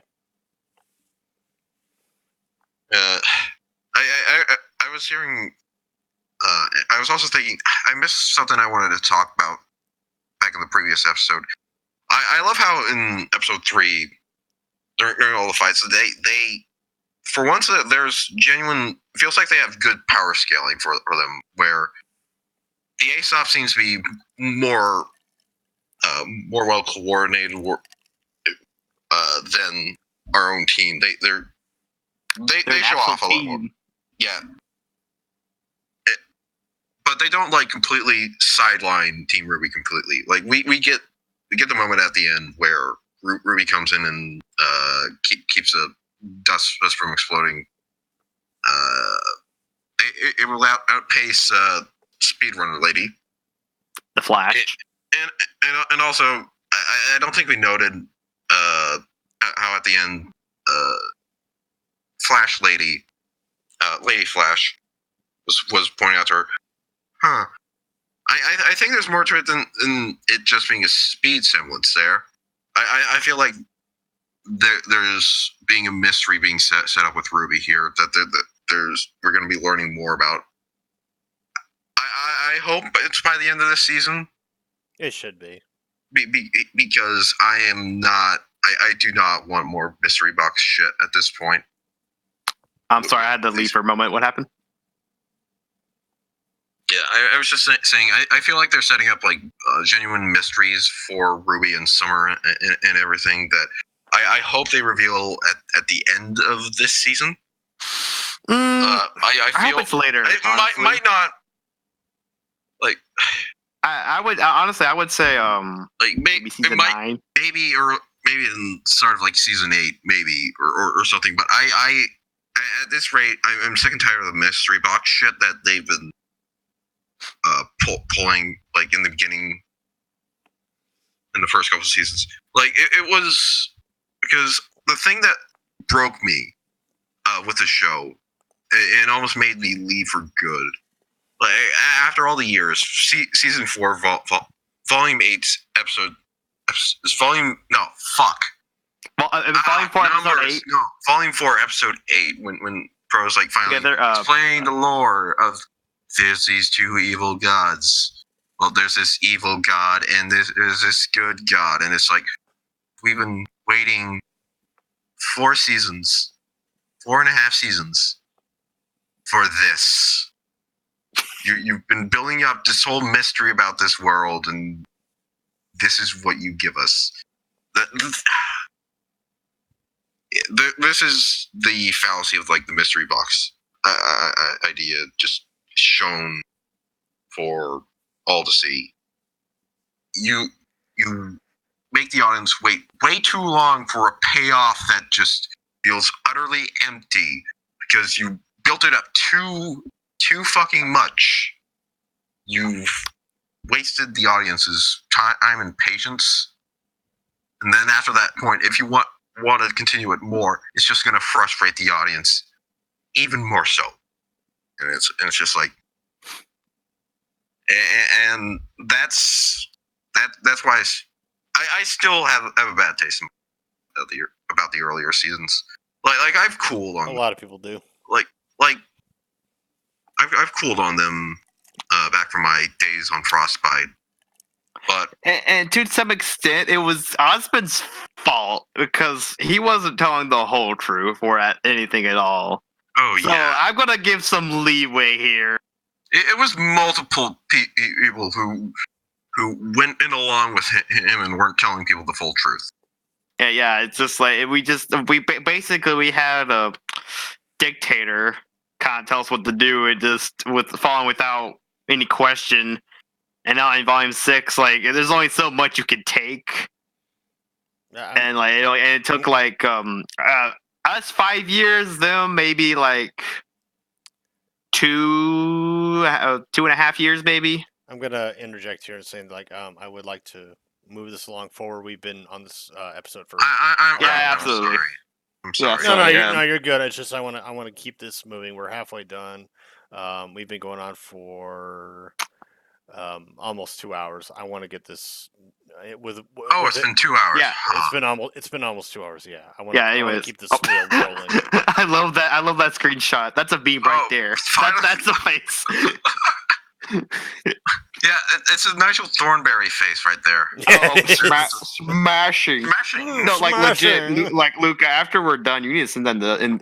I was hearing. I was also thinking I missed something I wanted to talk about back in the previous episode. I love how in episode 3, during all the fights, they for once there's genuine. Feels like they have good power scaling for them. Where the ASOP seems to be more well coordinated than our own team. They show off a lot more. Yeah. But they don't like completely sideline Team RWBY completely. Like we get the moment at the end where RWBY comes in and keeps the dust from exploding. It will outpace speedrunner lady, The Flash, and also I don't think we noted how at the end Flash lady, Lady Flash was pointing out to her. Huh. I think there's more to it than it just being a speed semblance there. I feel like there's being a mystery being set up with RWBY here that we're going to be learning more about. I hope it's by the end of this season. It should be. Because I am not. I do not want more mystery box shit at this point. I'm sorry, I had to leave for a moment. What happened? Yeah, I was just saying, I feel like they're setting up like genuine mysteries for RWBY and Summer and everything that I hope they reveal at the end of this season. I feel hope it's later. It might not. Like, I would honestly, I would say like maybe season 9, maybe in start of like season 8, maybe or something. But I at this rate, I'm sick and tired of the mystery box shit that they've been pulling like in the beginning, in the first couple of seasons. Like it was because the thing that broke me with the show, it almost made me leave for good. Like after all the years, season 4, volume 8 episode, volume no fuck. Well, volume 4 episode 8. No, volume 4 episode 8 when Pro's like finally explaining the lore of there's these two evil gods. Well, there's this evil god and there's this good god, and it's like we've been waiting 4 seasons, 4.5 seasons for this. You've been building up this whole mystery about this world, and this is what you give us. This is the fallacy of like the mystery box idea, just shown for all to see. You make the audience wait way too long for a payoff that just feels utterly empty because you built it up too fucking much. you've wasted the audience's time and patience. And then after that point, if you want to continue it more, it's just going to frustrate the audience even more so. And it's just like, and that's why I still have a bad taste about the earlier seasons. Like I've cooled on A lot of people do. like I've cooled on them back from my days on Frostbite. But And to some extent, it was Osmond's fault because he wasn't telling the whole truth or anything at all. oh So yeah, I'm gonna give some leeway here. it was multiple people who went in along with him and weren't telling people the full truth. Yeah. It's just like we had a dictator kind of tell us what to do and just with following without any question. And now in Volume 6, like there's only so much you can take, and like and it took like us 5 years, them maybe like 2.5 years, maybe. I'm gonna interject here and saying like I would like to move this along forward. We've been on this episode for I'm absolutely. sorry. I'm sorry. Yeah, no, so, no, yeah. you're good. It's just I want to keep this moving. We're halfway done. We've been going on for almost 2 hours. I want to get this with It's been 2 hours. Yeah, it's been almost 2 hours. Yeah, I want Yeah, to anyways. keep this wheel rolling. I love that screenshot. That's a beam right there. finally. That's a face. Yeah, it's a Nigel Thornberry face right there. Smashing. Smashing. No, like legit, Smashing. like Luca. After we're done, you need to send them in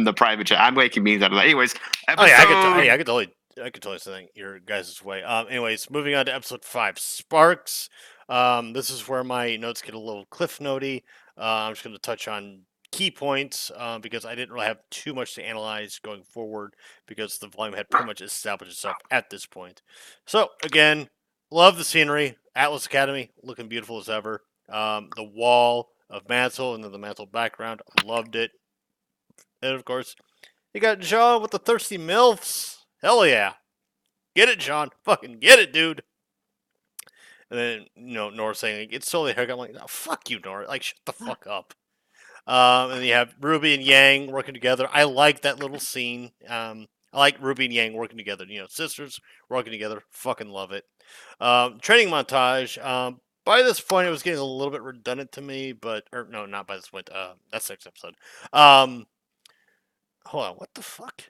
the private chat. I'm making memes out of that. Anyways, Oh yeah, episode. I could totally send your guys' way. Anyways, moving on to episode 5, Sparks. This is where my notes get a little cliff notey. I'm just going to touch on key points because I didn't really have too much to analyze going forward because the volume had pretty much established itself at this point. So again, love the scenery. Atlas Academy looking beautiful as ever. The wall of mantle and then the mantle background, loved it. And of course, you got John with the thirsty milfs. Hell yeah. Get it, John. Fucking get it, dude. And then, Nora saying, it's totally a haircut. I'm like, oh, fuck you, Nora. Like, shut the fuck up. And then you have Ruby and Yang working together. I like that little scene. I like Ruby and Yang working together. Sisters working together. Fucking love it. Training montage. By this point, it was getting a little bit redundant to me, or no, not by this point. That's next episode. Hold on. What the fuck?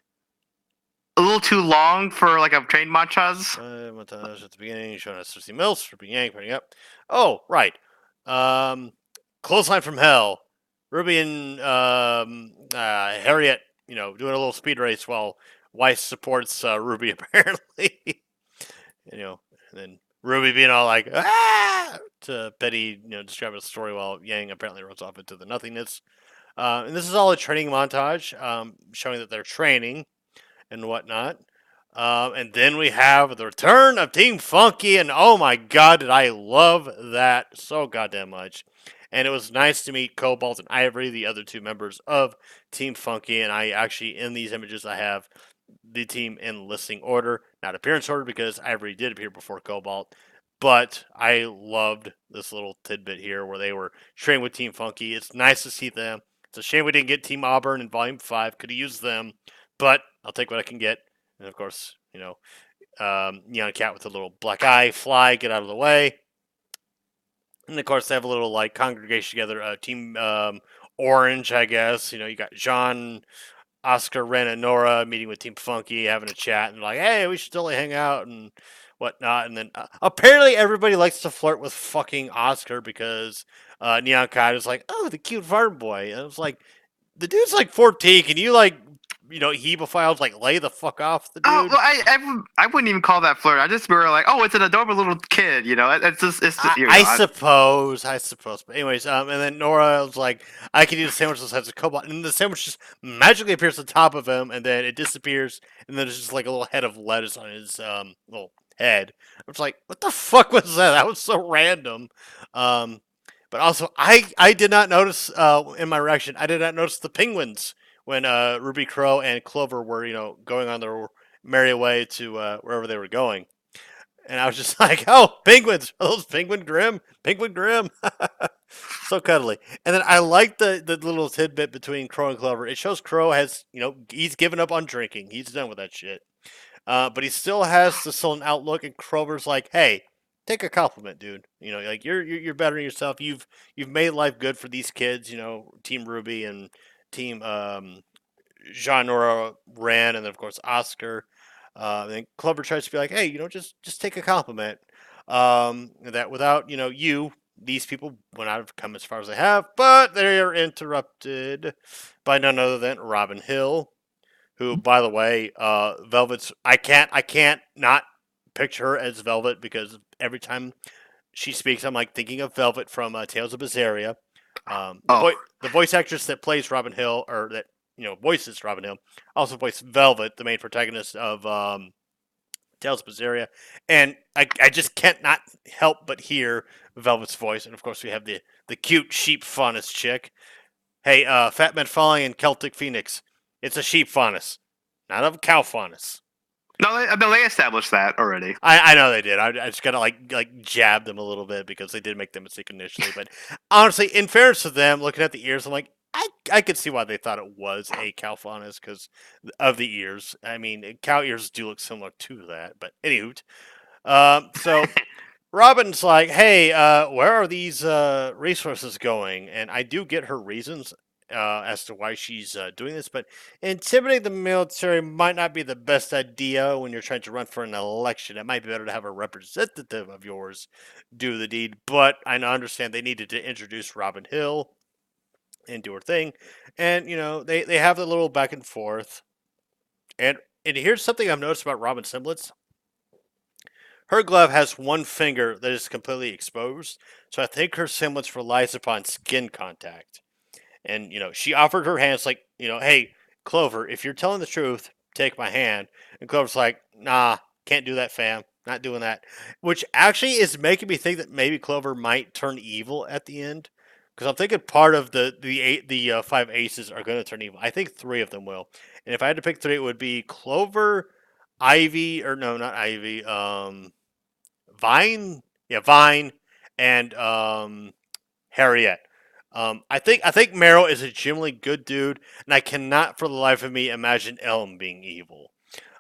A little too long for like a train montage. Montage at the beginning, showing us Cersei Mills, Ruby Yang pointing up. Oh, right. Clothesline from Hell. Ruby and Harriet, doing a little speed race while Weiss supports Ruby apparently. And then Ruby being all like, ah! To Betty, describing the story while Yang apparently runs off into the nothingness. And this is all a training montage, showing that they're training and whatnot. And then we have the return of Team Funky, and oh my god, did I love that so goddamn much. And it was nice to meet Cobalt and Ivory, the other two members of Team Funky, and I actually, in these images, I have the team in listing order, not appearance order, because Ivory did appear before Cobalt. But I loved this little tidbit here where they were training with Team Funky. It's nice to see them. It's a shame we didn't get Team Auburn in Volume 5. Could have used them, but I'll take what I can get. And of course, Neon Cat with a little black eye, fly, get out of the way. And of course, they have a little like congregation together. Team Orange, I guess. You got John, Oscar, Ren, and Nora meeting with Team Funky, having a chat, and like, hey, we should totally hang out and whatnot. And then apparently everybody likes to flirt with fucking Oscar because Neon Cat is like, oh, the cute farm boy. And I was like, the dude's like 14. Can you like hebophiles like lay the fuck off the dude? Oh, well, I wouldn't even call that flirt. I just were like, oh, it's an adorable little kid. It's just I suppose. But anyways, and then Nora was like, I can eat a sandwich the size of Cobalt, and the sandwich just magically appears on top of him, and then it disappears, and then there's just like a little head of lettuce on his little head. I was like, what the fuck was that? That was so random. But also, I did not notice in my reaction, I did not notice the penguins when Ruby Crow and Clover were, going on their merry way to wherever they were going. And I was just like, oh, penguins. Are those penguin grim? Penguin grim. So cuddly. And then I like the little tidbit between Crow and Clover. It shows Crow has, he's given up on drinking. He's done with that shit. But he still has the sullen outlook. And Crover's like, hey, take a compliment, dude. Like you're bettering yourself. You've made life good for these kids. Team Ruby and Team Jean Nora Ran, and then of course Oscar. And then Clover tries to be like, hey, just take a compliment. That without these people would not have come as far as they have, but they are interrupted by none other than Robin Hill, who, by the way, Velvet's. I can't not picture her as Velvet because every time she speaks, I'm like thinking of Velvet from Tales of Berseria. Oh, The voice actress that plays Robin Hill, or that voices Robin Hill, also voiced Velvet, the main protagonist of Tales of Berseria, and I just can't not help but hear Velvet's voice, and of course we have the cute sheep faunus chick. Hey, Fat Man Falling and Celtic Phoenix, it's a sheep faunus, not a cow faunus. no, they established that already. I know they did. I just gotta like jab them a little bit because they did make the mistake initially. But honestly, in fairness to them, looking at the ears, I'm like, I could see why they thought it was a cow faunus because of the ears. I mean, cow ears do look similar to that. But anywho, so Robin's like, hey, where are these resources going? And I do get her reasons as to why she's doing this, but intimidating the military might not be the best idea when you're trying to run for an election. It might be better to have a representative of yours do the deed, but I understand they needed to introduce Robin Hill and do her thing. And, they have a little back and forth. And here's something I've noticed about Robin's semblance. Her glove has one finger that is completely exposed, so I think her semblance relies upon skin contact. And, she offered her hands like, hey, Clover, if you're telling the truth, take my hand. And Clover's like, nah, can't do that, fam. Not doing that. Which actually is making me think that maybe Clover might turn evil at the end. Because I'm thinking part of the five aces are going to turn evil. I think three of them will. And if I had to pick three, it would be Clover, Ivy, or no, not Ivy, Vine, yeah, Vine, and Harriet. I think Meryl is a genuinely good dude, and I cannot for the life of me imagine Elm being evil.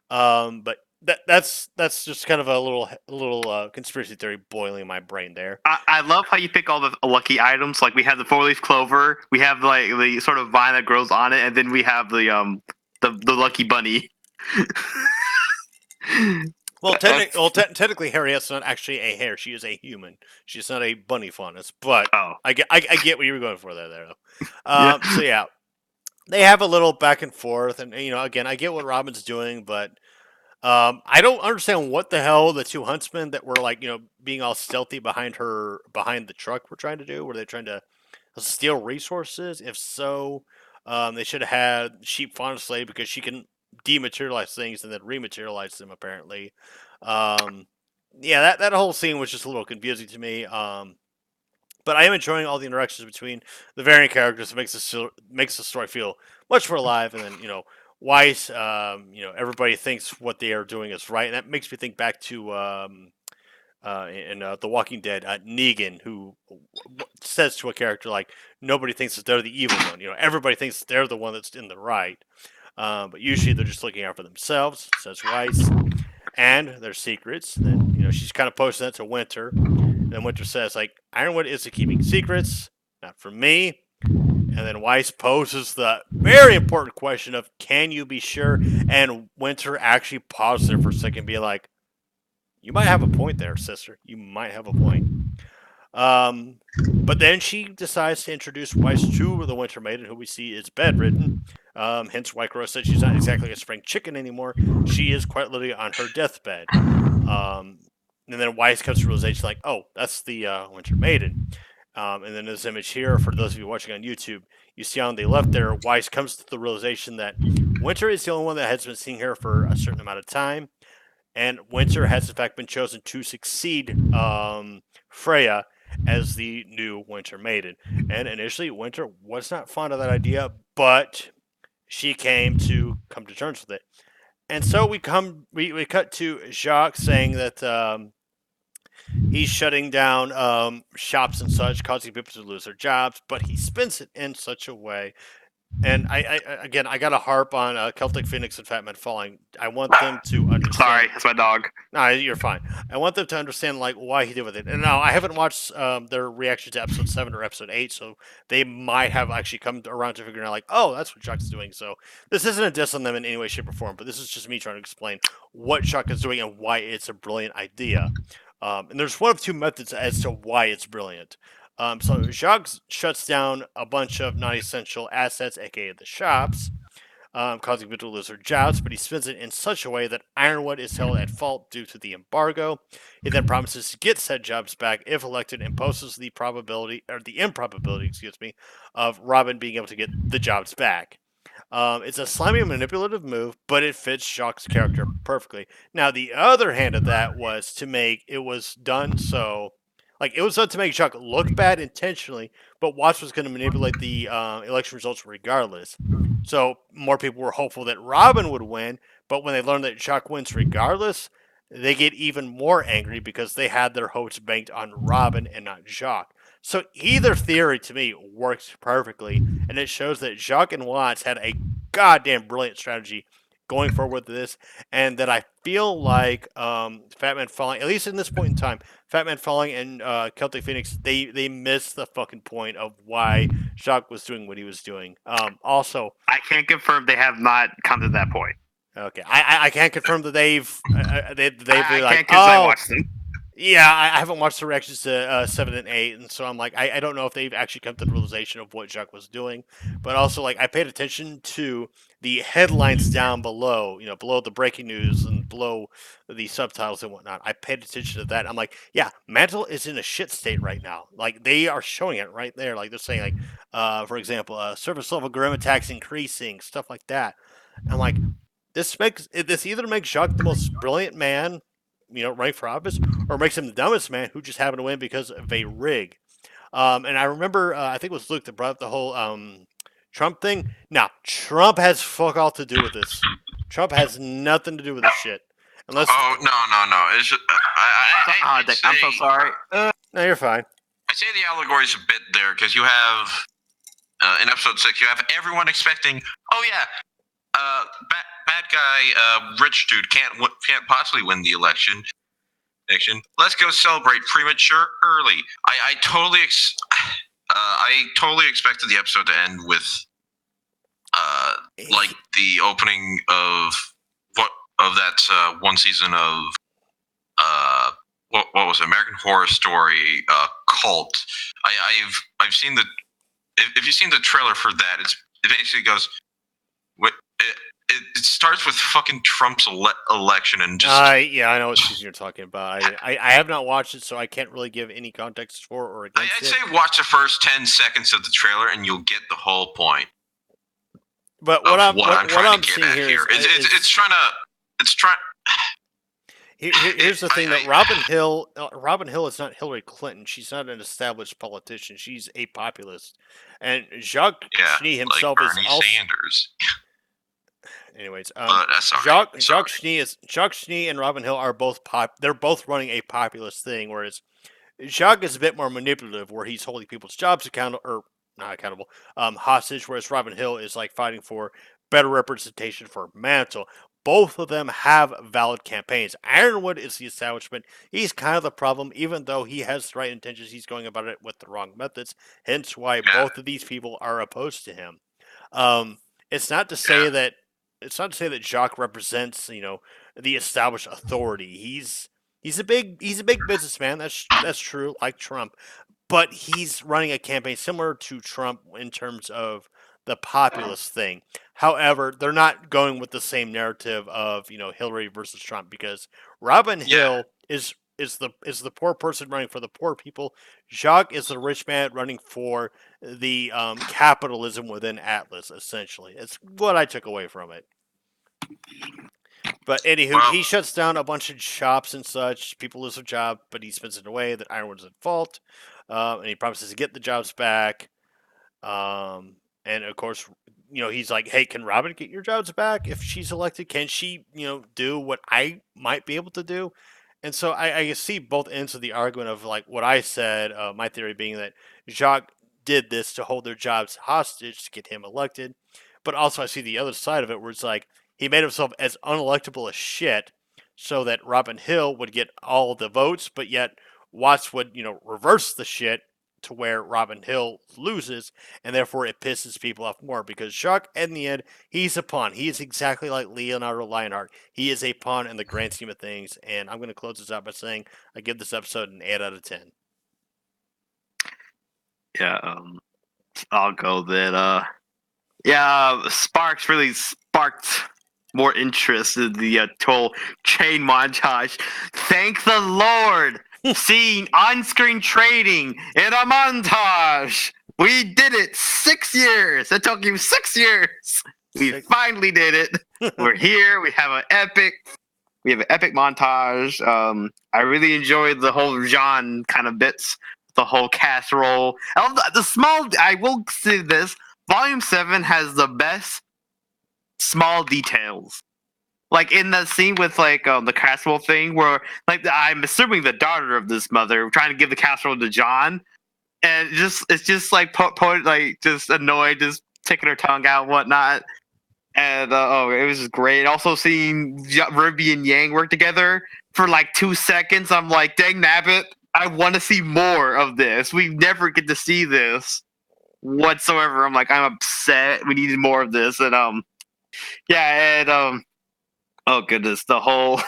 But that's just kind of a little conspiracy theory boiling in my brain there. I love how you pick all the lucky items. Like we have the four-leaf clover, we have like the sort of vine that grows on it, and then we have the lucky bunny. Well, technically, Harriet's not actually a hare; she is a human. She's not a bunny faunus. But Oh, I get what you were going for there, though. yeah. So yeah, they have a little back and forth, and again, I get what Robin's doing, but I don't understand what the hell the two huntsmen that were like, being all stealthy behind the truck were trying to do. Were they trying to steal resources? If so, they should have had Sheep Fauna Slave because she can dematerialize things and then rematerialize them. Apparently, yeah, that whole scene was just a little confusing to me. But I am enjoying all the interactions between the varying characters. It makes the story feel much more alive. And then Weiss, everybody thinks what they are doing is right, and that makes me think back to in The Walking Dead, Negan, who says to a character like, "Nobody thinks that they're the evil one. Everybody thinks they're the one that's in the right, but usually they're just looking out for themselves," says Weiss, and their secrets. Then she's kind of posting that to Winter. Then Winter says like, "Ironwood isn't keeping secrets, not from me." And then Weiss poses the very important question of, can you be sure? And Winter actually pauses there for a second, being like, you might have a point there, sister. You might have a point. But then she decides to introduce Weiss to the Winter Maiden, who we see is bedridden. Hence why Crow said she's not exactly a spring chicken anymore. She is quite literally on her deathbed. And then Weiss comes to realization like, oh, that's the Winter Maiden. And then this image here, for those of you watching on YouTube, you see on the left there, Weiss comes to the realization that Winter is the only one that has been seeing her for a certain amount of time. And Winter has in fact been chosen to succeed Freya as the new Winter Maiden. And initially, Winter was not fond of that idea, but she came to terms with it. And so we cut to Jacques saying that he's shutting down shops and such, causing people to lose their jobs, but he spins it in such a way. And again, I got to harp on Celtic Phoenix and Fat Man Falling. I want them to Sorry, understand. that's my dog. No, you're fine. I want them to understand like why he did with it. And now I haven't watched their reaction to episode 7 or episode 8, so they might have actually come around to figuring out like, oh, that's what Chuck's doing. So this isn't a diss on them in any way, shape, or form, but this is just me trying to explain what Chuck is doing and why it's a brilliant idea. And there's one of two methods as to why it's brilliant. So Jacques shuts down a bunch of non-essential assets, aka the shops, causing people to lose their jobs, but he spins it in such a way that Ironwood is held at fault due to the embargo. He then promises to get said jobs back if elected and poses the improbability, of Robin being able to get the jobs back. It's a slimy and manipulative move, but it fits Jacques' character perfectly. Now, the other hand of that was to make it was done so. Like, it was done to make Jacques look bad intentionally, but Watts was going to manipulate the election results regardless. So, more people were hopeful that Robin would win, but when they learned that Jacques wins regardless, they get even more angry because they had their hopes banked on Robin and not Jacques. So either theory to me works perfectly, and it shows that Jacques and Watts had a goddamn brilliant strategy going forward with this, and that I feel like Fat Man Falling, at least in this point in time, Fat Man Falling and Celtic Phoenix, they missed the fucking point of why Jacques was doing what he was doing. Also, I can't confirm they have not come to that point. okay, I can't confirm that they've I like, can't because I oh, watched them. yeah, I haven't watched the reactions to 7 and 8, and so I'm like, I don't know if they've actually come to the realization of what Jacques was doing. But also, like, I paid attention to the headlines down below, below the breaking news and below the subtitles and whatnot. I paid attention to that. I'm like, yeah, Mantle is in a shit state right now. Like, they are showing it right there. Like, they're saying, like, for example, surface level grim attacks increasing, stuff like that. I'm like, this either makes Jacques the most brilliant man, running for office, or makes him the dumbest man who just happened to win because of a rig. And I remember, I think it was Luke that brought up the whole Trump thing. Now, Trump has fuck all to do with this. Trump has nothing to do with this shit. Unless, Oh no! It's just, I'd I'm so say- sorry. no, you're fine. I say the allegory's a bit there because you have in episode 6, you have everyone expecting, oh yeah, bad guy, rich dude can't possibly win the election. Let's go celebrate premature early. I totally expected the episode to end with like the opening of that one season of what was it, American Horror Story Cult. I've seen the if you've seen the trailer for that, it basically goes it starts with fucking Trump's election and just Yeah, I know what season you're talking about. I have not watched it, so I can't really give any context for or against I'd it. say watch the first 10 seconds of the trailer and you'll get the whole point. But what I'm trying to get seeing at here here is it's trying. here's the thing that Robin Hill is not Hillary Clinton. She's not an established politician. She's a populist, and Jacques Schnee himself like is Bernie also. Sanders. Anyways, Sorry. Jacques Schnee and Robin Hill are both They're both running a populist thing, whereas Jacques is a bit more manipulative, where he's holding people's jobs accountable or not accountable, hostage. Whereas Robin Hill is like fighting for better representation for Mantle. Both of them have valid campaigns. Ironwood is the establishment. He's kind of the problem, even though he has the right intentions. He's going about it with the wrong methods. Hence, why both of these people are opposed to him. It's not to say that Jacques represents, the established authority. He's a big businessman. That's true, like Trump, but he's running a campaign similar to Trump in terms of the populist thing. However, they're not going with the same narrative of Hillary versus Trump, because Robin Hill is the poor person running for the poor people. Jacques is the rich man running for the capitalism within Atlas. Essentially, it's what I took away from it. But anywho, he shuts down a bunch of shops and such. People lose their job, but he spins it away that Ironwood's at fault, and he promises to get the jobs back. And of course, he's like, hey, can Robin get your jobs back if she's elected? Can she, do what I might be able to do? And so I see both ends of the argument of like what I said, my theory being that Jacques did this to hold their jobs hostage to get him elected. But also I see the other side of it where it's like he made himself as unelectable as shit so that Robin Hill would get all the votes, but yet Watts would, reverse the shit to where Robin Hill loses, and therefore it pisses people off more because Jacques, in the end, he's a pawn. He is exactly like Leonardo Lionheart. He is a pawn in the grand scheme of things, and I'm going to close this out by saying I give this episode an 8 out of 10. Yeah, I'll go that. Sparks really sparked more interest in the whole chain montage. Thank the Lord! Seeing on-screen trading in a montage! We did it! 6 years! It took you 6 years! We finally did it! We're here, we have an epic montage. I really enjoyed the whole Jean kind of bits, the whole casserole. I will say this, Volume 7 has the best small details. Like in the scene with the casserole thing, where I'm assuming the daughter of this mother trying to give the casserole to John, and it's just like just annoyed, just taking her tongue out and whatnot. And it was just great. Also seeing Ruby and Yang work together for like 2 seconds, I'm like, dang nabbit, I want to see more of this. We never get to see this whatsoever. I'm like, I'm upset. We needed more of this. And oh goodness, the whole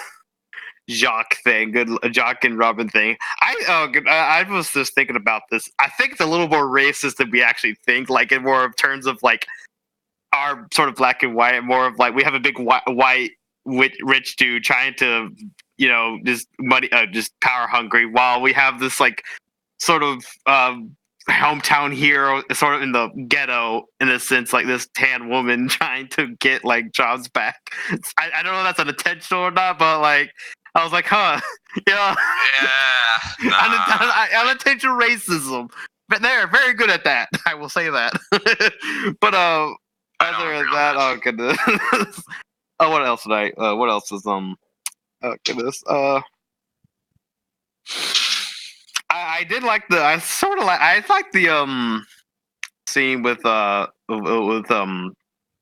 Jacques thing, Jacques and Robin thing. I was just thinking about this. I think it's a little more racist than we actually think. Like in more of terms of like our sort of black and white, more of like we have a big white rich dude trying to just money, just power hungry, while we have this like sort of hometown hero, sort of in the ghetto in a sense, like this tan woman trying to get like jobs back. I don't know if that's unintentional or not, but like I was like, huh, Yeah. Nah. unintentional racism. But they're very good at that. I will say that. But other than that, oh goodness. Oh, what else did what else is oh goodness. I did like I like the scene with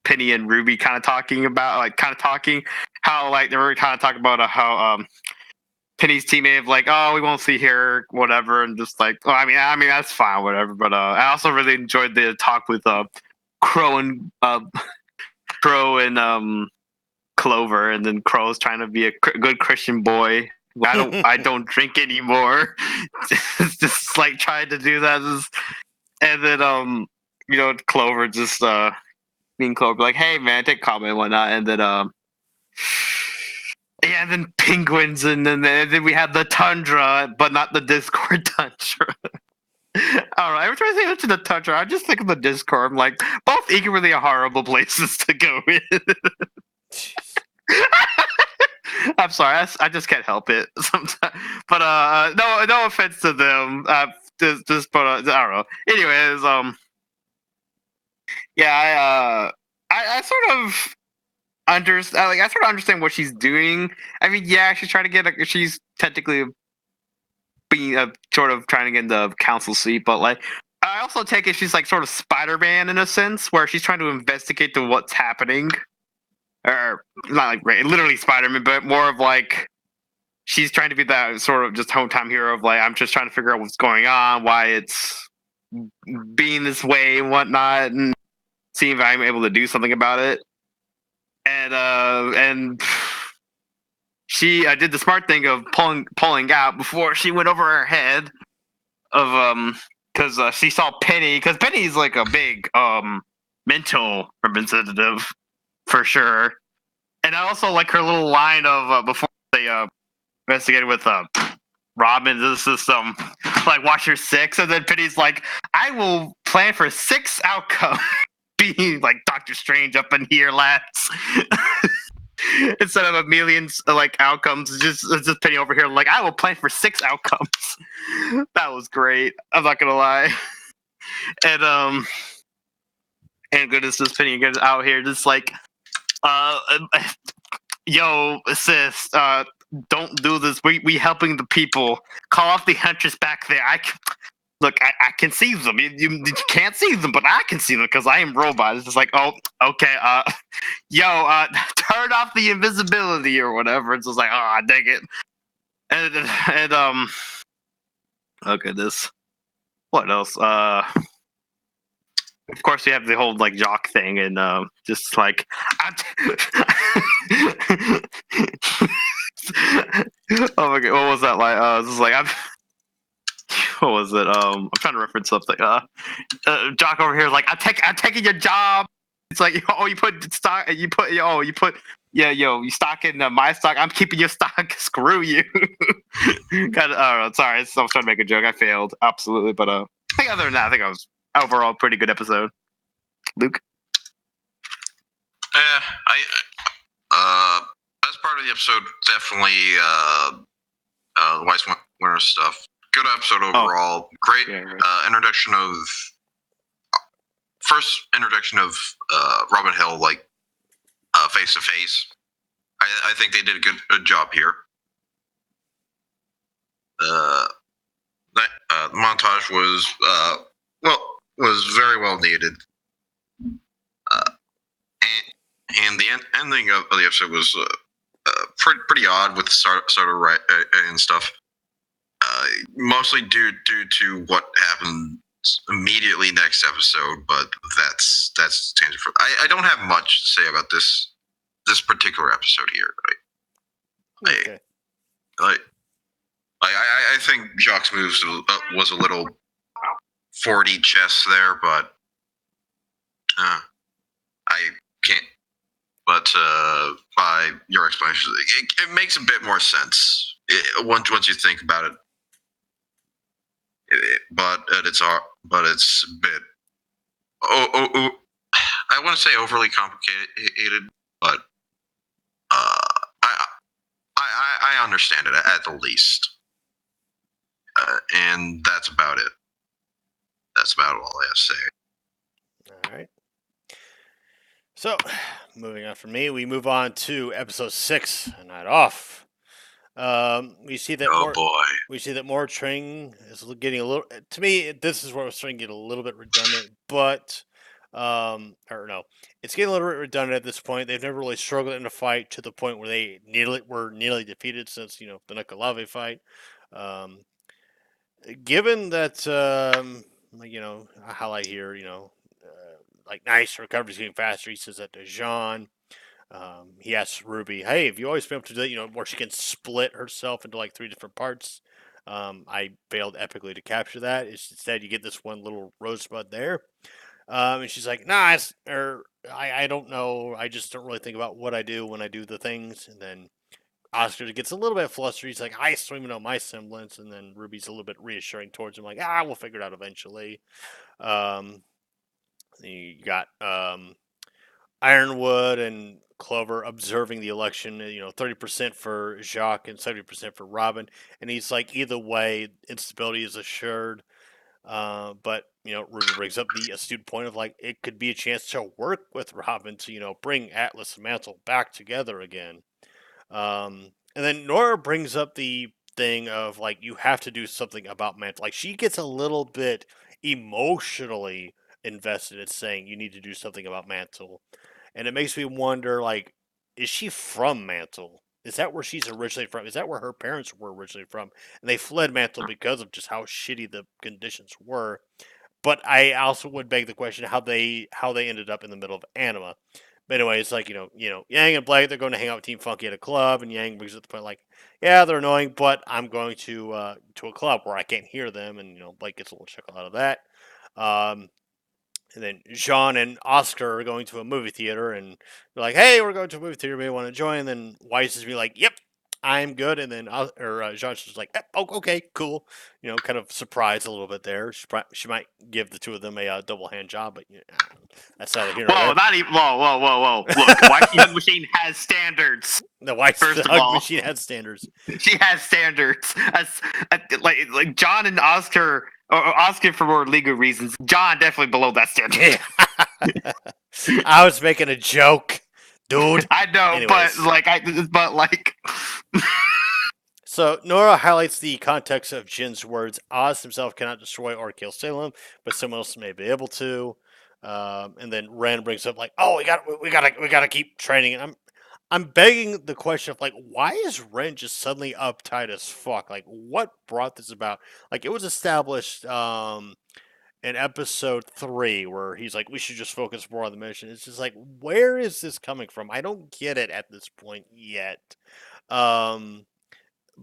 Penny and Ruby kind of talking how like they were kind of talking about how Penny's teammate of like, oh, we won't see her, whatever, and just like, oh, I mean that's fine, whatever. But I also really enjoyed the talk with Crow and Clover, and then Crow's trying to be a good Christian boy. I don't drink anymore. just like trying to do that, and then Clover just being Clover, like, hey man, take a comment and whatnot, and then and then penguins, and then we have the tundra, but not the Discord tundra. I don't know. Every time I say mention the tundra, I just think of the Discord. I'm like, both equally horrible places to go in. I'm sorry, I just can't help it sometimes. But no offense to them. Just but I don't know. Anyways, I sort of understand. I sort of understand what she's doing. I mean, yeah, she's trying to get. She's technically being sort of trying to get in the council seat, but like, I also take it she's like sort of Spider-Man in a sense, where she's trying to investigate to what's happening. Or not like literally Spider-Man, but more of like she's trying to be that sort of just hometown hero of like, I'm just trying to figure out what's going on, why it's being this way and whatnot, and see if I'm able to do something about it. And she did the smart thing of pulling out before she went over her head of because she saw Penny, because Penny's like a big mental representative. For sure. And I also like her little line of before they investigated with Robin, this is like watch your 6, and then Penny's like, I will plan for 6 outcomes. Being like Doctor Strange up in here, lads. Instead of a million like outcomes, just Penny over here like, I will plan for 6 outcomes. That was great. I'm not gonna lie. and goodness, just putting it out here, just like, yo, sis, don't do this. We helping the people. Call off the hunters back there. Look, I can see them. You can't see them, but I can see them because I am robot. It's just like, oh, okay. Yo, turn off the invisibility or whatever. It's just like, oh, dang it. And okay, this. What else? Of course, we have the whole like jock thing, and just like, oh my god, what was that like? This is like what was it? I'm trying to reference something. Jock over here is like, I'm taking your job. It's like, oh, you put stock, you stock in my stock. I'm keeping your stock. Screw you. God, I was trying to make a joke. I failed absolutely, but I think other than that, I think I was overall a pretty good episode. Luke. Best part of the episode definitely the Wise Winter stuff. Good episode overall. Great introduction of first introduction of Robin Hill like face to face. I think they did a good job here. That montage was very well needed. And the ending of the episode was pretty odd with the start of right and stuff. Mostly due to what happened immediately next episode, but that's tangent for. I don't have much to say about this particular episode here. Okay. I think Jacques' moves was a little 4D chess there, but I can't. But by your explanation, it makes a bit more sense once you think about it. But it's a bit. I want to say overly complicated, but I understand it at the least, and that's about it. That's about all I have to say. All right. So, moving on from me, we move on to episode 6, A Night Off. We see that we see that more training is getting a little. To me, this is where it's starting to get a little bit redundant, but or no, it's getting a little bit redundant at this point. They've never really struggled in a fight to the point where they were nearly defeated since the Nukalave fight. Given that, I highlight here, like nice recovery's getting faster. He says that to Jean. He asks Ruby, "Hey, have you always been able to do where she can split herself into like 3 different parts?" I failed epically to capture that. Instead, you get this one little rosebud there, and she's like, "Nah, I don't know. I just don't really think about what I do when I do the things." And then Oscar gets a little bit flustered. He's like, "I still even know my semblance." And then Ruby's a little bit reassuring towards him, like, we'll figure it out eventually." You got Ironwood and Clover observing the election, 30% for Jacques and 70% for Robin. And he's like, either way, instability is assured. But, Ruby brings up the astute point of like, it could be a chance to work with Robin to, bring Atlas and Mantle back together again. And then Nora brings up the thing of like, you have to do something about Mantle. Like, she gets a little bit emotionally invested in saying you need to do something about Mantle. And it makes me wonder, like, is she from Mantle? Is that where she's originally from? Is that where her parents were originally from? And they fled Mantle because of just how shitty the conditions were. But I also would beg the question how they ended up in the middle of Anima. But anyway, it's like, Yang and Blake, they're going to hang out with Team Funky at a club, and Yang brings up the point like, yeah, they're annoying, but I'm going to a club where I can't hear them, and Blake gets a little chuckle out of that. And then Jean and Oscar are going to a movie theater, and they're like, "Hey, we're going to a movie theater. Maybe want to join?" And then Weiss is like, "Yep, I'm good." And then Jean's just like, "Oh, okay, cool." Kind of surprised a little bit there. She might give the two of them a double hand job, but that's neither here nor there. Not even. Whoa! Look, Weiss the Hug Machine has standards. The Weiss the Hug Machine has standards. She has standards. As like John and Oscar or asking for more legal reasons. John definitely below that standard. I was making a joke, dude. I know, Anyways. but like, So Nora highlights the context of Jin's words. Oz himself cannot destroy or kill Salem, but someone else may be able to. And then Ren brings up like, "Oh, we gotta keep training." And I'm begging the question of like, why is Ren just suddenly uptight as fuck? Like, what brought this about? Like, it was established in episode 3 where he's like, "We should just focus more on the mission." It's just like, where is this coming from? I don't get it at this point yet. Um,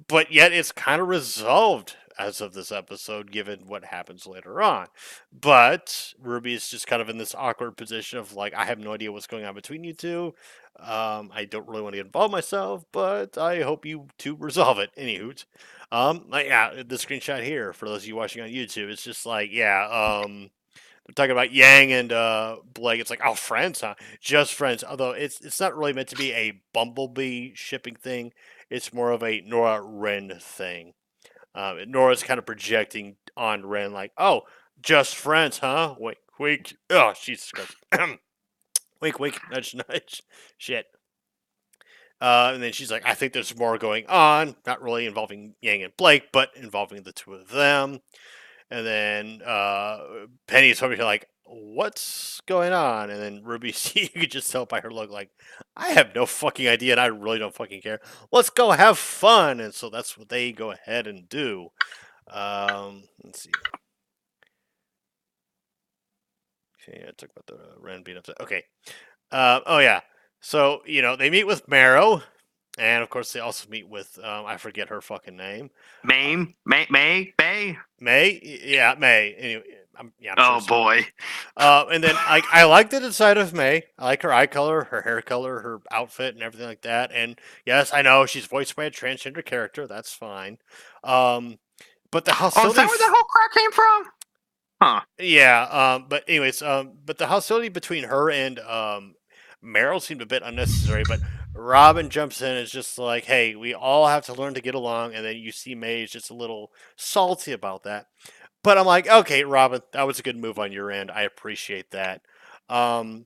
but yet it's kind of resolved as of this episode, given what happens later on. But Ruby is just kind of in this awkward position of like, I have no idea what's going on between you two. I don't really want to get involved myself, but I hope you two resolve it. Anywho, yeah, the screenshot here for those of you watching on YouTube, it's just like, yeah, they're talking about Yang and Blake. It's like, oh, friends, huh? Just friends. Although it's not really meant to be a Bumblebee shipping thing. It's more of a Nora Ren thing. Nora's kind of projecting on Ren, like, oh, just friends, huh? Wink, wink. Oh, Jesus Christ. Wink, wink. Nudge, nudge. Shit. And then she's like, I think there's more going on. Not really involving Yang and Blake, but involving the two of them. And then Penny's over here like, what's going on? And then Ruby, you could just tell by her look like, I have no fucking idea and I really don't fucking care. Let's go have fun. And so that's what they go ahead and do. Let's see. Okay, I talked about the Ren being upset. Okay. Oh, yeah. So, they meet with Marrow. And of course, they also meet with, I forget her fucking name. May, May? Yeah, May. Anyway, I'm oh sure boy. and then I like the design of May. I like her eye color, her hair color, her outfit, and everything like that. And yes, I know she's voiced by a transgender character. That's fine. But the Oh, is hostility. that where the whole crap came from? Huh. Yeah. But anyways. But the hostility between her and Meryl seemed a bit unnecessary. But Robin jumps in and is just like, "Hey, we all have to learn to get along." And then you see May is just a little salty about that. But I'm like, okay, Robin, that was a good move on your end. I appreciate that. Um,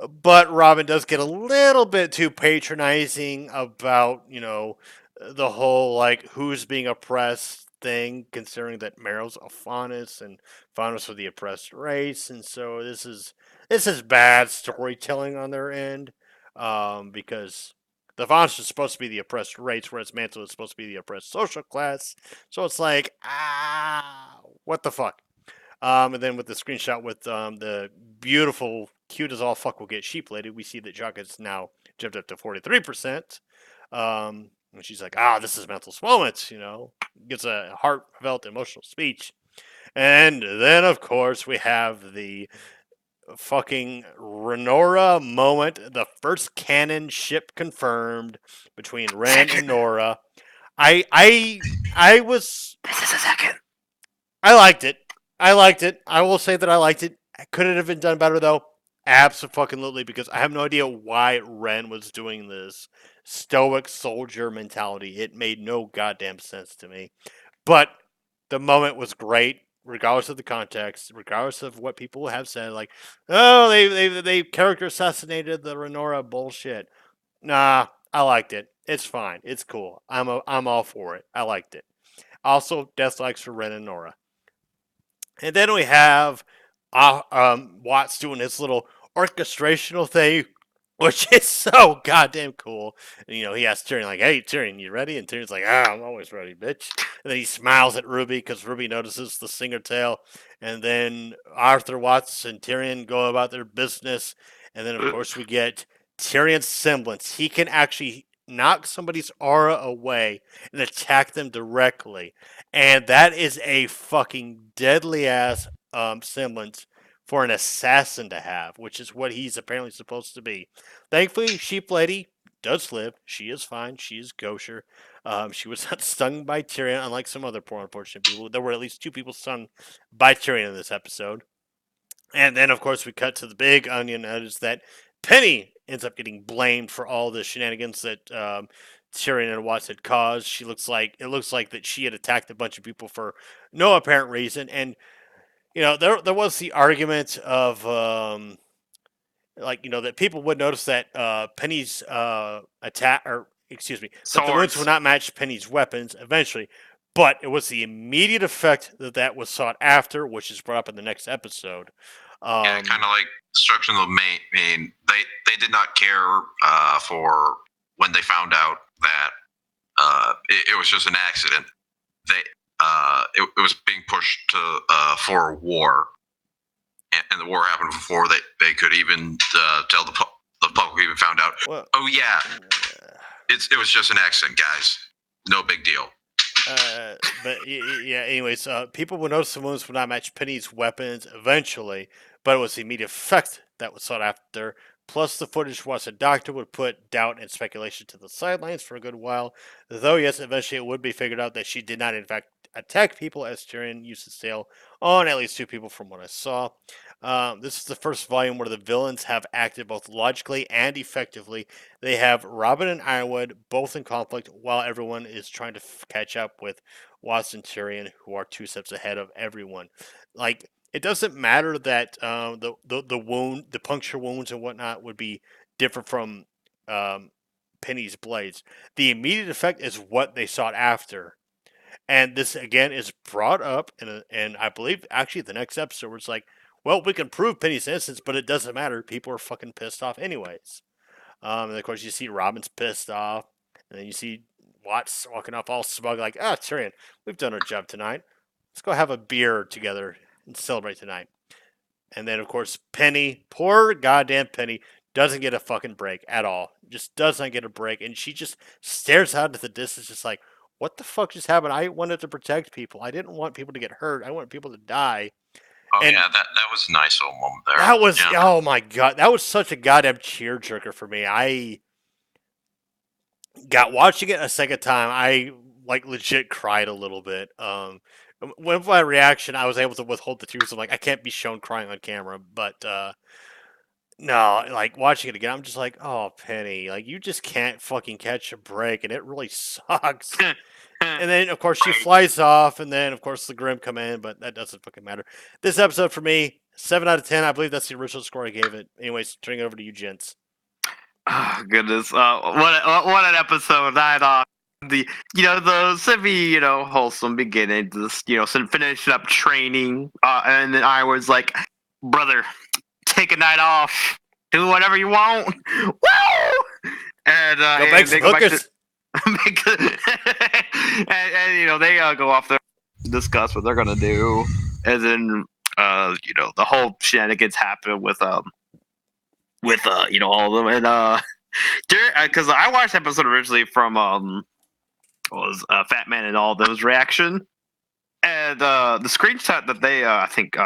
but Robin does get a little bit too patronizing about, the whole like who's being oppressed thing, considering that Meryl's a Faunus and Faunus are the oppressed race, and so this is bad storytelling on their end, because the Faunus is supposed to be the oppressed race, whereas Mantle is supposed to be the oppressed social class. So it's like, what the fuck? And then with the screenshot with the beautiful, cute as all fuck will get sheep lady, we see that Jacques has now jumped up to 43%. And she's like, this is Mental's moment, gives a heartfelt, emotional speech. And then, of course, we have the fucking Renora moment, the first canon ship confirmed between Ren and Nora. I was. This is a second. I liked it. I will say that I liked it. Could it have been done better though? Absolutely, because I have no idea why Ren was doing this stoic soldier mentality. It made no goddamn sense to me. But the moment was great, regardless of the context, regardless of what people have said. Like, oh, they character assassinated the Renora bullshit. Nah, I liked it. It's fine. It's cool. I'm all for it. I liked it. Also, death likes for Ren and Nora. And then we have Watts doing his little orchestrational thing, which is so goddamn cool. And, he asks Tyrion, like, hey, Tyrion, you ready? And Tyrion's like, I'm always ready, bitch. And then he smiles at Ruby because Ruby notices the singer tail. And then Arthur Watts and Tyrion go about their business. And then, of course, we get Tyrion's semblance. He can actually knock somebody's aura away and attack them directly. And that is a fucking deadly ass semblance for an assassin to have, which is what he's apparently supposed to be. Thankfully, Sheep Lady does live. She is fine. She is kosher. She was not stung by Tyrion, unlike some other poor unfortunate people. There were at least 2 people stung by Tyrion in this episode. And then, of course, we cut to the big onion. That is that Penny ends up getting blamed for all the shenanigans that Tyrion and Watts had caused. It looks like that she had attacked a bunch of people for no apparent reason. And there was the argument of that people would notice that Penny's attack, or excuse me, that the wounds Swords. would not match Penny's weapons eventually. But it was the immediate effect that was sought after, which is brought up in the next episode. Yeah, kind of like destruction of the main. They did not care for when they found out that it was just an accident. It was being pushed to for war, and the war happened before they could even tell the public even found out. Well, oh yeah, it was just an accident, guys. No big deal. but yeah. Anyways, people would notice the wounds would not match Penny's weapons eventually, but it was the immediate effect that was sought after. Plus, the footage once a doctor would put doubt and speculation to the sidelines for a good while. Though, yes, eventually it would be figured out that she did not, in fact, attack people, as Tyrion used to sail on at least 2 people from what I saw. This is the first volume where the villains have acted both logically and effectively. They have Robin and Ironwood both in conflict, while everyone is trying to catch up with Watts and Tyrion, who are 2 steps ahead of everyone. Like, it doesn't matter that the wound, the puncture wounds and whatnot would be different from Penny's blades. The immediate effect is what they sought after. And this again is brought up in I believe actually the next episode where it's like, well, we can prove Penny's innocence, but it doesn't matter. People are fucking pissed off anyways. And of course you see Robin's pissed off, and then you see Watts walking off all smug like, Tyrion, we've done our job tonight. Let's go have a beer together and celebrate tonight. And then of course Penny, poor goddamn Penny, doesn't get a fucking break at all. Just does not get a break, and she just stares out into the distance, just like, what the fuck just happened? I wanted to protect people. I didn't want people to get hurt. I wanted people to die. Oh And yeah, that was a nice little moment there. That was, yeah. oh my god, that was such a goddamn tearjerker for me. I got watching it a second time. I like legit cried a little bit. With my reaction, I was able to withhold the tears. I'm like, I can't be shown crying on camera, but no, like watching it again, I'm just like, oh Penny, like you just can't fucking catch a break, and it really sucks. And then, of course, she flies off, and then, of course, the Grimm come in, but that doesn't fucking matter. This episode, for me, 7 out of 10. I believe that's the original score I gave it. Anyways, turning it over to you, gents. Oh, goodness. What an episode. I thought the semi, wholesome beginning, just, finishing up training, and then I was like, brother, take a night off. Do whatever you want. Woo! And, Go make some hookers. and they go off there, discuss what they're gonna do, and then the whole shenanigans happen with all of them, and because I watched the episode originally from Fat Man and all those reaction, and the screenshot that they I think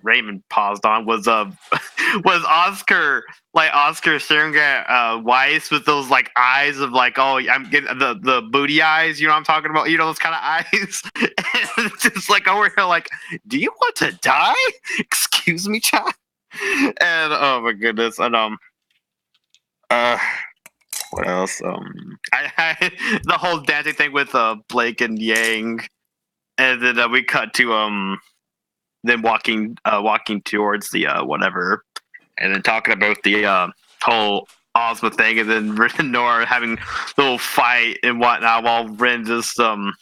Raymond paused on was was Oscar staring at Weiss with those like eyes of like, oh, I'm getting the booty eyes, you know what I'm talking about, those kind of eyes. And it's just like over here like, do you want to die? Excuse me, child. And oh my goodness. And what else? I the whole dancing thing with Blake and Yang, and then we cut to them walking towards the whatever, and then talking about the whole Ozma thing, and then Rin and Nora having a little fight and whatnot, while Rin just I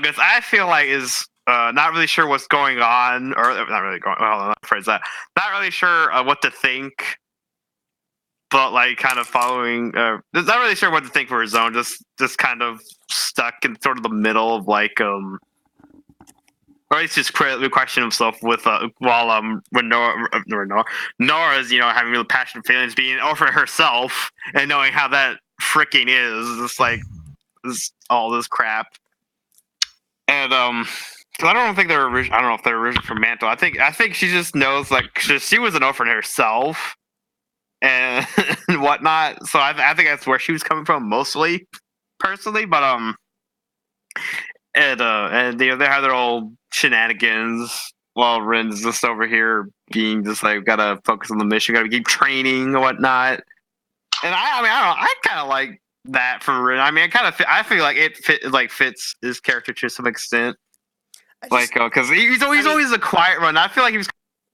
guess I feel like is not really sure what's going on, or not really going. Well, I'll phrase that. Not really sure what to think, but like kind of following. Not really sure what to think for his own. Just kind of stuck in sort of the middle of like or at least just question himself with while when Nora's having really passionate feelings, being over herself and knowing how that freaking is, just like all this crap. And I don't think they're I don't know if they're originally from Mantle. I think she just knows, like, she was an orphan herself and whatnot. So I think that's where she was coming from mostly, personally. But and they have their old shenanigans while Rin's just over here being just like, gotta focus on the mission, gotta keep training and whatnot. And I kind of like that for Rin. I mean, I feel like fits his character to some extent. Like, because he's always a quiet one. I feel like he was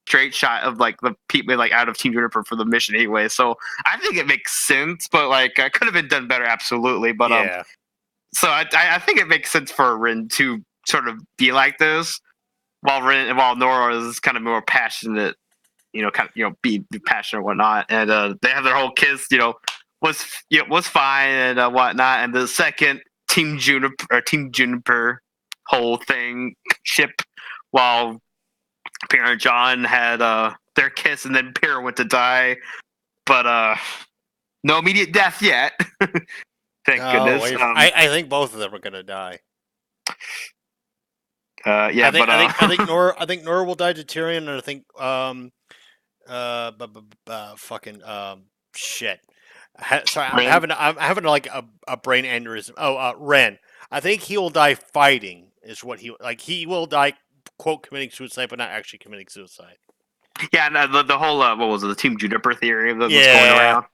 straight shot of like the people like out of Team Juniper for the mission anyway. So I think it makes sense, but like could have been done better, absolutely. But yeah. so I think it makes sense for Rin to sort of be like this, while Nora is kind of more passionate, be passionate or whatnot, and they have their whole kiss, was fine and whatnot, and the second Team Juniper whole thing ship, while Pierre and John had their kiss, and then Pierre went to die, but no immediate death yet. Thank goodness. I think both of them are gonna die. Yeah, I think Nora will die to Tyrion, and I think fucking shit. Sorry, Ren? I'm having like a brain aneurysm. Oh, Ren. I think he will die fighting. Is what he will die, quote, committing suicide, but not actually committing suicide. Yeah, no, the whole what was it, the Team Juniper theory that was going around.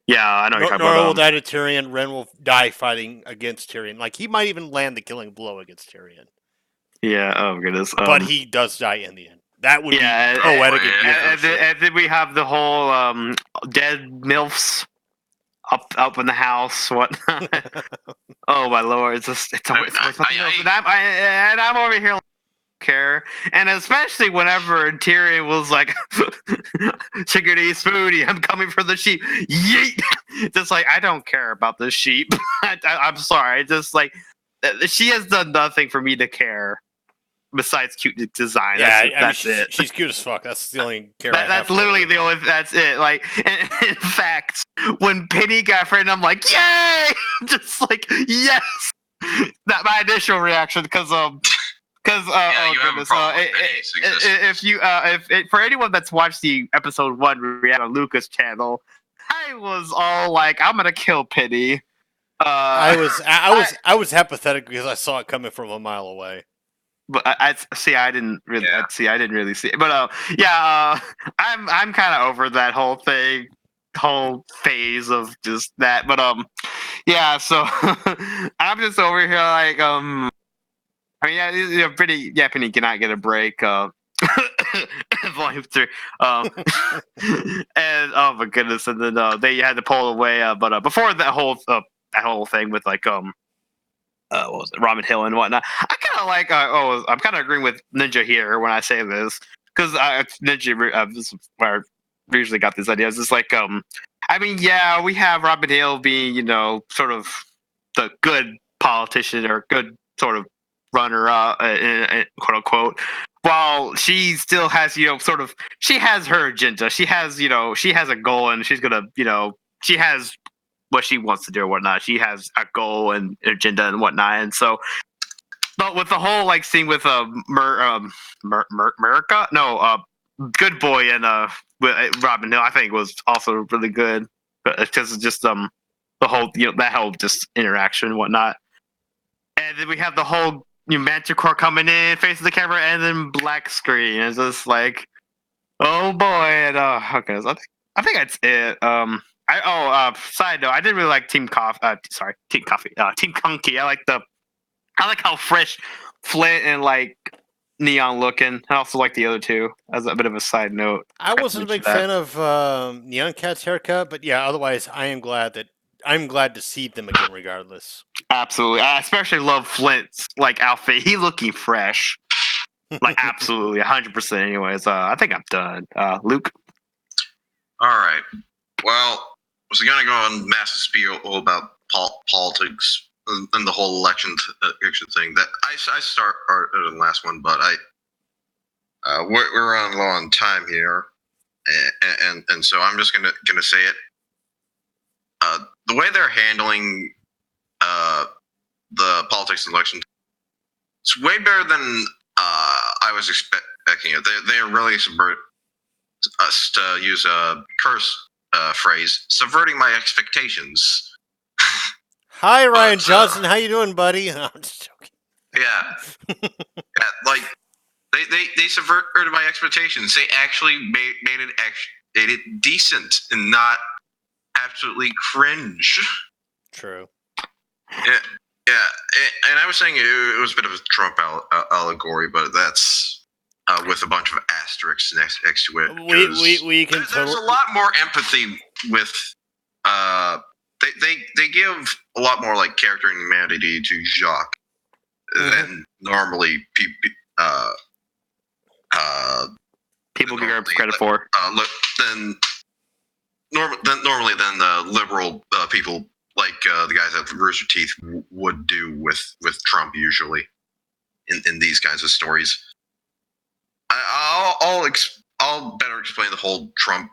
Yeah, I know you're talking Nora about. will die to Tyrion. Ren will die fighting against Tyrion. Like he might even land the killing blow against Tyrion. Yeah. Oh goodness. But he does die in the end. That would be poetic and then we have the whole dead milfs up in the house. What? Oh my lord! It's and I'm over here. Like, care, and especially whenever Tyrion was like, "Chickadee Spoody, I'm coming for the sheep." Yeet! Just like I don't care about the sheep. I'm sorry. Just like she has done nothing for me to care. Besides cute design, that's it. She's cute as fuck. That's the only character. That's literally the only. That's it. Like, in fact, when Penny got friend, I'm like, yay! Just like yes. That my initial reaction because oh goodness, if for anyone that's watched the episode 1 react on Lucas' channel, I was all like, I'm gonna kill Penny. I was apathetic because I saw it coming from a mile away. But I didn't really see it. But I'm kind of over that whole phase of just that. But yeah. So I'm just over here like I mean, yeah, pretty. Yeah, Penny cannot get a break. Volume 3. And oh my goodness, and then they had to pull away. But before that whole thing with like what was it, Robin Hill and whatnot. I kind of like. I'm kind of agreeing with Ninja here when I say this because Ninja. This is where I usually got these ideas. It's like, I mean, yeah, we have Robin Hill being, sort of the good politician or good sort of runner up, quote unquote. While she still has, sort of, she has her agenda. She has, she has a goal, and she's gonna, she has what she wants to do or whatnot. She has a goal and agenda and whatnot. And so, but with the whole like scene with America, Good Boy and Robin Hill, I think was also really good because it's just the whole that whole just interaction and whatnot. And then we have the whole Manticore coming in, facing the camera, and then black screen. It's just like, oh boy, and okay, so I think that's it. Side note, I didn't really like Team Coffee. Team Conky. I like how fresh Flint and like Neon looking. I also like the other two. As a bit of a side note, I wasn't a big fan of Neon Cat's haircut, but yeah, otherwise, I'm glad to see them again, regardless. Absolutely, I especially love Flint's like outfit. He looking fresh, like absolutely 100%. Anyways, I think I'm done. Luke. All right. Well, was gonna go on massive spiel all about politics and the whole election thing. That I start the last one, but we're running low on time here, and so I'm just gonna say it. The way they're handling the politics election, it's way better than I was expecting it. They really subvert us, to use a curse phrase, subverting my expectations. Hi, Ryan Johnson. How you doing, buddy? I'm just joking. Yeah. Like they subverted my expectations. They actually made it decent and not absolutely cringe. True. Yeah, and I was saying it was a bit of a Trump allegory, but that's with a bunch of asterisks next to it. We can There's totally. a lot more empathy with. They give a lot more like character and humanity to Jacques than normally people. People give normally, credit for. Than normally than liberal people like the guys at Rooster Teeth would do with Trump usually in these kinds of stories. I'll better explain the whole Trump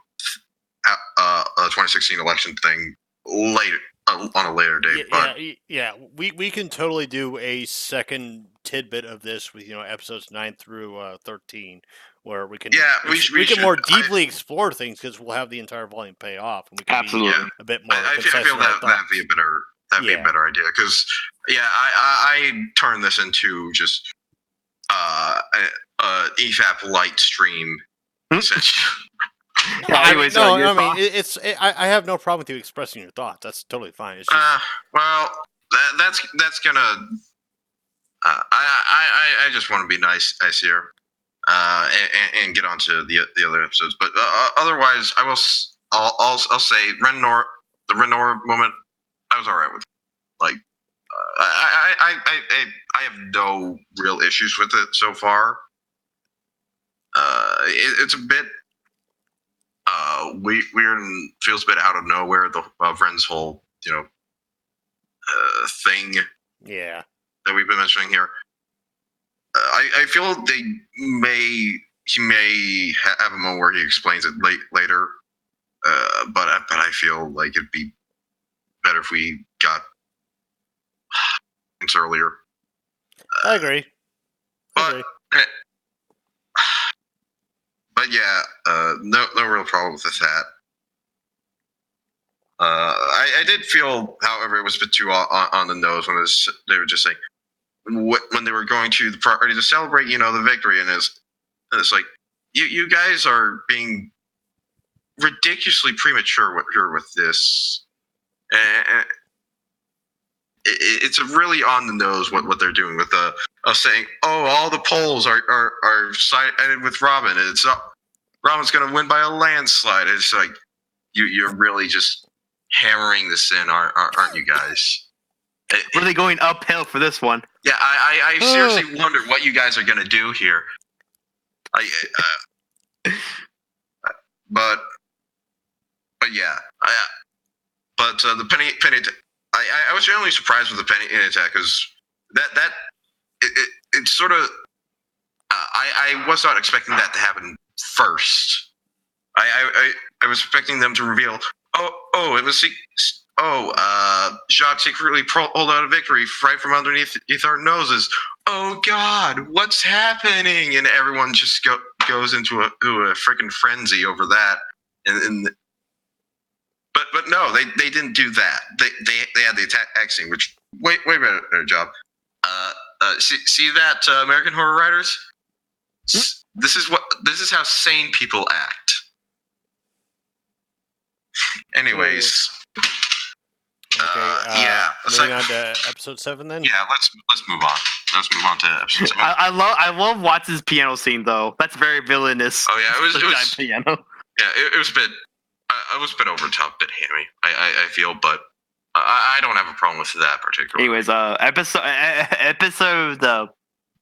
2016 election thing later on a later date. Yeah. We can totally do a second tidbit of this with episodes 9 through 13, where we can we can more deeply explore things because we'll have the entire volume pay off, and we can Absolutely. be a bit more I concise feel in our that that'd be a better idea because I turn this into just EFAP light stream essentially. Anyways, I have no problem with you expressing your thoughts. That's totally fine. It's just well, that's gonna. I just want to be nice here, and get on to the other episodes. But otherwise, I'll say the Renor moment, I was alright with. Like, I have no real issues with it so far. It's a bit weird and feels a bit out of nowhere. The Ren's whole thing yeah. that we've been mentioning here. I feel he may have a moment where he explains it later, but I feel like it'd be better if we got things earlier. I agree. But yeah, no real problem with that. I did feel, however, it was a bit too on the nose when they were just saying when they were going to the party to celebrate, the victory, and it's like you guys are being ridiculously premature with this. And it's really on the nose what they're doing with saying, oh, all the polls are sided with Robin. It's Robin's going to win by a landslide. It's like you're really just hammering this in, aren't you guys? Really going uphill for this one. Yeah, I seriously wonder what you guys are going to do here. But yeah, the penny I was generally surprised with the penny attack because it sort of I was not expecting that to happen first. I was expecting them to reveal it was Jacques secretly pulled out a victory right from underneath our noses. Oh God, what's happening? And everyone just goes into a freaking frenzy over that. But no, they didn't do that. They had the attack scene, which way better job. See that American Horror Writers? This is how sane people act. Anyways. Okay. Moving on to episode 7 then. Yeah, let's move on. Let's move on to episode 7. I love Wattson's piano scene though. That's very villainous. Oh yeah, it was piano. Yeah, it was a bit. It was a bit over the top, a bit hammy. I feel, but I don't have a problem with that particularly. Anyways, episode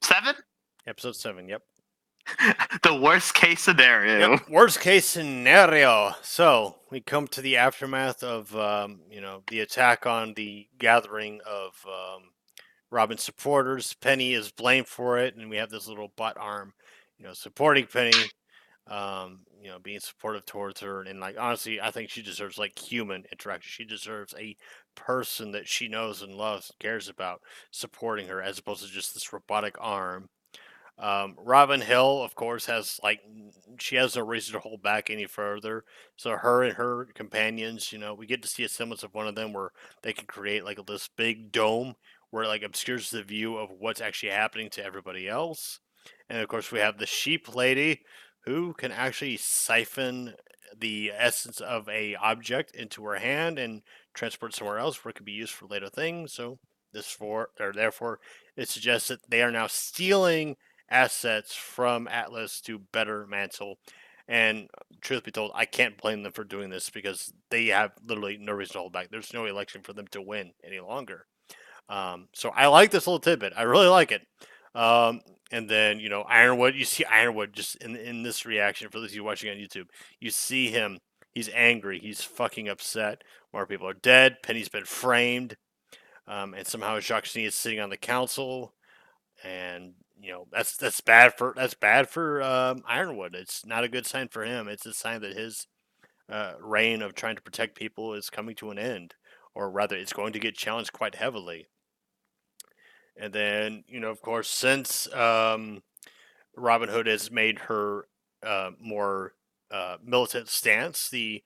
7. Episode 7. Yep. The worst case scenario. Yep, worst case scenario. So we come to the aftermath of the attack on the gathering of Robin's supporters. Penny is blamed for it, and we have this little butt arm, supporting Penny, being supportive towards her. And like honestly, I think she deserves like human interaction. She deserves a person that she knows and loves and cares about supporting her, as opposed to just this robotic arm. Robin Hill, of course, she has no reason to hold back any further. So her and her companions, we get to see a semblance of one of them where they can create like this big dome where it like obscures the view of what's actually happening to everybody else. And of course, we have the sheep lady who can actually siphon the essence of a object into her hand and transport it somewhere else where it could be used for later things. So therefore, it suggests that they are now stealing assets from Atlas to better Mantle. And truth be told, I can't blame them for doing this because they have literally no reason to hold back. There's no election for them to win any longer. So I like this little tidbit. I really like it. Um, and then Ironwood. You see Ironwood just in this reaction for those of you watching on YouTube. You see him. He's angry. He's fucking upset. More people are dead. Penny's been framed. And somehow Jacques is sitting on the council. And that's bad for Ironwood. It's not a good sign for him. It's a sign that his reign of trying to protect people is coming to an end, or rather, it's going to get challenged quite heavily. And then, of course, since Robin Hood has made her more militant stance, the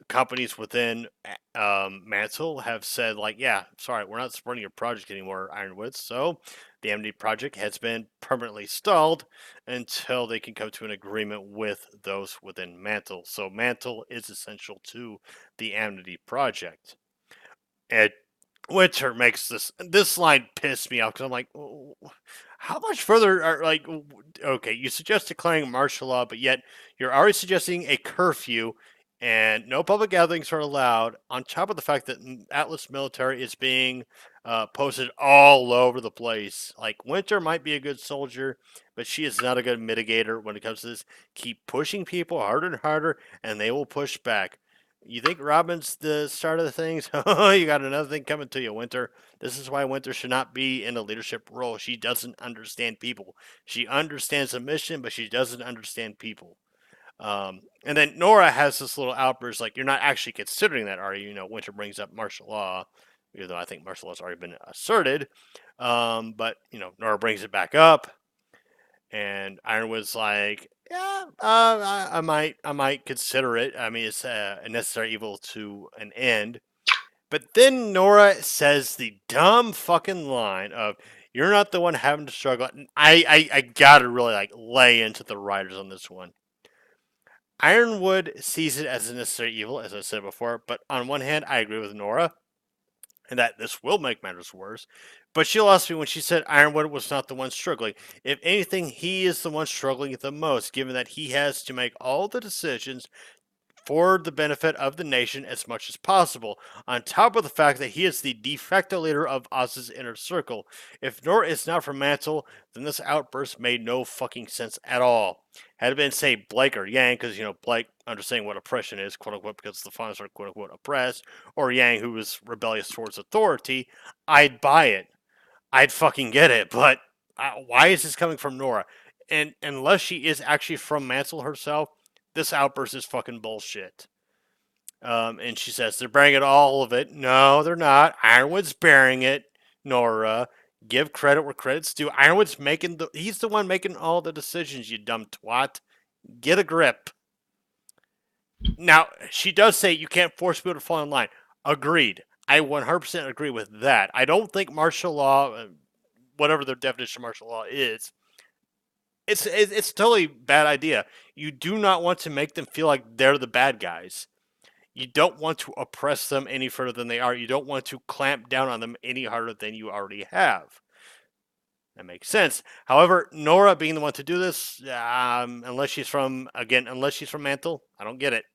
companies within Mantle have said, like, yeah, sorry, we're not supporting your project anymore, Ironwood. So the Amity project has been permanently stalled until they can come to an agreement with those within Mantle. So Mantle is essential to the Amity project. And Winter makes this line piss me off because I'm like, how much further are okay, you suggest declaring martial law, but yet you're already suggesting a curfew and no public gatherings are allowed. On top of the fact that Atlas military is being posted all over the place. Like Winter might be a good soldier, but she is not a good mitigator when it comes to this. Keep pushing people harder and harder, and they will push back. You think Robin's the start of the things? Oh, you got another thing coming to you, Winter. This is why Winter should not be in a leadership role. She doesn't understand people. She understands the mission, but she doesn't understand people. And then Nora has this little outburst, like, you're not actually considering that, are you? Winter brings up martial law, even though I think martial law has already been asserted. But, Nora brings it back up. And Ironwood's like, yeah, I might consider it. I mean, it's a necessary evil to an end. But then Nora says the dumb fucking line of, "You're not the one having to struggle." And I gotta really lay into the writers on this one. Ironwood sees it as a necessary evil, as I said before. But on one hand, I agree with Nora, and that this will make matters worse. But she lost me when she said Ironwood was not the one struggling. If anything, he is the one struggling the most, given that he has to make all the decisions for the benefit of the nation as much as possible, on top of the fact that he is the de facto leader of Oz's inner circle. If Nora is not from Mantle, then this outburst made no fucking sense at all. Had it been, say, Blake or Yang, because, Blake understanding what oppression is, quote unquote, because the fathers are, quote unquote, oppressed, or Yang, who was rebellious towards authority, I'd buy it. I'd fucking get it, but why is this coming from Nora? And unless she is actually from Mantle herself, this outburst is fucking bullshit. And she says they're bearing it, all of it. No, they're not. Ironwood's bearing it. Nora, give credit where credit's due. Ironwood's he's the one making all the decisions, you dumb twat. Get a grip. Now, she does say you can't force people to fall in line. Agreed. I 100% agree with that. I don't think martial law, whatever the definition of martial law is, it's a totally bad idea. You do not want to make them feel like they're the bad guys. You don't want to oppress them any further than they are. You don't want to clamp down on them any harder than you already have. That makes sense. However, Nora being the one to do this, unless she's from Mantle, I don't get it.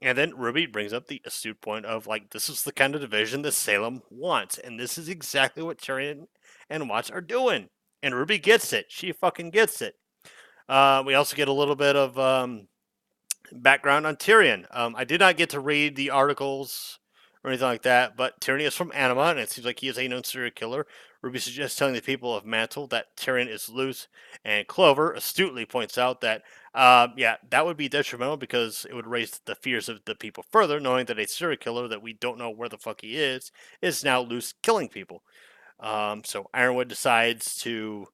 And then Ruby brings up the astute point of, this is the kind of division that Salem wants. And this is exactly what Tyrion and Watts are doing. And Ruby gets it. She fucking gets it. We also get a little bit of background on Tyrion. I did not get to read the articles or anything like that, but Tyrion is from Anima, and it seems like he is a known serial killer. Ruby suggests telling the people of Mantle that Tyrion is loose, and Clover astutely points out that, that would be detrimental because it would raise the fears of the people further, knowing that a serial killer that we don't know where the fuck he is now loose killing people. So Ironwood decides to,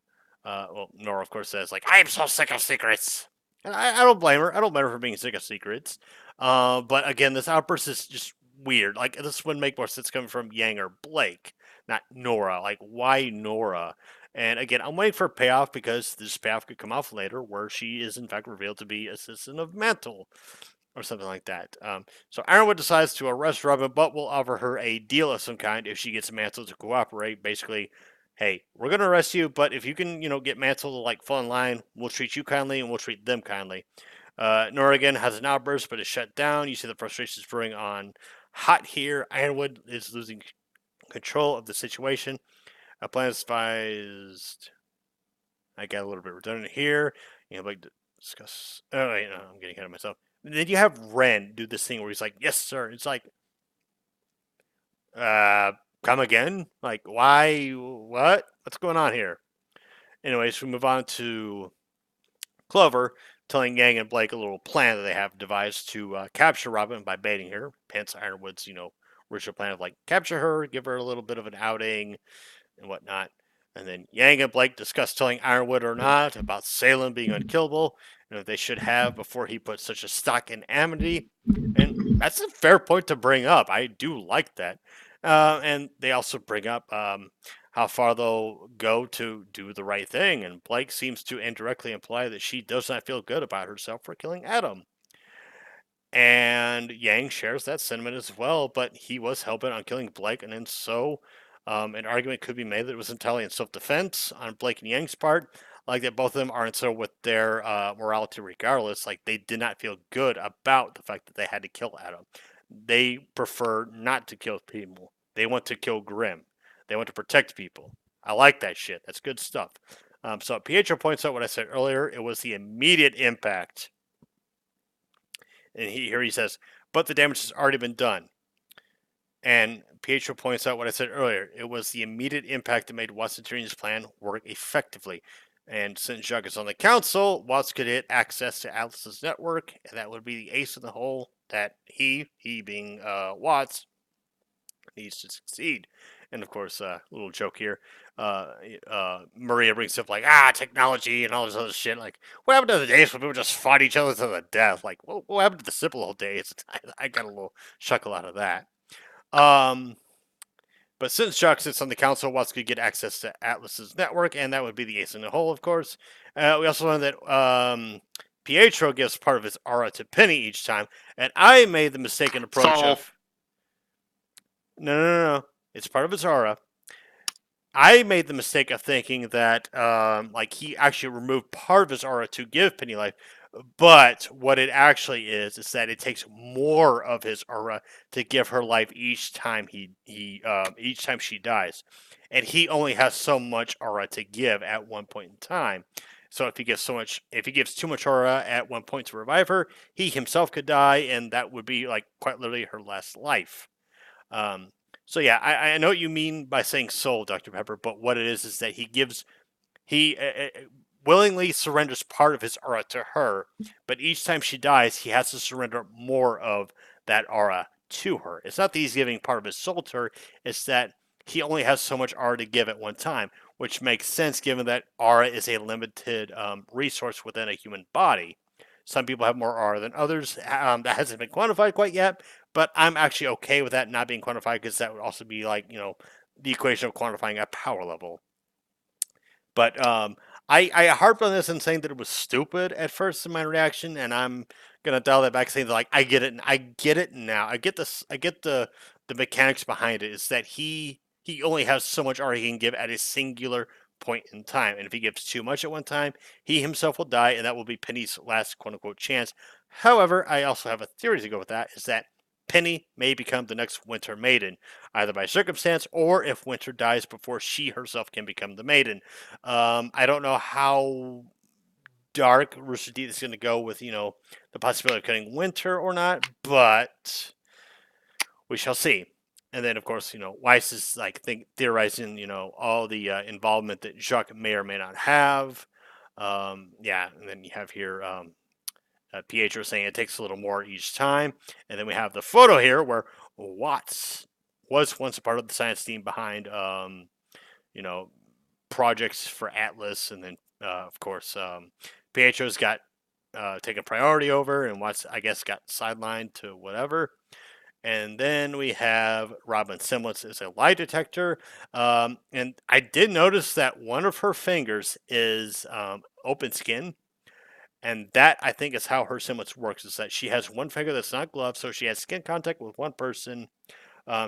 Nora, of course, says, I am so sick of secrets. And I don't blame her. I don't blame her for being sick of secrets. But again, this outburst is just weird. This would make more sense coming from Yang or Blake, not Nora. Why Nora? And again, I'm waiting for a payoff because this payoff could come off later where she is in fact revealed to be assistant of Mantle. or something like that. So Ironwood decides to arrest Robin, but will offer her a deal of some kind if she gets Mantle to cooperate. Basically, hey, we're gonna arrest you, but if you can, get Mantle to like fall in line, we'll treat you kindly and we'll treat them kindly. Norrigan has an outburst, but is shut down. You see the frustrations brewing on hot here. Ironwood is losing control of the situation. A plan is devised. I got a little bit redundant here. Like discuss. Oh wait, no, I'm getting ahead of myself. And then you have Ren do this thing where he's like, "Yes, sir." It's like, come again? Like, why? What? What's going on here? Anyways, we move on to Clover telling Yang and Blake a little plan that they have devised to capture Robin by baiting her. Hence Ironwood's, original plan of like capture her, give her a little bit of an outing and whatnot. And then Yang and Blake discuss telling Ironwood or not about Salem being unkillable and if they should have before he put such a stock in Amity. And that's a fair point to bring up. I do like that. And they also bring up how far they'll go to do the right thing. And Blake seems to indirectly imply that she does not feel good about herself for killing Adam. And Yang shares that sentiment as well, but he was hell-bent on killing Blake, and then so an argument could be made that it was entirely in self-defense on Blake and Yang's part, like that both of them aren't so with their morality regardless. Like they did not feel good about the fact that they had to kill Adam. They prefer not to kill people. They want to kill Grimm. They want to protect people. I like that shit. That's good stuff. So Pietro points out what I said earlier. It was the immediate impact. And here he says, but the damage has already been done. And Pietro points out what I said earlier. It was the immediate impact that made Watson Tyrion's plan work effectively. And since Jacques is on the council, Watts could get access to Atlas's network, and that would be the ace in the hole that he being Watts, needs to succeed. And of course, little joke here. Maria brings up like technology and all this other shit. Like, what happened to the days when people just fought each other to the death? Like, what happened to the simple old days? I got a little chuckle out of that. But since Jacques sits on the council, Watts could get access to Atlas's network, and that would be the ace in the hole, of course. We also learned that Pietro gives part of his aura to Penny each time, and I made the mistaken approach of no. It's part of his aura. I made the mistake of thinking that like he actually removed part of his aura to give Penny life, but what it actually is that it takes more of his aura to give her life each time each time she dies, and he only has so much aura to give at one point in time. So if he gives too much aura at one point to revive her, he himself could die, and that would be like quite literally her last life. So yeah, I know what you mean by saying soul, Dr. Pepper, but what it is that he willingly surrenders part of his aura to her, but each time she dies, he has to surrender more of that aura to her. It's not that he's giving part of his soul to her, it's that he only has so much aura to give at one time, which makes sense given that aura is a limited resource within a human body. Some people have more aura than others. That hasn't been quantified quite yet, but I'm actually okay with that not being quantified because that would also be like, the equation of quantifying a power level. But I harped on this and saying that it was stupid at first in my reaction, and I'm gonna dial that back saying that like I get it now. I get this. I get the mechanics behind it. Is that he only has so much aura he can give at a singular point in time, and if he gives too much at one time, he himself will die, and that will be Penny's last quote unquote chance. However, I also have a theory to go with that. Is that Penny may become the next Winter Maiden, either by circumstance or if Winter dies before she herself can become the Maiden. I don't know how dark Rooster Teeth is going to go with, the possibility of cutting Winter or not, but we shall see. And then, of course, Weiss is like theorizing, all the involvement that Jacques may or may not have. Yeah, and then you have here Pietro saying it takes a little more each time. And then we have the photo here where Watts was once a part of the science team behind, projects for Atlas. And then, of course, Pietro's got taken priority over, and Watts, I guess, got sidelined to whatever. And then we have Robin Semblance as a lie detector. And I did notice that one of her fingers is open skin. And that, I think, is how her semblance works, is that she has one finger that's not gloved, so she has skin contact with one person.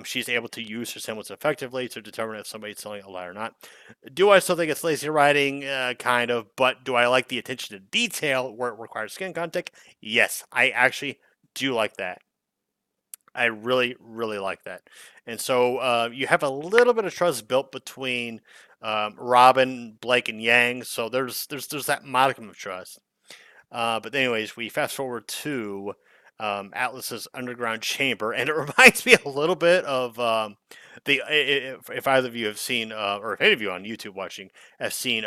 She's able to use her semblance effectively to determine if somebody's telling a lie or not. Do I still think it's lazy writing? Kind of. But do I like the attention to detail where it requires skin contact? Yes, I actually do like that. I really, really like that. And so you have a little bit of trust built between Robin, Blake, and Yang. So there's that modicum of trust. But anyways, we fast forward to Atlas's underground chamber, and it reminds me a little bit of if either of you have seen, or if any of you on YouTube watching have seen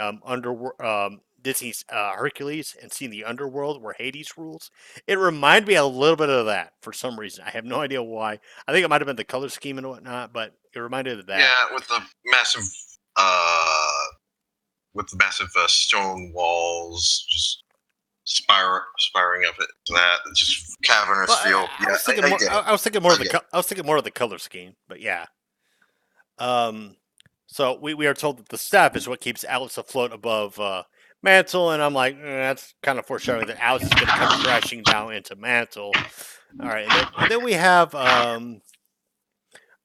Disney's Hercules and seen the underworld where Hades rules. It reminded me a little bit of that for some reason. I have no idea why. I think it might have been the color scheme and whatnot, but it reminded of that. Yeah, uh, with the massive stone walls, just spiring up it to that, just cavernous Well, feel. I was thinking more. I was thinking more of the. I was thinking more of the color scheme, but yeah. So we are told that the staff is what keeps Alex afloat above Mantle, and I'm like, that's kind of foreshadowing that Alex is going to come crashing down into Mantle. All right, and then we have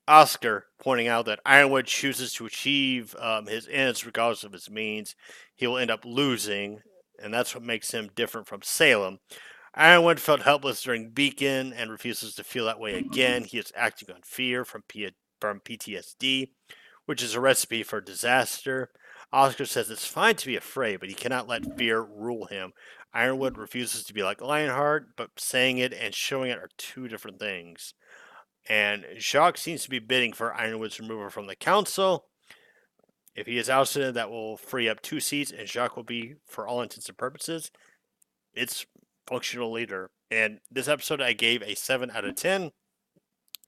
Oscar pointing out that Ironwood chooses to achieve his ends regardless of his means. He will end up losing, and that's what makes him different from Salem. Ironwood felt helpless during Beacon and refuses to feel that way again. He is acting on fear from PTSD, which is a recipe for disaster. Oscar says it's fine to be afraid, but he cannot let fear rule him. Ironwood refuses to be like Lionheart, but saying it and showing it are two different things. And Jacques seems to be bidding for Ironwood's removal from the council. If he is ousted, that will free up 2 seats, and Jacques will be, for all intents and purposes, its functional leader. And this episode I gave a 7 out of 10.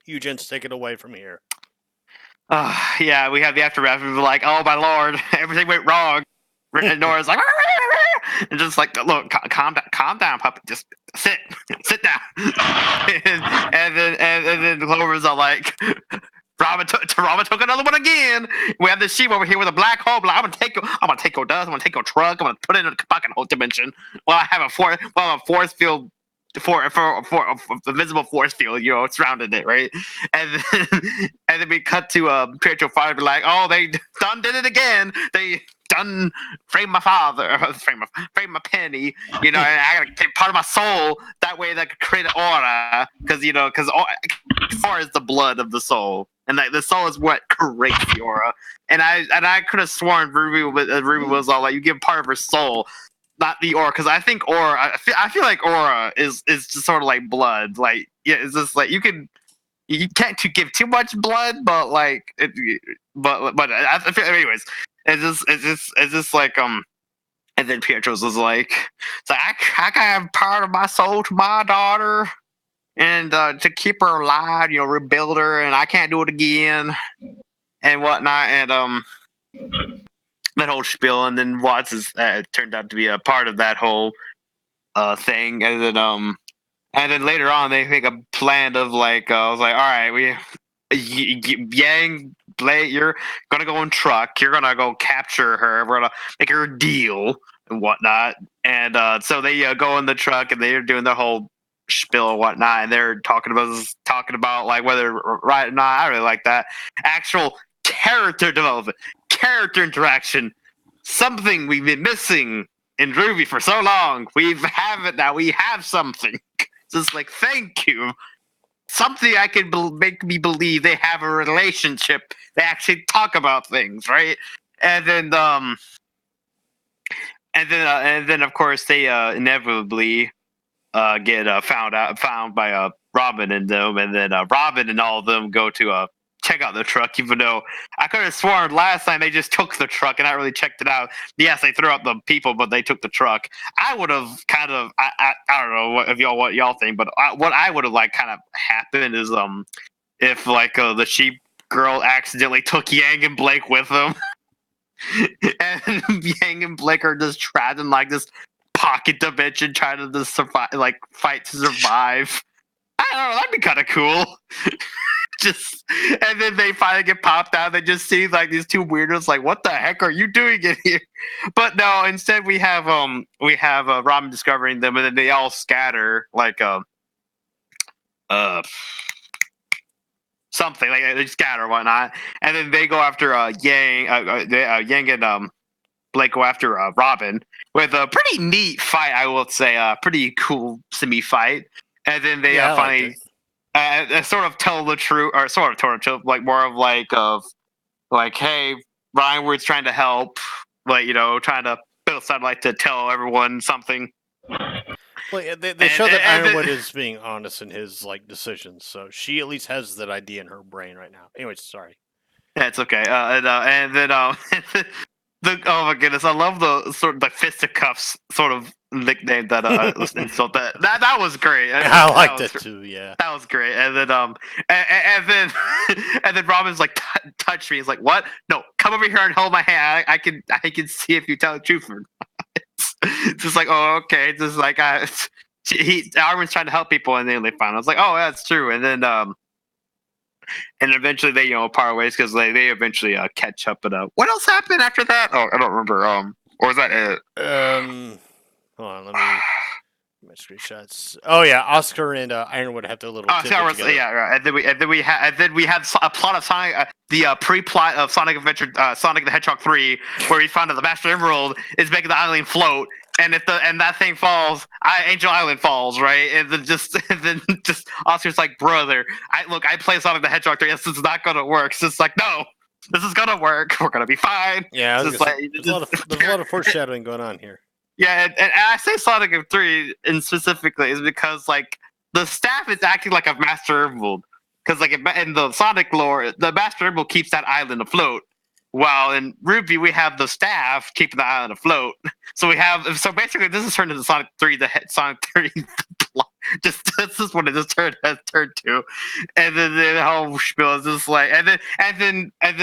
You gents, take it away from here. Yeah, we have the aftermath. We were like, oh my lord, everything went wrong. And Nora's like, and just like, look, calm down, puppy. Just sit down. and then Clover's all like, Robin took another one again. We have this sheep over here with a black hole. I'm gonna take your dust. I'm gonna take your truck. I'm gonna put it in a fucking whole dimension. Well, I have a force field. For the visible force field, surrounded it, right? And then we cut to Pietro Father, like, oh, they done did it again. They done framed my father, frame my penny, and I gotta take part of my soul. That way, that could create an aura, because aura is the blood of the soul, and the soul is what creates the aura. And I could have sworn Ruby was all like, you give part of her soul. Not the aura, because I think aura. I feel like aura is just sort of like blood. Like, yeah, it's just like you can't give too much blood, but like, I feel, anyways, it's just like And then Pietro's was like, so I gotta have part of my soul to my daughter, and to keep her alive, rebuild her, and I can't do it again, and whatnot, and that whole spiel. And then Watts is turned out to be a part of that whole thing, and then later on they make a plan of like, I was like, all right, Yang, Blake, you're gonna go in truck, you're gonna go capture her, we're gonna make her a deal and whatnot, and so they go in the truck and they're doing the whole spiel and whatnot, and they're talking about like whether right or not. I really like that actual character development, character interaction, something we've been missing in RWBY for so long. We have it now. We have something. Just like, thank you. Something I can make me believe they have a relationship. They actually talk about things, right? And then of course they inevitably get found by Robin and them, and then Robin and all of them go to check out the truck, even though I could have sworn last time they just took the truck and I really checked it out. Yes, they threw out the people, but they took the truck. I would have kind of, I don't know what y'all think, but what I would have like kind of happened is if like the sheep girl accidentally took Yang and Blake with them, and Yang and Blake are just trapped in like this pocket dimension trying to just survive, like fight to survive. I don't know, that'd be kind of cool. just and then they finally get popped out. They just see like these two weirdos, like, what the heck are you doing in here? But no, instead we have Robin discovering them, and then they all scatter like something like they scatter or whatnot, and then they go after Yang and Blake go after Robin with a pretty neat fight, I will say, pretty cool semi fight, and then they Yeah, I liked finally. Sort of tell the truth, or sort of like more of like, hey, Ryanwood's trying to help, like, trying to build a satellite to tell everyone something. Well, yeah, they show that Ironwood is being honest in his like decisions, so she at least has that idea in her brain right now. Anyways, sorry. Yeah, it's okay. And then oh my goodness, I love the sort of the fisticuffs sort of nickname that insult that was great. I liked that too. Yeah, that was great. And then and then and then Robin's like, touch me. He's like, what? No, come over here and hold my hand. I can see if you tell the truth or not. It's just like, oh, okay. Just like Armin's trying to help people, and then they found. I was like, oh, that's true. And then and eventually they part ways because they eventually catch up. But what else happened after that? Oh, I don't remember. Or was that it? Hold on, let me my screenshots. Oh yeah, Oscar and Ironwood have their little. Yeah, right. And then we had a plot of Sonic, the pre-plot of Sonic Adventure, Sonic the Hedgehog 3, where we found out the Master Emerald is making the island float, and if that thing falls, Angel Island falls, right? And then just Oscar's like, brother, I play Sonic the Hedgehog 3. This is not gonna work. It's just like, no, this is gonna work. We're gonna be fine. Yeah, there's a lot of foreshadowing going on here. Yeah, and I say Sonic 3 in specifically is because like the staff is acting like a Master Emerald, because like in the Sonic lore, the Master Emerald keeps that island afloat, while in RWBY we have the staff keeping the island afloat. So basically this has turned into Sonic 3, Sonic 3 plot. This is what it has turned to, and then the whole spiel is just like, and then at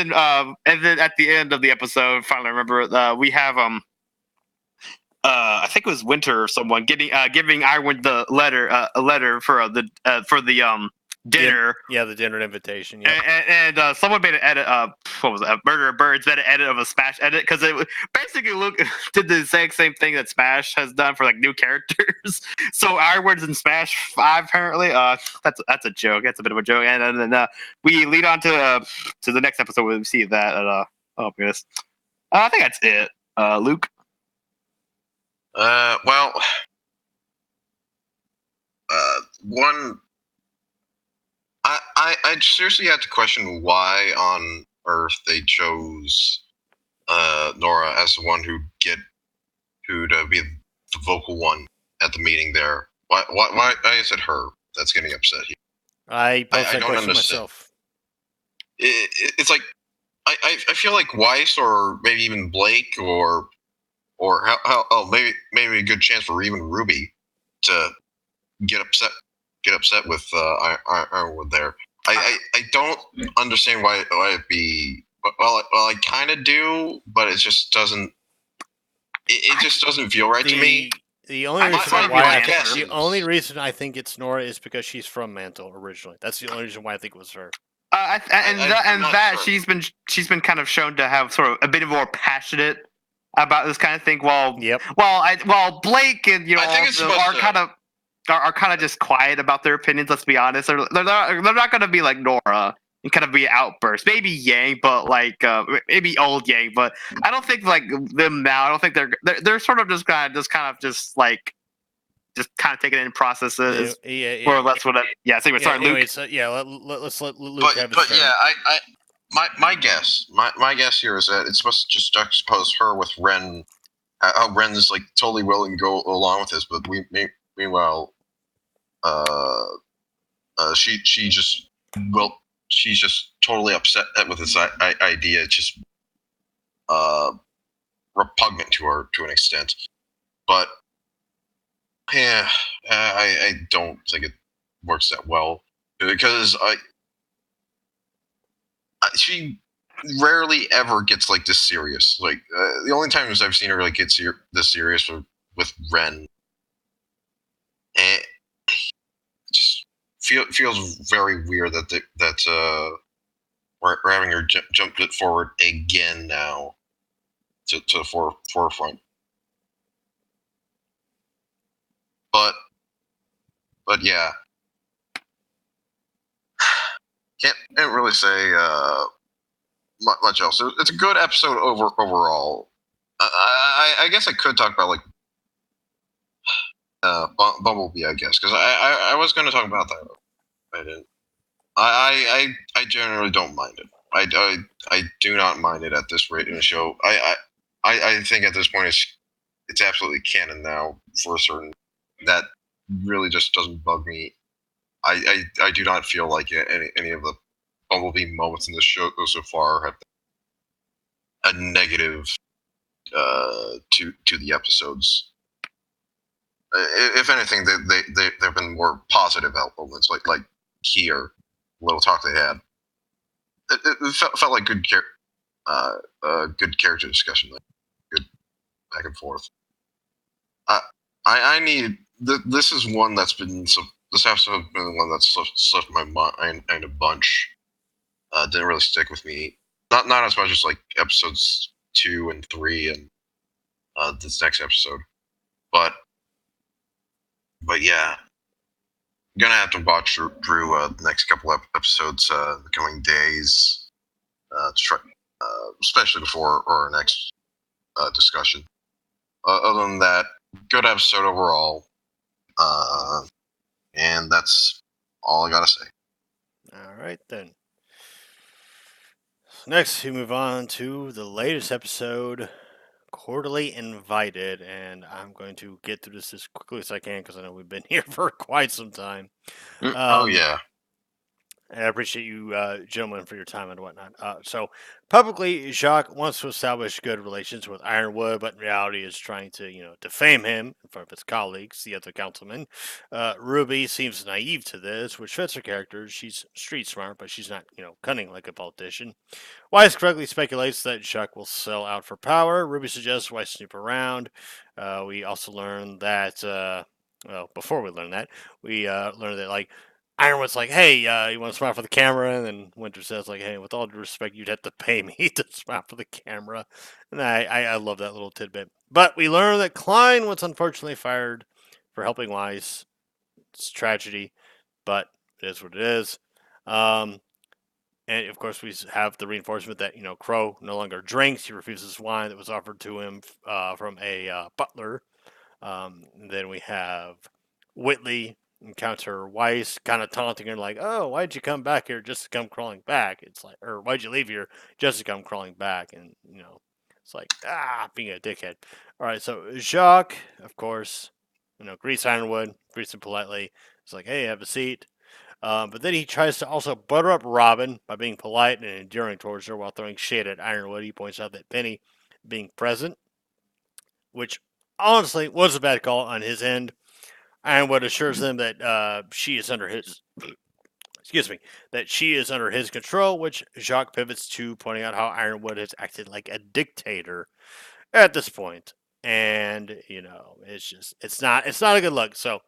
the end of the episode, finally remember we have I think it was Winter or someone giving Ironwood a letter for the dinner. Yeah, the dinner invitation. Yeah, and someone made an edit. What was it? Murder of Birds made an edit of a Smash edit because it basically did the exact same thing that Smash has done for like new characters. So Ironwood's in Smash 5 apparently. That's a joke. That's a bit of a joke. And then we lead on to the next episode where we see that. Oh goodness. I think that's it. Luke. Well, one, I seriously had to question why on earth they chose Nora as the one who'd be the vocal one at the meeting there. Why is it her that's getting upset here? I posed that don't question understand. myself. It's like I feel like Weiss or maybe even Blake or maybe a good chance for even Ruby to get upset with Ironwood there. I don't understand why it be. Well, I kind of do, but it just doesn't. It just doesn't feel right to me. The only reason I think it's Nora is because she's from Mantle originally. That's the only reason why I think it was her. She's been kind of shown to have sort of a bit more passionate about this kind of thing. While Blake and are kind of just quiet about their opinions. Let's be honest. They're not going to be like Nora and kind of be outbursts. Maybe Yang, but like maybe old Yang. But I don't think like them now. I don't think they're sort of just kind of taking it in processes. Yeah. Or that's what. Sorry, Luke. Anyways, let's let Luke have his But turn. yeah, my guess here is that it's supposed to just juxtapose her with Ren. How Ren is like totally willing to go along with this, but meanwhile, she's just totally upset with this idea. It's just repugnant to her to an extent. But yeah, I don't think it works that well because she rarely ever gets like this serious. Like the only times I've seen her like get this serious with Ren, and just feels very weird that we're having her jump it forward again now to the forefront. But yeah, can't really say much else. It's a good episode overall. I guess I could talk about like Bumblebee, I guess, because I was going to talk about that. I didn't. I generally don't mind it. I do not mind it at this rate in the show. I think at this point it's absolutely canon now for a certain. That really just doesn't bug me. I do not feel like any of the Bumblebee moments in the show so far have been a negative to the episodes. If anything, they've been more positive elements, like here, little talk they had. It felt like good good character discussion, like good back and forth. I need this is one that's been this episode has been one that's slipped my mind a bunch. Didn't really stick with me. Not as much as like episodes 2 and 3 and this next episode, but yeah, I'm gonna have to watch through the next couple episodes in the coming days to try, especially before our next discussion. Other than that, good episode overall, and that's all I gotta say. All right, then. Next, we move on to the latest episode, Quarterly Invited, and I'm going to get through this as quickly as I can because I know we've been here for quite some time. Oh yeah. And I appreciate you, gentlemen, for your time and whatnot. So, publicly, Jacques wants to establish good relations with Ironwood, but in reality is trying to, defame him in front of his colleagues, the other councilmen. Ruby seems naive to this, which fits her character. She's street smart, but she's not, cunning like a politician. Weiss correctly speculates that Jacques will sell out for power. Ruby suggests Weiss snoop around. We also learn that, well, before we learn that, we learned that, like, Ironwood's like, hey, you want to smile for the camera? And then Winter says, like, hey, with all due respect, you'd have to pay me to smile for the camera. And I love that little tidbit. But we learn that Klein was unfortunately fired for helping Weiss. It's a tragedy, but it is what it is. And of course, we have the reinforcement that, Crow no longer drinks. He refuses wine that was offered to him from a butler. Then we have Whitley encounter Weiss kind of taunting her, like, oh, why'd you come back here just to come crawling back? It's like, or why'd you leave here just to come crawling back? And, it's like, being a dickhead. All right, so Jacques, of course, greets Ironwood, greets him politely. It's like, hey, have a seat. But then he tries to also butter up Robin by being polite and endearing towards her while throwing shade at Ironwood. He points out that Penny being present, which honestly was a bad call on his end. Ironwood assures them that she is under his that she is under his control, which Jacques pivots to pointing out how Ironwood has acted like a dictator at this point. And, it's not a good look. So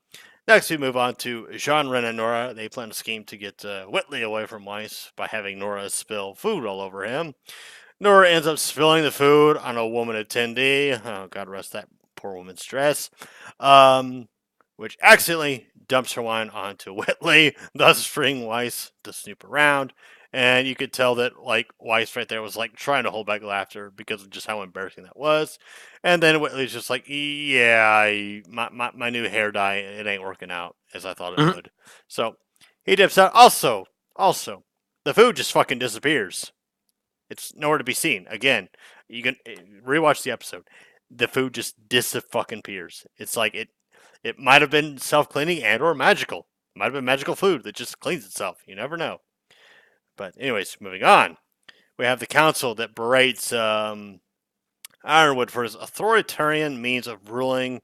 next we move on to Jean, Ren, and Nora. They plan a scheme to get Whitley away from Weiss by having Nora spill food all over him. Nora ends up spilling the food on a woman attendee. Oh, God rest that poor woman's dress. Which accidentally dumps her wine onto Whitley, thus freeing Weiss to snoop around. And you could tell that, like, Weiss right there was, like, trying to hold back laughter because of just how embarrassing that was. And then Whitley's just like, yeah, my new hair dye, it ain't working out as I thought it would. So he dips out. Also, the food just fucking disappears. It's nowhere to be seen. Again, you can rewatch the episode. The food just disappears. It's like it might have been self-cleaning and or magical. It might have been magical food that just cleans itself. You never know. But anyways, moving on. We have the council that berates Ironwood for his authoritarian means of ruling.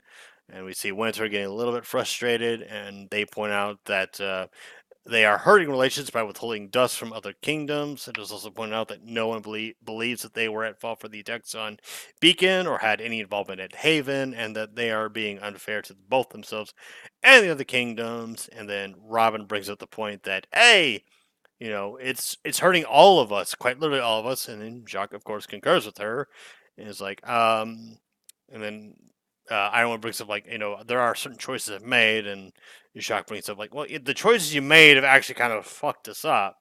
And we see Winter getting a little bit frustrated. And they point out that They are hurting relations by withholding dust from other kingdoms. It is also pointed out that no one believes that they were at fault for the attacks on Beacon or had any involvement at Haven, and that they are being unfair to both themselves and the other kingdoms. And then Robin brings up the point that, hey, it's hurting all of us, quite literally all of us. And then Jacques, of course, concurs with her, and is like, and then Ironwood brings up like, there are certain choices I've made, and Jacques brings up like, well, the choices you made have actually kind of fucked us up.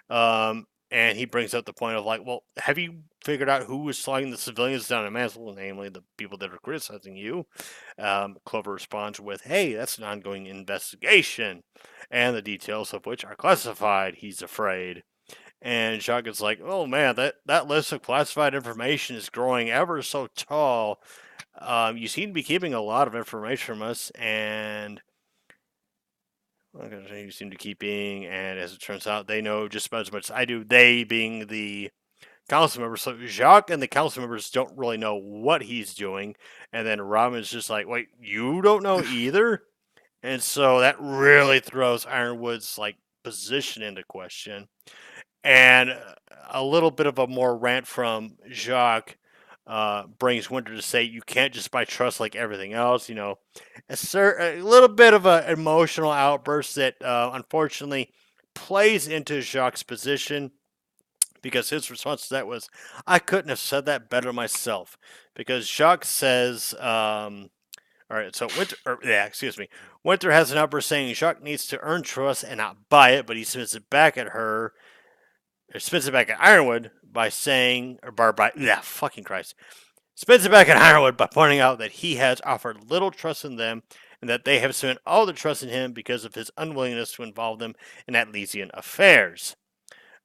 And he brings up the point of like, well, have you figured out who was sliding the civilians down a mantle, namely the people that are criticizing you? Clover responds with, hey, that's an ongoing investigation, and the details of which are classified, he's afraid. And Jacques is like, oh man, that list of classified information is growing ever so tall. You seem to be keeping a lot of information from us, and you seem to keep being, and as it turns out, they know just about as much as I do. They being the council members. So Jacques and the council members don't really know what he's doing, and then Robin's just like, wait, you don't know either? And so that really throws Ironwood's like position into question. And a little bit of a more rant from Jacques brings Winter to say you can't just buy trust like everything else. A little bit of an emotional outburst that unfortunately plays into Jacques' position, because his response to that was, I couldn't have said that better myself. Because Jacques says, all right, so Winter has an outburst saying Jacques needs to earn trust and not buy it, but he spins it back at her, or spins it back at Ironwood by saying, fucking Christ. Spins it back at Ironwood by pointing out that he has offered little trust in them and that they have spent all their trust in him because of his unwillingness to involve them in Atlesian affairs.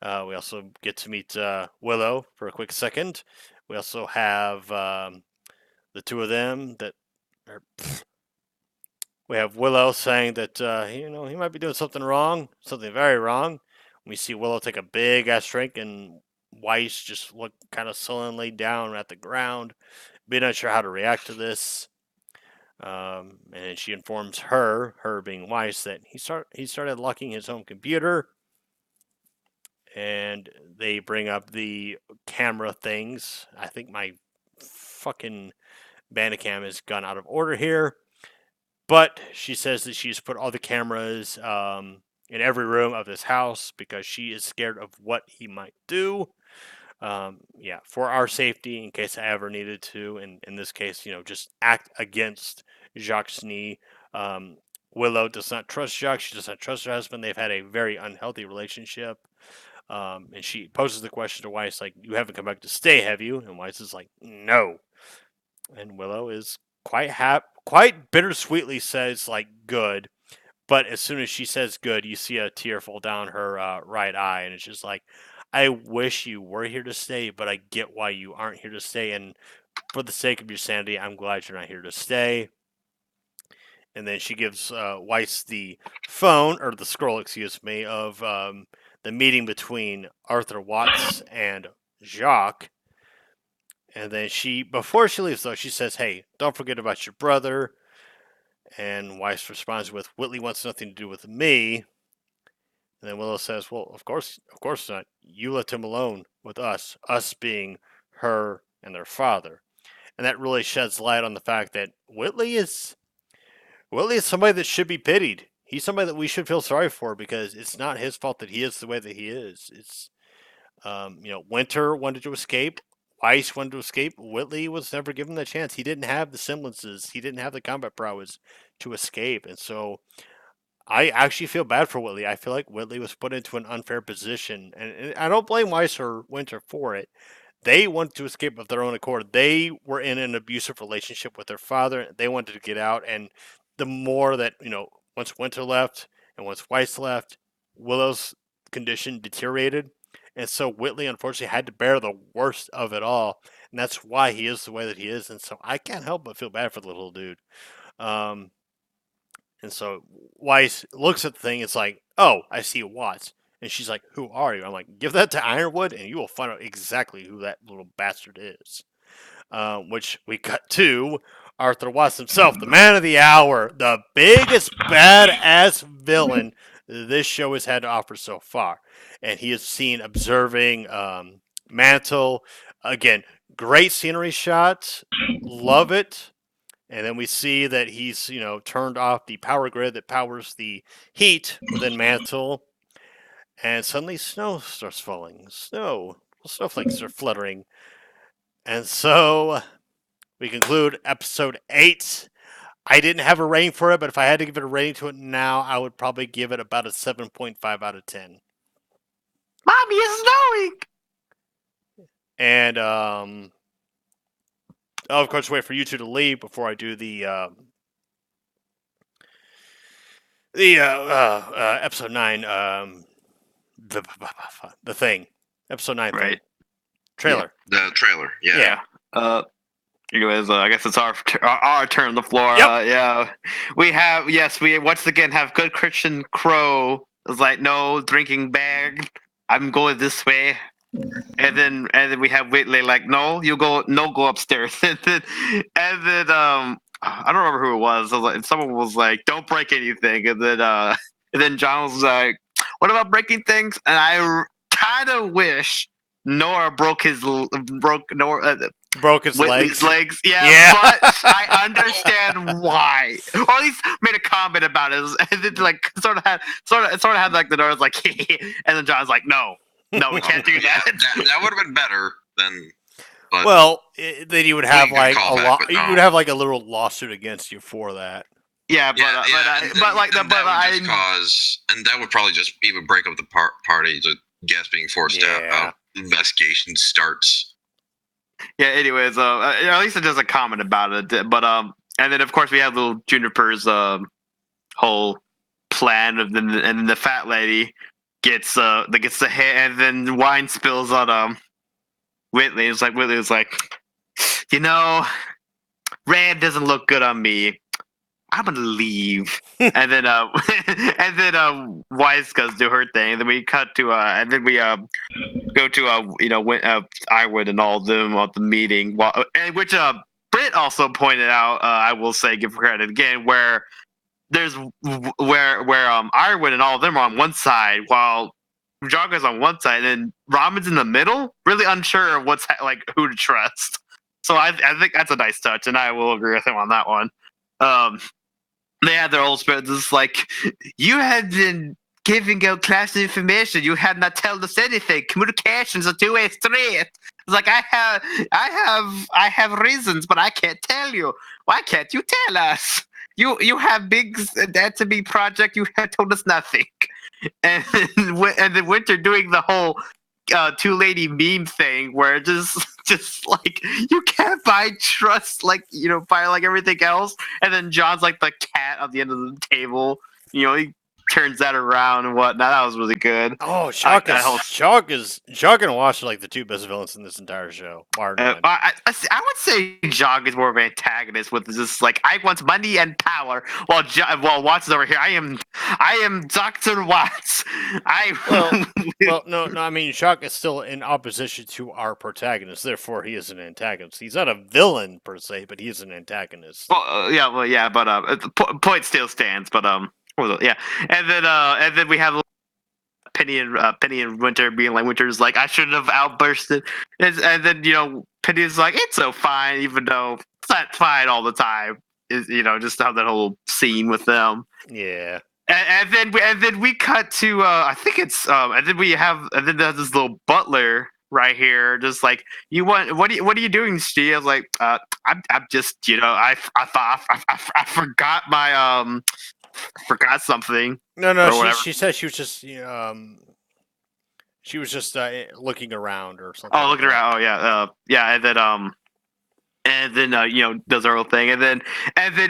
We also get to meet Willow for a quick second. We also have the two of them that are. We have Willow saying that he might be doing something wrong, something very wrong. We see Willow take a big ass drink, and Weiss just look kind of sullenly down at the ground, being unsure how to react to this. And she informs her being Weiss, that he started locking his home computer. And they bring up the camera things. I think my fucking Bandicam has gone out of order here. But she says that she's put all the cameras in every room of this house because she is scared of what he might do. For our safety, in case I ever needed to. And in this case, just act against Jacques' knee. Willow does not trust Jacques. She does not trust her husband. They've had a very unhealthy relationship. And she poses the question to Weiss, like, you haven't come back to stay, have you? And Weiss is like, no. And Willow is quite bittersweetly says, like, good. But as soon as she says good, you see a tear fall down her right eye. And it's just like, I wish you were here to stay, but I get why you aren't here to stay. And for the sake of your sanity, I'm glad you're not here to stay. And then she gives Weiss the phone, or the scroll, excuse me, of the meeting between Arthur Watts and Jacques. And then before she leaves though, she says, hey, don't forget about your brother. And Weiss responds with, Whitley wants nothing to do with me. And then Willow says, well, of course not. You left him alone with us being her and their father. And that really sheds light on the fact that Whitley is somebody that should be pitied. He's somebody that we should feel sorry for, because it's not his fault that he is the way that he is. It's, Winter wanted to escape. Weiss wanted to escape. Whitley was never given the chance. He didn't have the semblances. He didn't have the combat prowess to escape. And so I actually feel bad for Whitley. I feel like Whitley was put into an unfair position. And I don't blame Weiss or Winter for it. They wanted to escape of their own accord. They were in an abusive relationship with their father. They wanted to get out. And the more that, once Winter left and once Weiss left, Willow's condition deteriorated. And so Whitley, unfortunately, had to bear the worst of it all. And that's why he is the way that he is. And so I can't help but feel bad for the little dude. And so Weiss looks at the thing. It's like, oh, I see Watts. And she's like, who are you? I'm like, give that to Ironwood and you will find out exactly who that little bastard is. Which we cut to Arthur Watts himself, the man of the hour, the biggest badass villain this show has had to offer so far. And he is seen observing Mantle. Again, great scenery shot. Love it. And then we see that he's, turned off the power grid that powers the heat within Mantle. And suddenly snow starts falling. Snowflakes are fluttering. And so we conclude episode 8. I didn't have a rating for it, but if I had to give it a rating to it now, I would probably give it about a 7.5 out of 10. Mommy, it's snowing! And, I'll, of course, wait for you two to leave before I do the episode 9, the thing. Episode 9 thing. Right. Trailer. The trailer, yeah. Anyways, I guess it's our turn on the floor. Yep. We once again have good Christian Crow. It's like, no drinking bag. I'm going this way. And then we have Whitley like, no upstairs. and then I don't remember who it was. Someone was like, don't break anything. And then John was like, what about breaking things? And I kind of wish Nora broke his legs. Yeah. But I understand why. Or at least made a comment about it. And then like sort of had like the Nora's like and then John's like, no, we can't do that. That would have been better than. But Well, then you would have like call a back, but no. you would have like a literal lawsuit against you for that. Yeah, and that would probably just even break up the party. The guest being forced out. Investigation starts. Yeah. Anyways, at least it does a comment about it. But and then of course we have little Juniper's whole plan of and then the fat lady gets the hit, and then wine spills on Whitley. Whitley was like, red doesn't look good on me. I'm gonna leave. and then Wise goes do her thing. And then we cut to and then we go to Iwood and all of them at the meeting. Which Britt also pointed out. I will say, give credit again, where there's where Iwood and all of them are on one side, while Jogga's on one side, and Ramen's in the middle. Really unsure of what's who to trust. So I think that's a nice touch, and I will agree with him on that one. They had their old spirit. It's like, you had been giving out class information. You had not told us anything. Communication's a two-way street. It's like, I have reasons, but I can't tell you. Why can't you tell us? You have big anatomy project. You have told us nothing. And then Winter doing the whole two-lady meme thing where just like, you can't buy trust buy everything else. And then John's like the cat at the end of the table. He turns that around and whatnot. That was really good. Oh, Shock and Wash are like the two best villains in this entire show. I would say Jog is more of an antagonist with just like, I want money and power, while Watts is over here. I am Dr. Watts. No. I mean, Shock is still in opposition to our protagonist. Therefore, he is an antagonist. He's not a villain per se, but he is an antagonist. But the point still stands. But yeah, and then we have Penny and Winter being like, Winter's like, I shouldn't have outbursted, and then Penny's like, it's so fine, even though it's not fine all the time. Is just have that whole scene with them. Yeah. And then we cut to I think it's and then there's this little butler right here, just like, what are you doing, Steve? I was like, I'm just I thought I forgot my forgot something. No. She said she was just looking around or something. Oh, looking around. Oh, yeah. And then does her whole thing, and then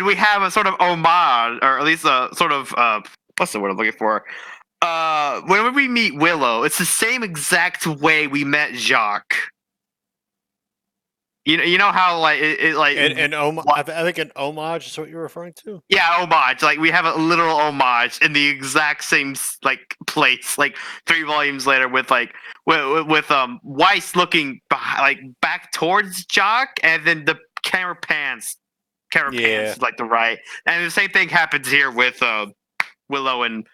we have a sort of homage, or at least a sort of what's the word I'm looking for? When we meet Willow, it's the same exact way we met Jacques. You know how I think an homage is what you're referring to. Yeah, homage. Like, we have a literal homage in the exact same place, 3 volumes later, with Weiss looking back towards Jock, and then the camera pans to the right, and the same thing happens here with Willow and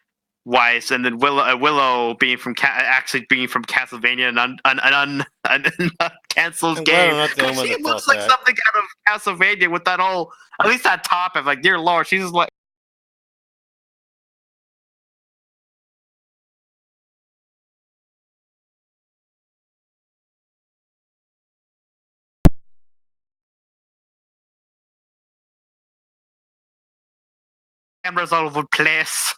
wise, and then Willow being from actually being from Castlevania and cancels I'm glad game. I'm not the only one She that looks thought like that. something out of Castlevania with that whole, at least that top of like, dear lord, she's just like. Cameras all over the place.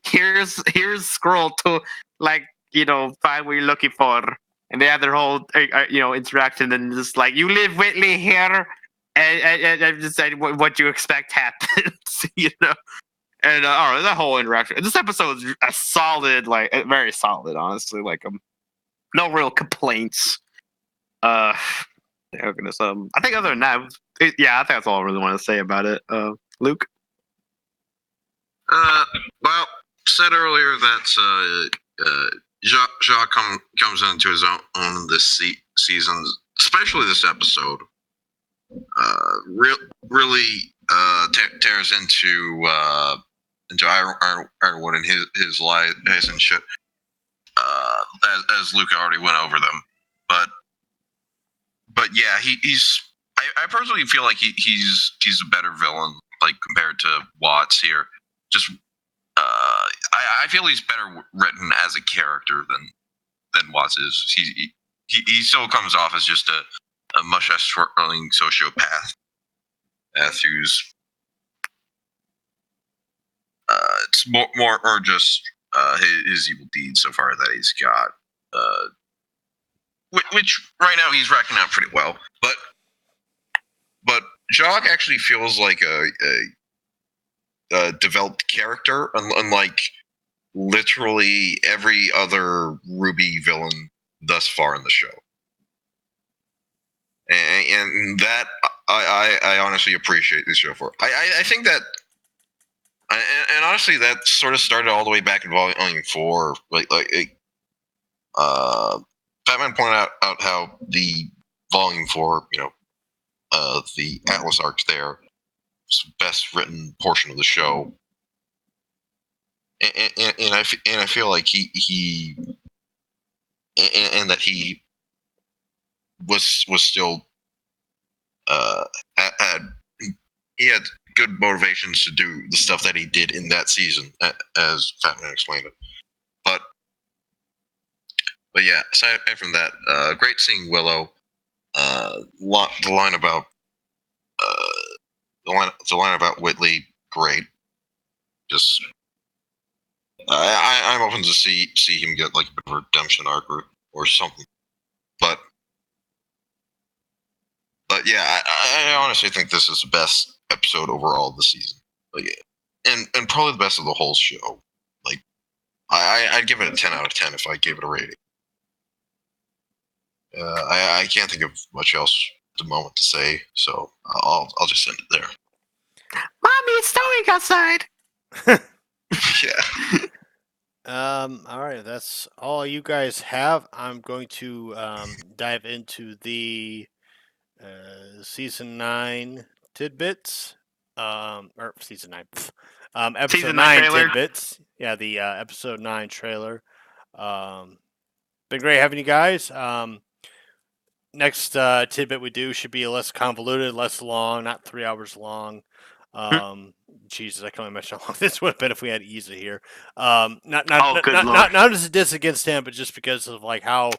here's scroll to like find what you're looking for, and they have their whole interaction, and just like you live Whitley here, and just said what you expect happens, and that whole interaction. This episode is a solid, like very solid, honestly. Like no real complaints. Uh, yeah, goodness. I think other than that, yeah, I think that's all I really want to say about it. Luke. Well, said earlier that Jacques comes into his own this season, especially this episode. Really tears into Ironwood and his lies and shit. As Luke already went over them, but yeah, he's. I personally feel like he's a better villain, like compared to Watts here. Just I feel he's better written as a character than Watts is. He still comes off as just a mustache twirling sociopath who's it's more or just his evil deeds so far that he's got, which right now he's racking out pretty well. But Jacques actually feels like a developed character, unlike literally every other RWBY villain thus far in the show. And that I honestly appreciate this show for. I think that, and honestly, that sort of started all the way back in Volume 4. Batman pointed out how the Volume 4, the Atlas arc there, was the best written portion of the show. And I feel like he and that he was still had he had good motivations to do the stuff that he did in that season, as Fatman explained it. But yeah, aside from that, great seeing Willow. The line about the line about Whitley, great. Just I'm open to see him get like a bit of a redemption arc or something. But yeah, I honestly think this is the best episode overall of the season. Like, and probably the best of the whole show. Like, I'd give it a 10 out of 10 if I gave it a rating. I can't think of much else at the moment to say, so I'll just end it there. Mommy, it's snowing outside. Yeah. All right, that's all you guys have. I'm going to dive into the season 9 tidbits. Or season 9. Episode Season 9 trailer. tidbits. Yeah, the episode 9 trailer. Been great having you guys. Next tidbit we do should be less convoluted, less long, not 3 hours long. Jesus, I can only imagine how long this would have been if we had Isa here. Not as a diss against him, but just because of like how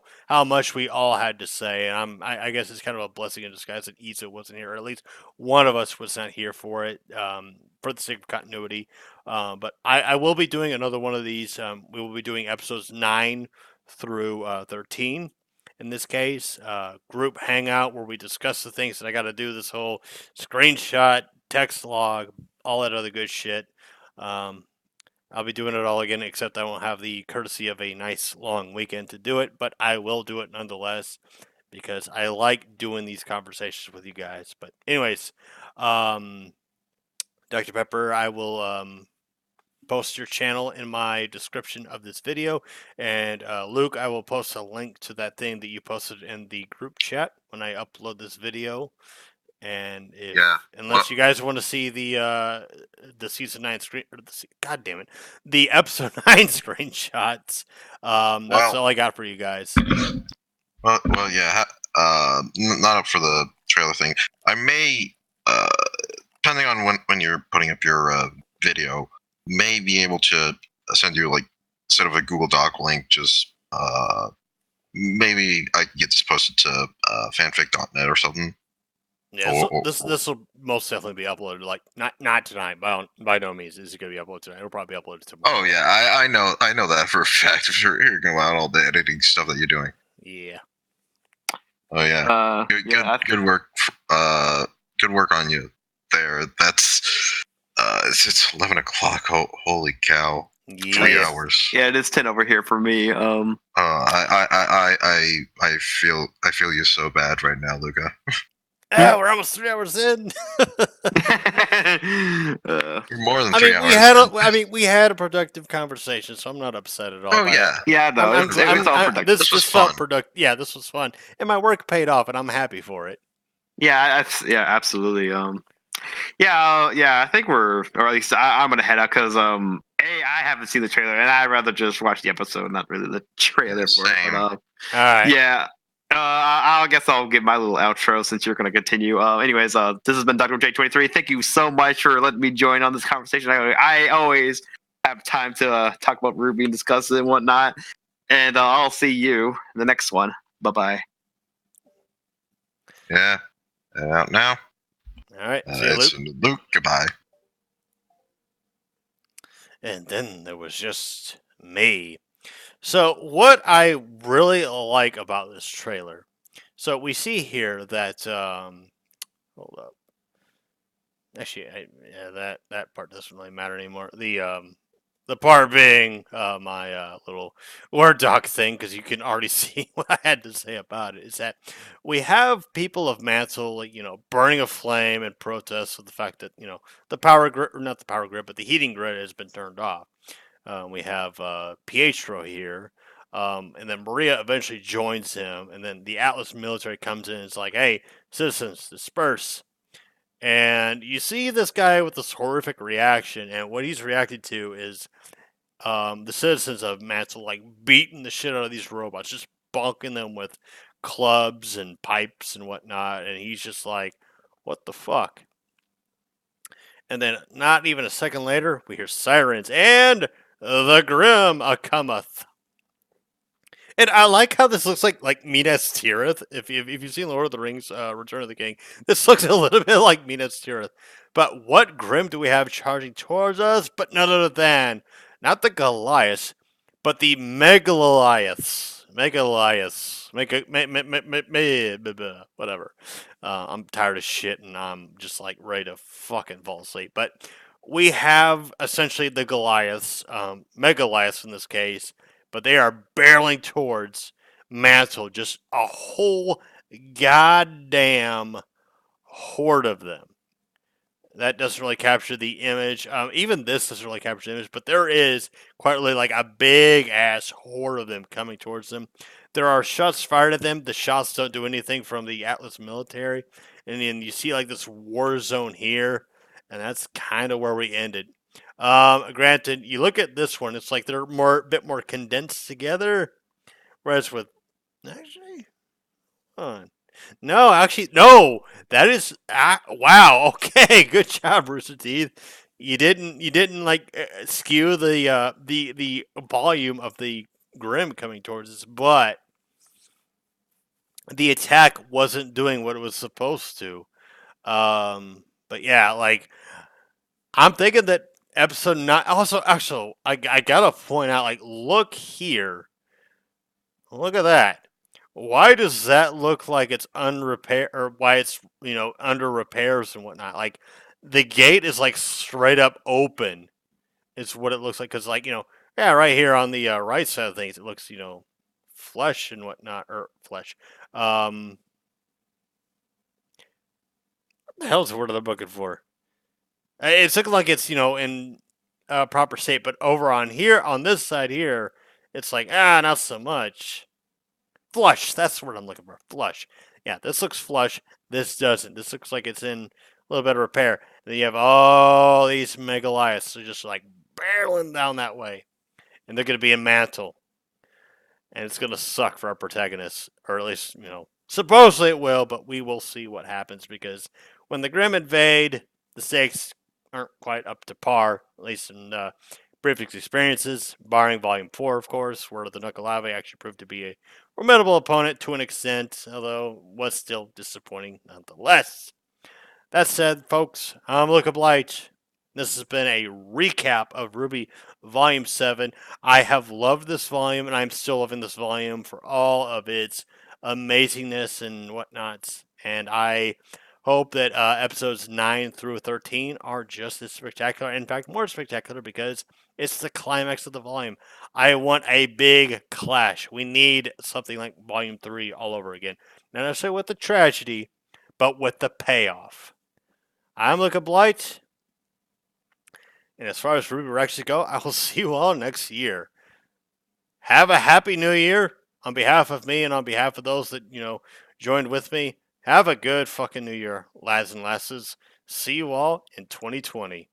much we all had to say, and I guess it's kind of a blessing in disguise that Isa wasn't here, or at least one of us was not here for it, for the sake of continuity. But I will be doing another one of these. We will be doing episodes 9 through 13. In this case, group hangout where we discuss the things that I got to do. This whole screenshot, text log, all that other good shit. I'll be doing it all again, except I won't have the courtesy of a nice long weekend to do it, but I will do it nonetheless because I like doing these conversations with you guys. But anyways, Dr. Pepper, I will post your channel in my description of this video, and Luke, I will post a link to that thing that you posted in the group chat when I upload this video. And if Yeah. unless you guys want to see the season 9 screen, or God damn it, the episode 9 screenshots, that's Well- all I got for you guys. Well, yeah. Not up for the trailer thing. I may, depending on when you're putting up your video, may be able to send you like instead of a Google Doc link, just maybe I can get this posted to fanfic.net or something. Yeah, Or- so or- this will most definitely be uploaded. Like not tonight. By no means is it going to be uploaded tonight. It'll probably be uploaded tomorrow. Oh yeah, I know that for a fact. If you're going out all the editing stuff that you're doing. Yeah. Oh yeah, good work. Good work on you there. That's it's 11 o'clock. Holy cow! Yeah. 3 hours. Yeah, it is 10 over here for me. I feel you so bad right now, Luca. Ah, we're almost 3 hours in. You're more than I 3 mean, hours. we had a productive conversation, so I'm not upset at all. Oh by yeah. it. yeah, no, I'm- it's I'm- all I- productive. This was This felt fun. productive. Yeah, this was fun, and my work paid off, and I'm happy for it. Yeah, yeah, absolutely. Yeah, I think or at least I'm gonna head out because I haven't seen the trailer, and I'd rather just watch the episode, not really the trailer for it. Same. But, All right. yeah. I guess I'll give my little outro since you're going to continue. Anyways, this has been Dr. J23. Thank you so much for letting me join on this conversation. I always have time to talk about RWBY and discuss it and whatnot. And I'll see you in the next one. Bye-bye. Yeah. Out now. All right. See you, Luke. It's Luke. Goodbye. And then there was just me. So, what I really like about this trailer, so we see here that, hold up. Actually, that part doesn't really matter anymore. The part being my little Word doc thing, because you can already see what I had to say about it, is that we have people of Mantle, like, burning a flame in protest of the fact that, the power grid, or not the power grid, but the heating grid has been turned off. We have Pietro here, and then Maria eventually joins him, and then the Atlas military comes in and it's like, hey, citizens, disperse. And you see this guy with this horrific reaction, and what he's reacted to is the citizens of Mantle like beating the shit out of these robots, just bonking them with clubs and pipes and whatnot, and he's just like, what the fuck? And then, not even a second later, we hear sirens, and the Grim cometh. And I like how this looks like Minas Tirith. If you've seen Lord of the Rings, Return of the King, this looks a little bit like Minas Tirith. But what Grim do we have charging towards us? But none other than, not the Goliaths, but the Megaloliaths. Whatever. I'm tired of shit and I'm just like ready to fucking fall asleep. But we have essentially the Goliaths, Megaliaths in this case, but they are barreling towards Mantle, just a whole goddamn horde of them. That doesn't really capture the image. Even this doesn't really capture the image, but there is quite literally like a big ass horde of them coming towards them. There are shots fired at them. The shots don't do anything from the Atlas military. And then you see like this war zone here, and that's kind of where we ended. Granted, you look at this one, it's like they're a bit more condensed together. Whereas with actually, hold on. No, actually, no. That is wow. Okay, good job, Rooster Teeth. You didn't like skew the volume of the Grim coming towards us, but the attack wasn't doing what it was supposed to. But yeah, like I'm thinking that episode 9. Also, I gotta point out, like, look here. Look at that. Why does that look like it's unrepair, or why it's under repairs and whatnot? Like the gate is like straight up open. It's what it looks like because yeah, right here on the right side of things, it looks flesh and whatnot, or flesh. What the hell's the word I'm looking for? It's looking like it's in proper state, but over on here, on this side here, it's like not so much. Flush. That's the word I'm looking for. Flush. Yeah, this looks flush. This doesn't. This looks like it's in a little bit of repair. And then you have all these Megaliaths are just like barreling down that way. And they're going to be in mantle. And it's going to suck for our protagonists. Or at least, supposedly it will, but we will see what happens because when the Grimm invade, the stakes aren't quite up to par, at least in previous experiences, barring Volume 4, of course, where the Knuckleave actually proved to be a formidable opponent to an extent, although was still disappointing nonetheless. That said, folks, I'm Luca Blight. This has been a recap of RWBY Volume 7. I have loved this volume, and I'm still loving this volume for all of its amazingness and whatnot. And I hope that episodes 9 through 13 are just as spectacular. In fact, more spectacular because it's the climax of the volume. I want a big clash. We need something like Volume 3 all over again. Not necessarily with the tragedy, but with the payoff. I'm Luca Blight. And as far as RWBY Rexes go, I will see you all next year. Have a happy new year on behalf of me and on behalf of those that, joined with me. Have a good fucking new year, lads and lasses. See you all in 2020.